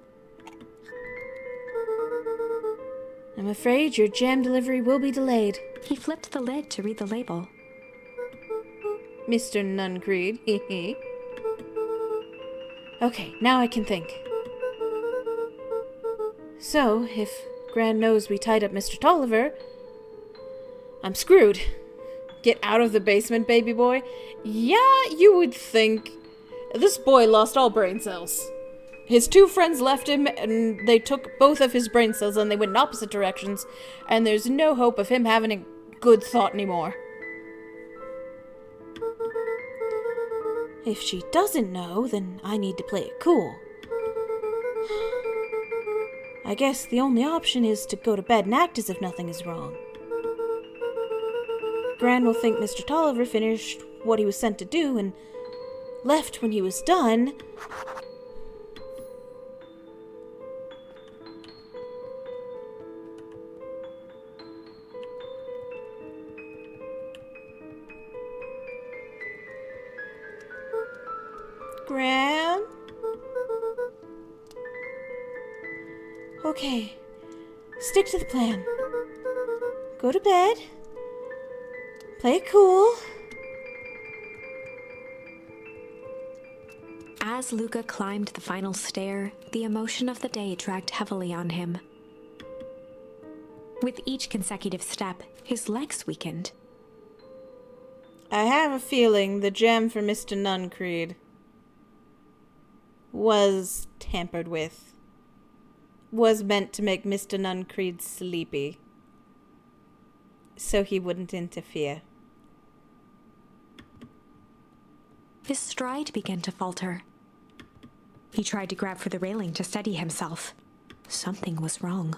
I'm afraid your jam delivery will be delayed. He flipped the lid to read the label. Mr. Nuncreed, hee. Okay, now I can think. So, if Gran knows we tied up Mr. Tolliver, I'm screwed. Get out of the basement, baby boy. Yeah, you would think. This boy lost all brain cells. His two friends left him, and they took both of his brain cells, and they went in opposite directions, and there's no hope of him having a good thought anymore. If she doesn't know, then I need to play it cool. I guess the only option is to go to bed and act as if nothing is wrong. Gran will think Mr. Tolliver finished what he was sent to do and left when he was done. Gran? Okay, stick to the plan. Go to bed. Play it cool. As Luca climbed the final stair, the emotion of the day dragged heavily on him. With each consecutive step, his legs weakened. I have a feeling the gem for Mr. Nuncreed was tampered with. Was meant to make Mr. Nuncreed sleepy, so he wouldn't interfere. His stride began to falter. He tried to grab for the railing to steady himself. Something was wrong.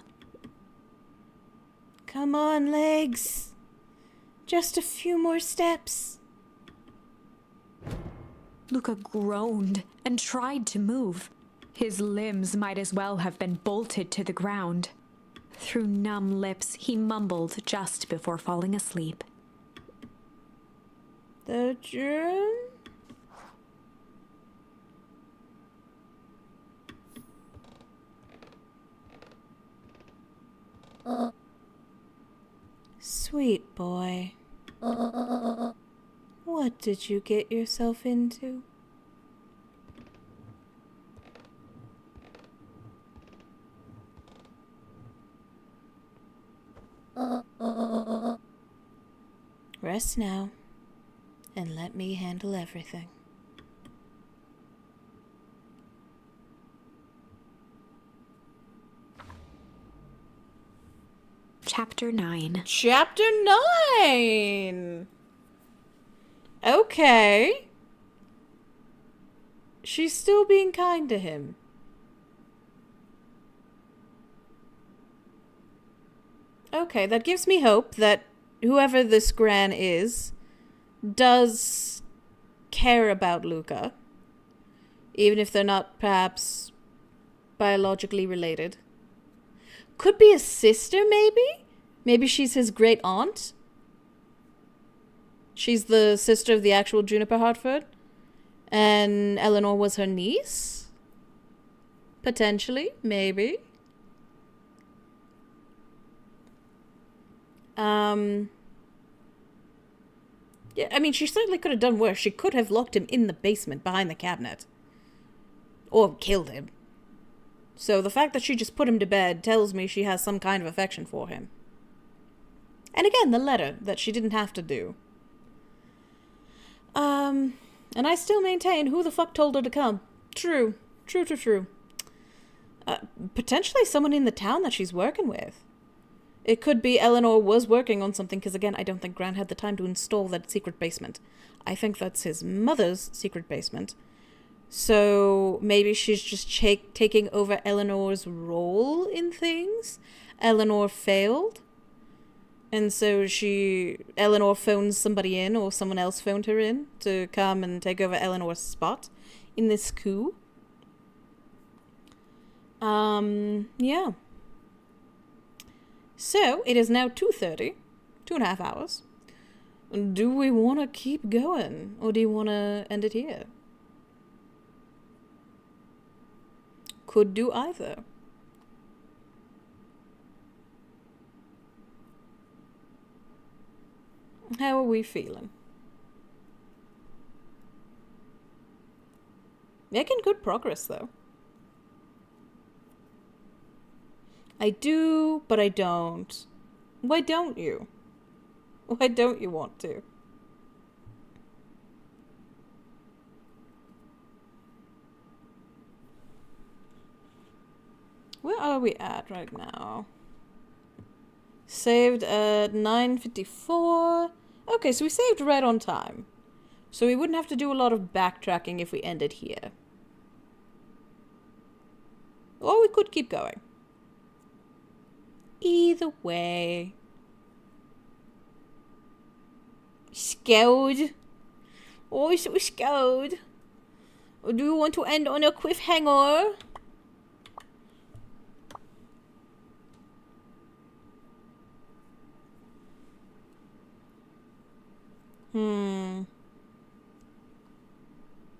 Come on, legs. Just a few more steps. Luca groaned and tried to move. His limbs might as well have been bolted to the ground. Through numb lips, he mumbled just before falling asleep. The drum? Sweet boy. What did you get yourself into? Rest now, and let me handle everything. Chapter 9. Chapter 9! Okay. She's still being kind to him. Okay, that gives me hope that whoever this Gran is does care about Luca. Even if they're not perhaps biologically related. Could be a sister, maybe? Maybe she's his great aunt? She's the sister of the actual Juniper Hartford? And Eleanor was her niece? Potentially, maybe. Yeah, I mean, she certainly could have done worse. She could have locked him in the basement behind the cabinet. Or killed him. So the fact that she just put him to bed tells me she has some kind of affection for him. And again, the letter that she didn't have to do. And I still maintain, who the fuck told her to come? True. Potentially someone in the town that she's working with. It could be Eleanor was working on something, because again, I don't think Grant had the time to install that secret basement. I think that's his mother's secret basement. So maybe she's just taking over Eleanor's role in things. Eleanor failed. And so Eleanor phones somebody in, or someone else phoned her in to come and take over Eleanor's spot in this coup. Yeah. So, it is now 2:30, 2.5 hours. Do we want to keep going, or do you want to end it here? Could do either. How are we feeling? Making good progress, though. I do, but I don't. Why don't you? Why don't you want to? Where are we at right now? Saved at 9:54. Okay, so we saved right on time. So we wouldn't have to do a lot of backtracking if we ended here. Or we could keep going. Either way. Scared? Oh, so scared. Or do you want to end on a cliffhanger?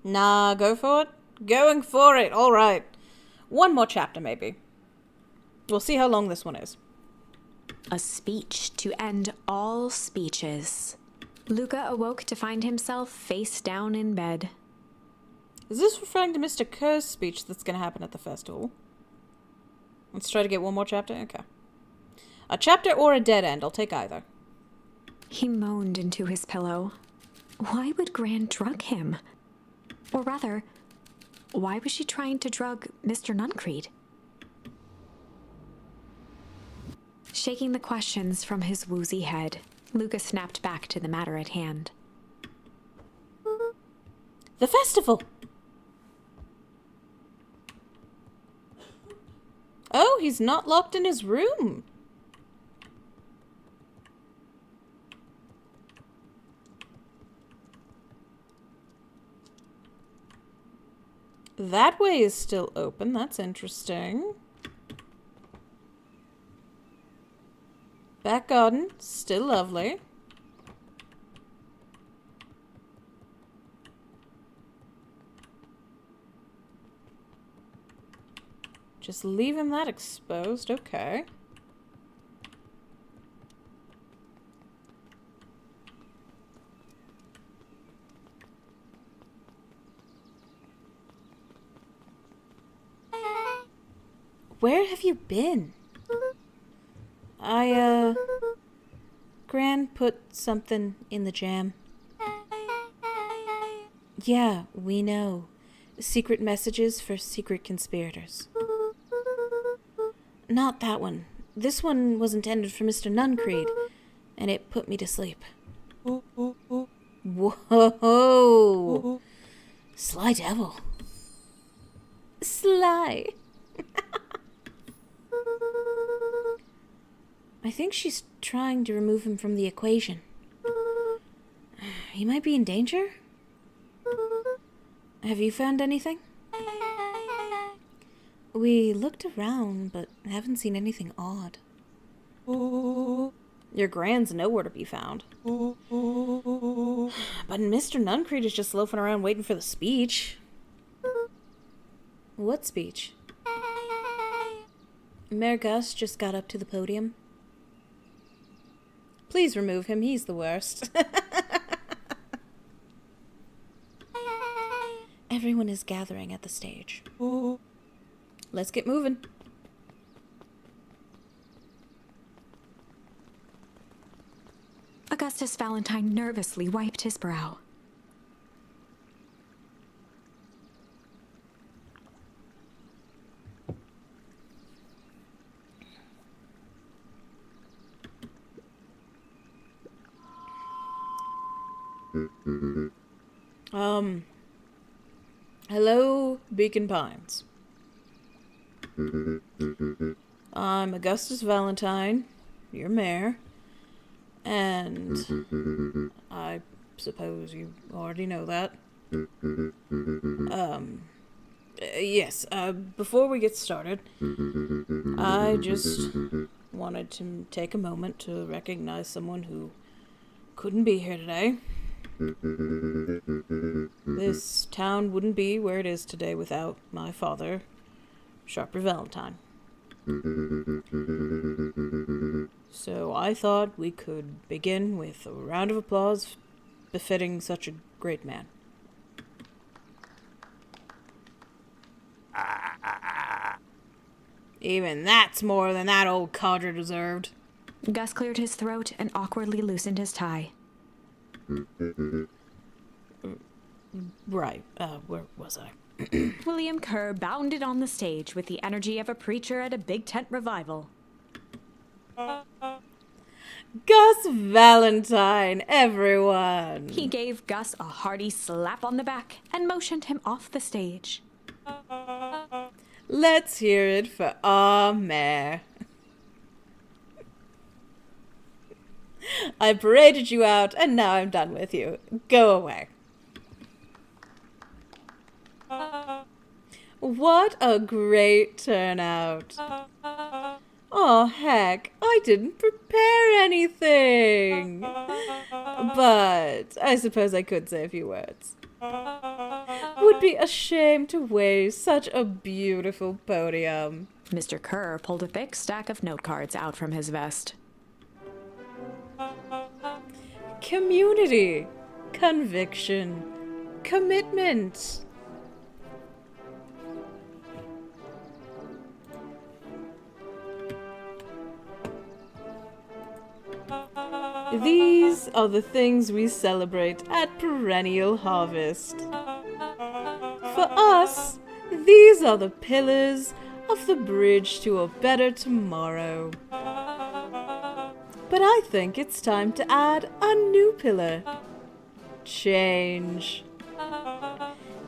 Nah, go for it. Going for it. All right. One more chapter, maybe. We'll see how long this one is. A speech to end all speeches. Luca awoke to find himself face down in bed. Is this referring to Mr. Kerr's speech that's going to happen at the festival? Let's try to get one more chapter. Okay. A chapter or a dead end. I'll take either. He moaned into his pillow. Why would Gran drug him? Or rather, why was she trying to drug Mr. Nuncreed? Shaking the questions from his woozy head, Luca snapped back to the matter at hand. The festival! Oh, he's not locked in his room. That way is still open. That's interesting. Back garden, still lovely. Just leaving that exposed. Okay. Where have you been? Gran put something in the jam. Yeah, we know. Secret messages for secret conspirators. Not that one. This one was intended for Mr. Nuncreed, and it put me to sleep. Whoa! Sly devil. Sly. I think she's trying to remove him from the equation. He might be in danger? Have you found anything? We looked around, but haven't seen anything odd. Your Gran's nowhere to be found. But Mr. Nuncreed is just loafing around waiting for the speech. What speech? Mayor Gus just got up to the podium. Please remove him, he's the worst. Everyone is gathering at the stage. Let's get moving. Augustus Valentine nervously wiped his brow. Hello, Beacon Pines. I'm Augustus Valentine, your mayor, and I suppose you already know that. Yes, before we get started, I just wanted to take a moment to recognize someone who couldn't be here today. This town wouldn't be where it is today without my father, Sharper Valentine. So I thought we could begin with a round of applause befitting such a great man. Even that's more than that old codger deserved. Gus cleared his throat and awkwardly loosened his tie. Right, where was I? William Kerr bounded on the stage with the energy of a preacher at a big tent revival. Gus Valentine, everyone! He gave Gus a hearty slap on the back and motioned him off the stage. Let's hear it for our mayor. I paraded you out, and now I'm done with you. Go away. What a great turnout. Oh, heck, I didn't prepare anything. But I suppose I could say a few words. Would be a shame to waste such a beautiful podium. Mr. Kerr pulled a thick stack of note cards out from his vest. Community, conviction, commitment. These are the things we celebrate at Perennial Harvest. For us, these are the pillars of the bridge to a better tomorrow. But I think it's time to add a new pillar. Change.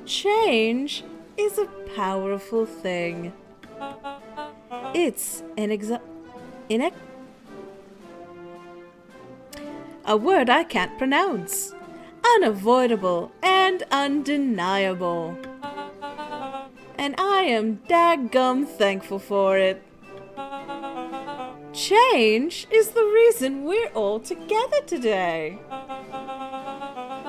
Change is a powerful thing. It's a word I can't pronounce. Unavoidable and undeniable. and I am daggum thankful for it. Change is the reason we're all together today.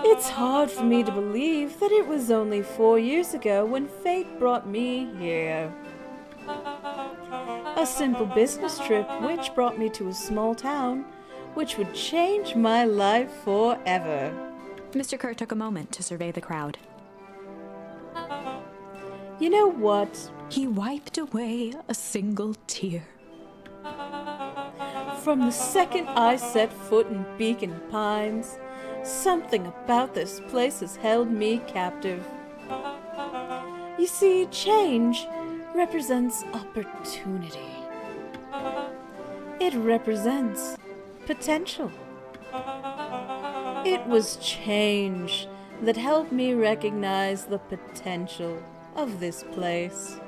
It's hard for me to believe that it was only 4 years ago when fate brought me here. A simple business trip which brought me to a small town which would change my life forever. Mr. Kerr took a moment to survey the crowd. You know what? He wiped away a single tear. From the second I set foot in Beacon Pines, something about this place has held me captive. You see, change represents opportunity. It represents potential. It was change that helped me recognize the potential of this place.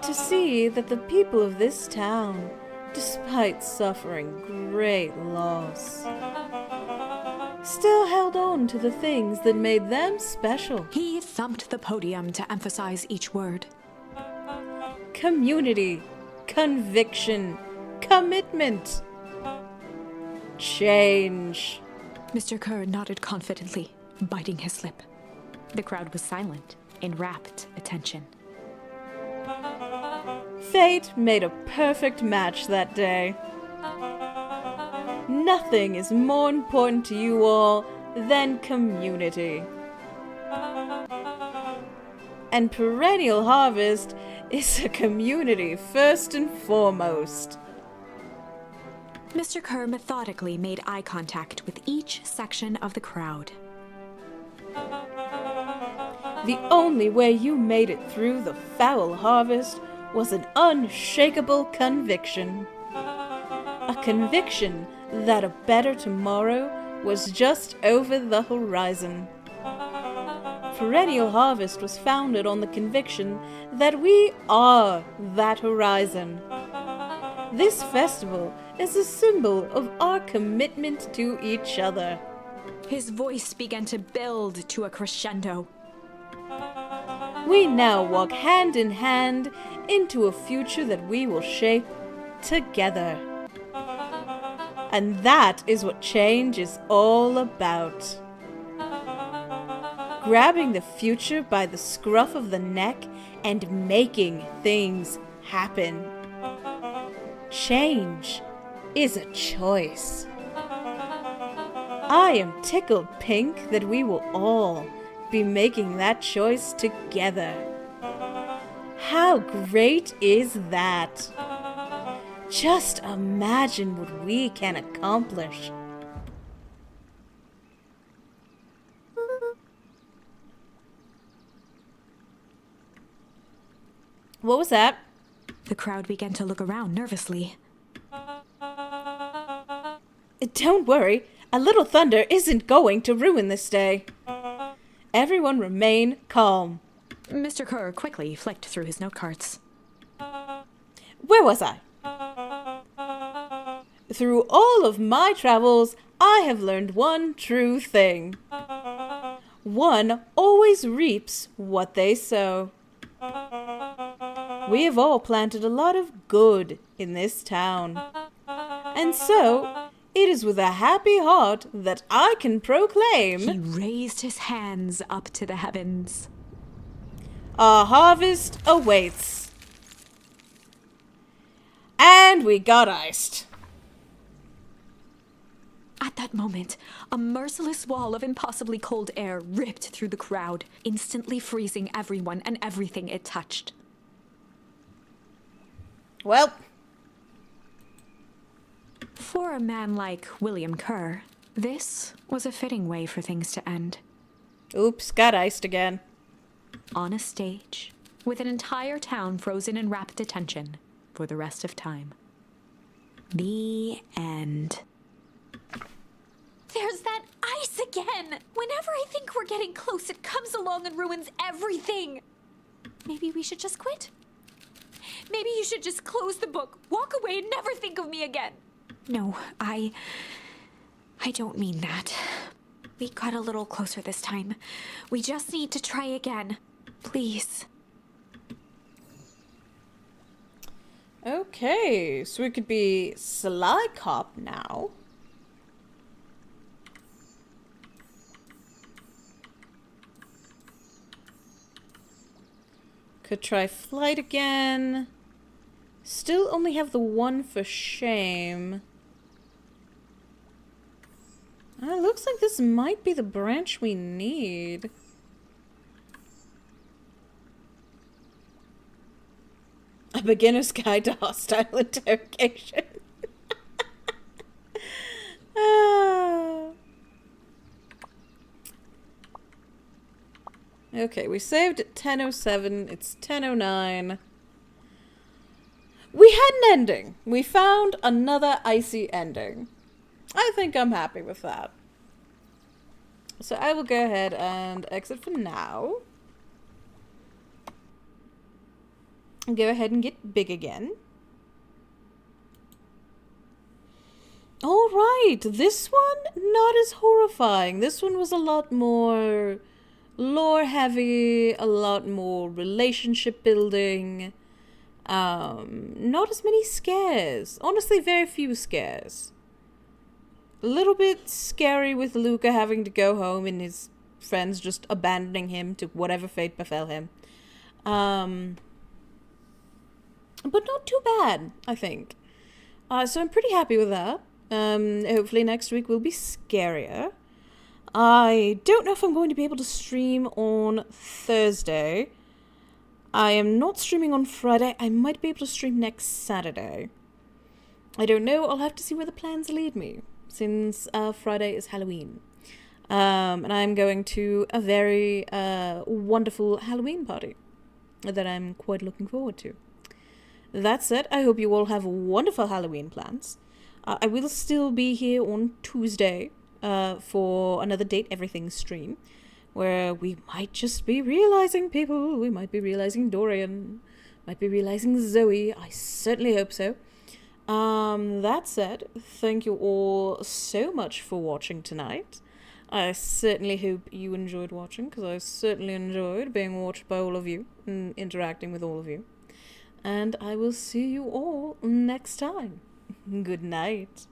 To see that the people of this town, despite suffering great loss, still held on to the things that made them special. He thumped the podium to emphasize each word. Community, conviction, commitment, change. Mr. Kerr nodded confidently, biting his lip. The crowd was silent, in rapt attention. Fate made a perfect match that day. Nothing is more important to you all than community. And Perennial Harvest is a community first and foremost. Mr. Kerr methodically made eye contact with each section of the crowd. The only way you made it through the foul harvest was an unshakable conviction. A conviction that a better tomorrow was just over the horizon. Perennial Harvest was founded on the conviction that we are that horizon. This festival is a symbol of our commitment to each other. His voice began to build to a crescendo. We now walk hand in hand into a future that we will shape together. And that is what change is all about. Grabbing the future by the scruff of the neck and making things happen. Change is a choice. I am tickled pink that we will all be making that choice together. How great is that? Just imagine what we can accomplish. What was that? The crowd began to look around nervously. Don't worry, a little thunder isn't going to ruin this day. Everyone remain calm. Mr. Kerr quickly flicked through his note cards. Where was I? Through all of my travels, I have learned one true thing. One always reaps what they sow. We have all planted a lot of good in this town. And so, it is with a happy heart that I can proclaim... He raised his hands up to the heavens. Our harvest awaits. And we got iced. At that moment, a merciless wall of impossibly cold air ripped through the crowd, instantly freezing everyone and everything it touched. Well, for a man like William Kerr, this was a fitting way for things to end. oops, got iced again. On a stage, with an entire town frozen in rapt attention for the rest of time. The end. There's that ice again! Whenever I think we're getting close, it comes along and ruins everything! Maybe we should just quit? Maybe you should just close the book, walk away, and never think of me again. No, I don't mean that. We got a little closer this time. We just need to try again. Please. Okay, so we could be Sly Cop now. Could try flight again. Still only have the one for shame. Looks like this might be the branch we need. A beginner's guide to hostile interrogation. Ah. Okay, we saved at 10:07. It's 10:09. We had an ending. We found another icy ending. I think I'm happy with that. So I will go ahead and exit for now. And go ahead and get big again. Alright, this one, not as horrifying. This one was a lot more lore heavy, a lot more relationship building. Not as many scares. Honestly, very few scares. A little bit scary with Luca having to go home and his friends just abandoning him to whatever fate befell him. But not too bad, I think. So I'm pretty happy with that. Hopefully next week will be scarier. I don't know if I'm going to be able to stream on Thursday. I am not streaming on Friday. I might be able to stream next Saturday. I don't know. I'll have to see where the plans lead me, since Friday is Halloween. And I'm going to a very wonderful Halloween party that I'm quite looking forward to. That said, I hope you all have wonderful Halloween plans. I will still be here on Tuesday for another Date Everything stream, where we might just be realizing people. We might be realizing Dorian, might be realizing Zoe. I certainly hope so. That said, thank you all so much for watching tonight. I certainly hope you enjoyed watching, because I certainly enjoyed being watched by all of you and interacting with all of you. And I will see you all next time. Good night.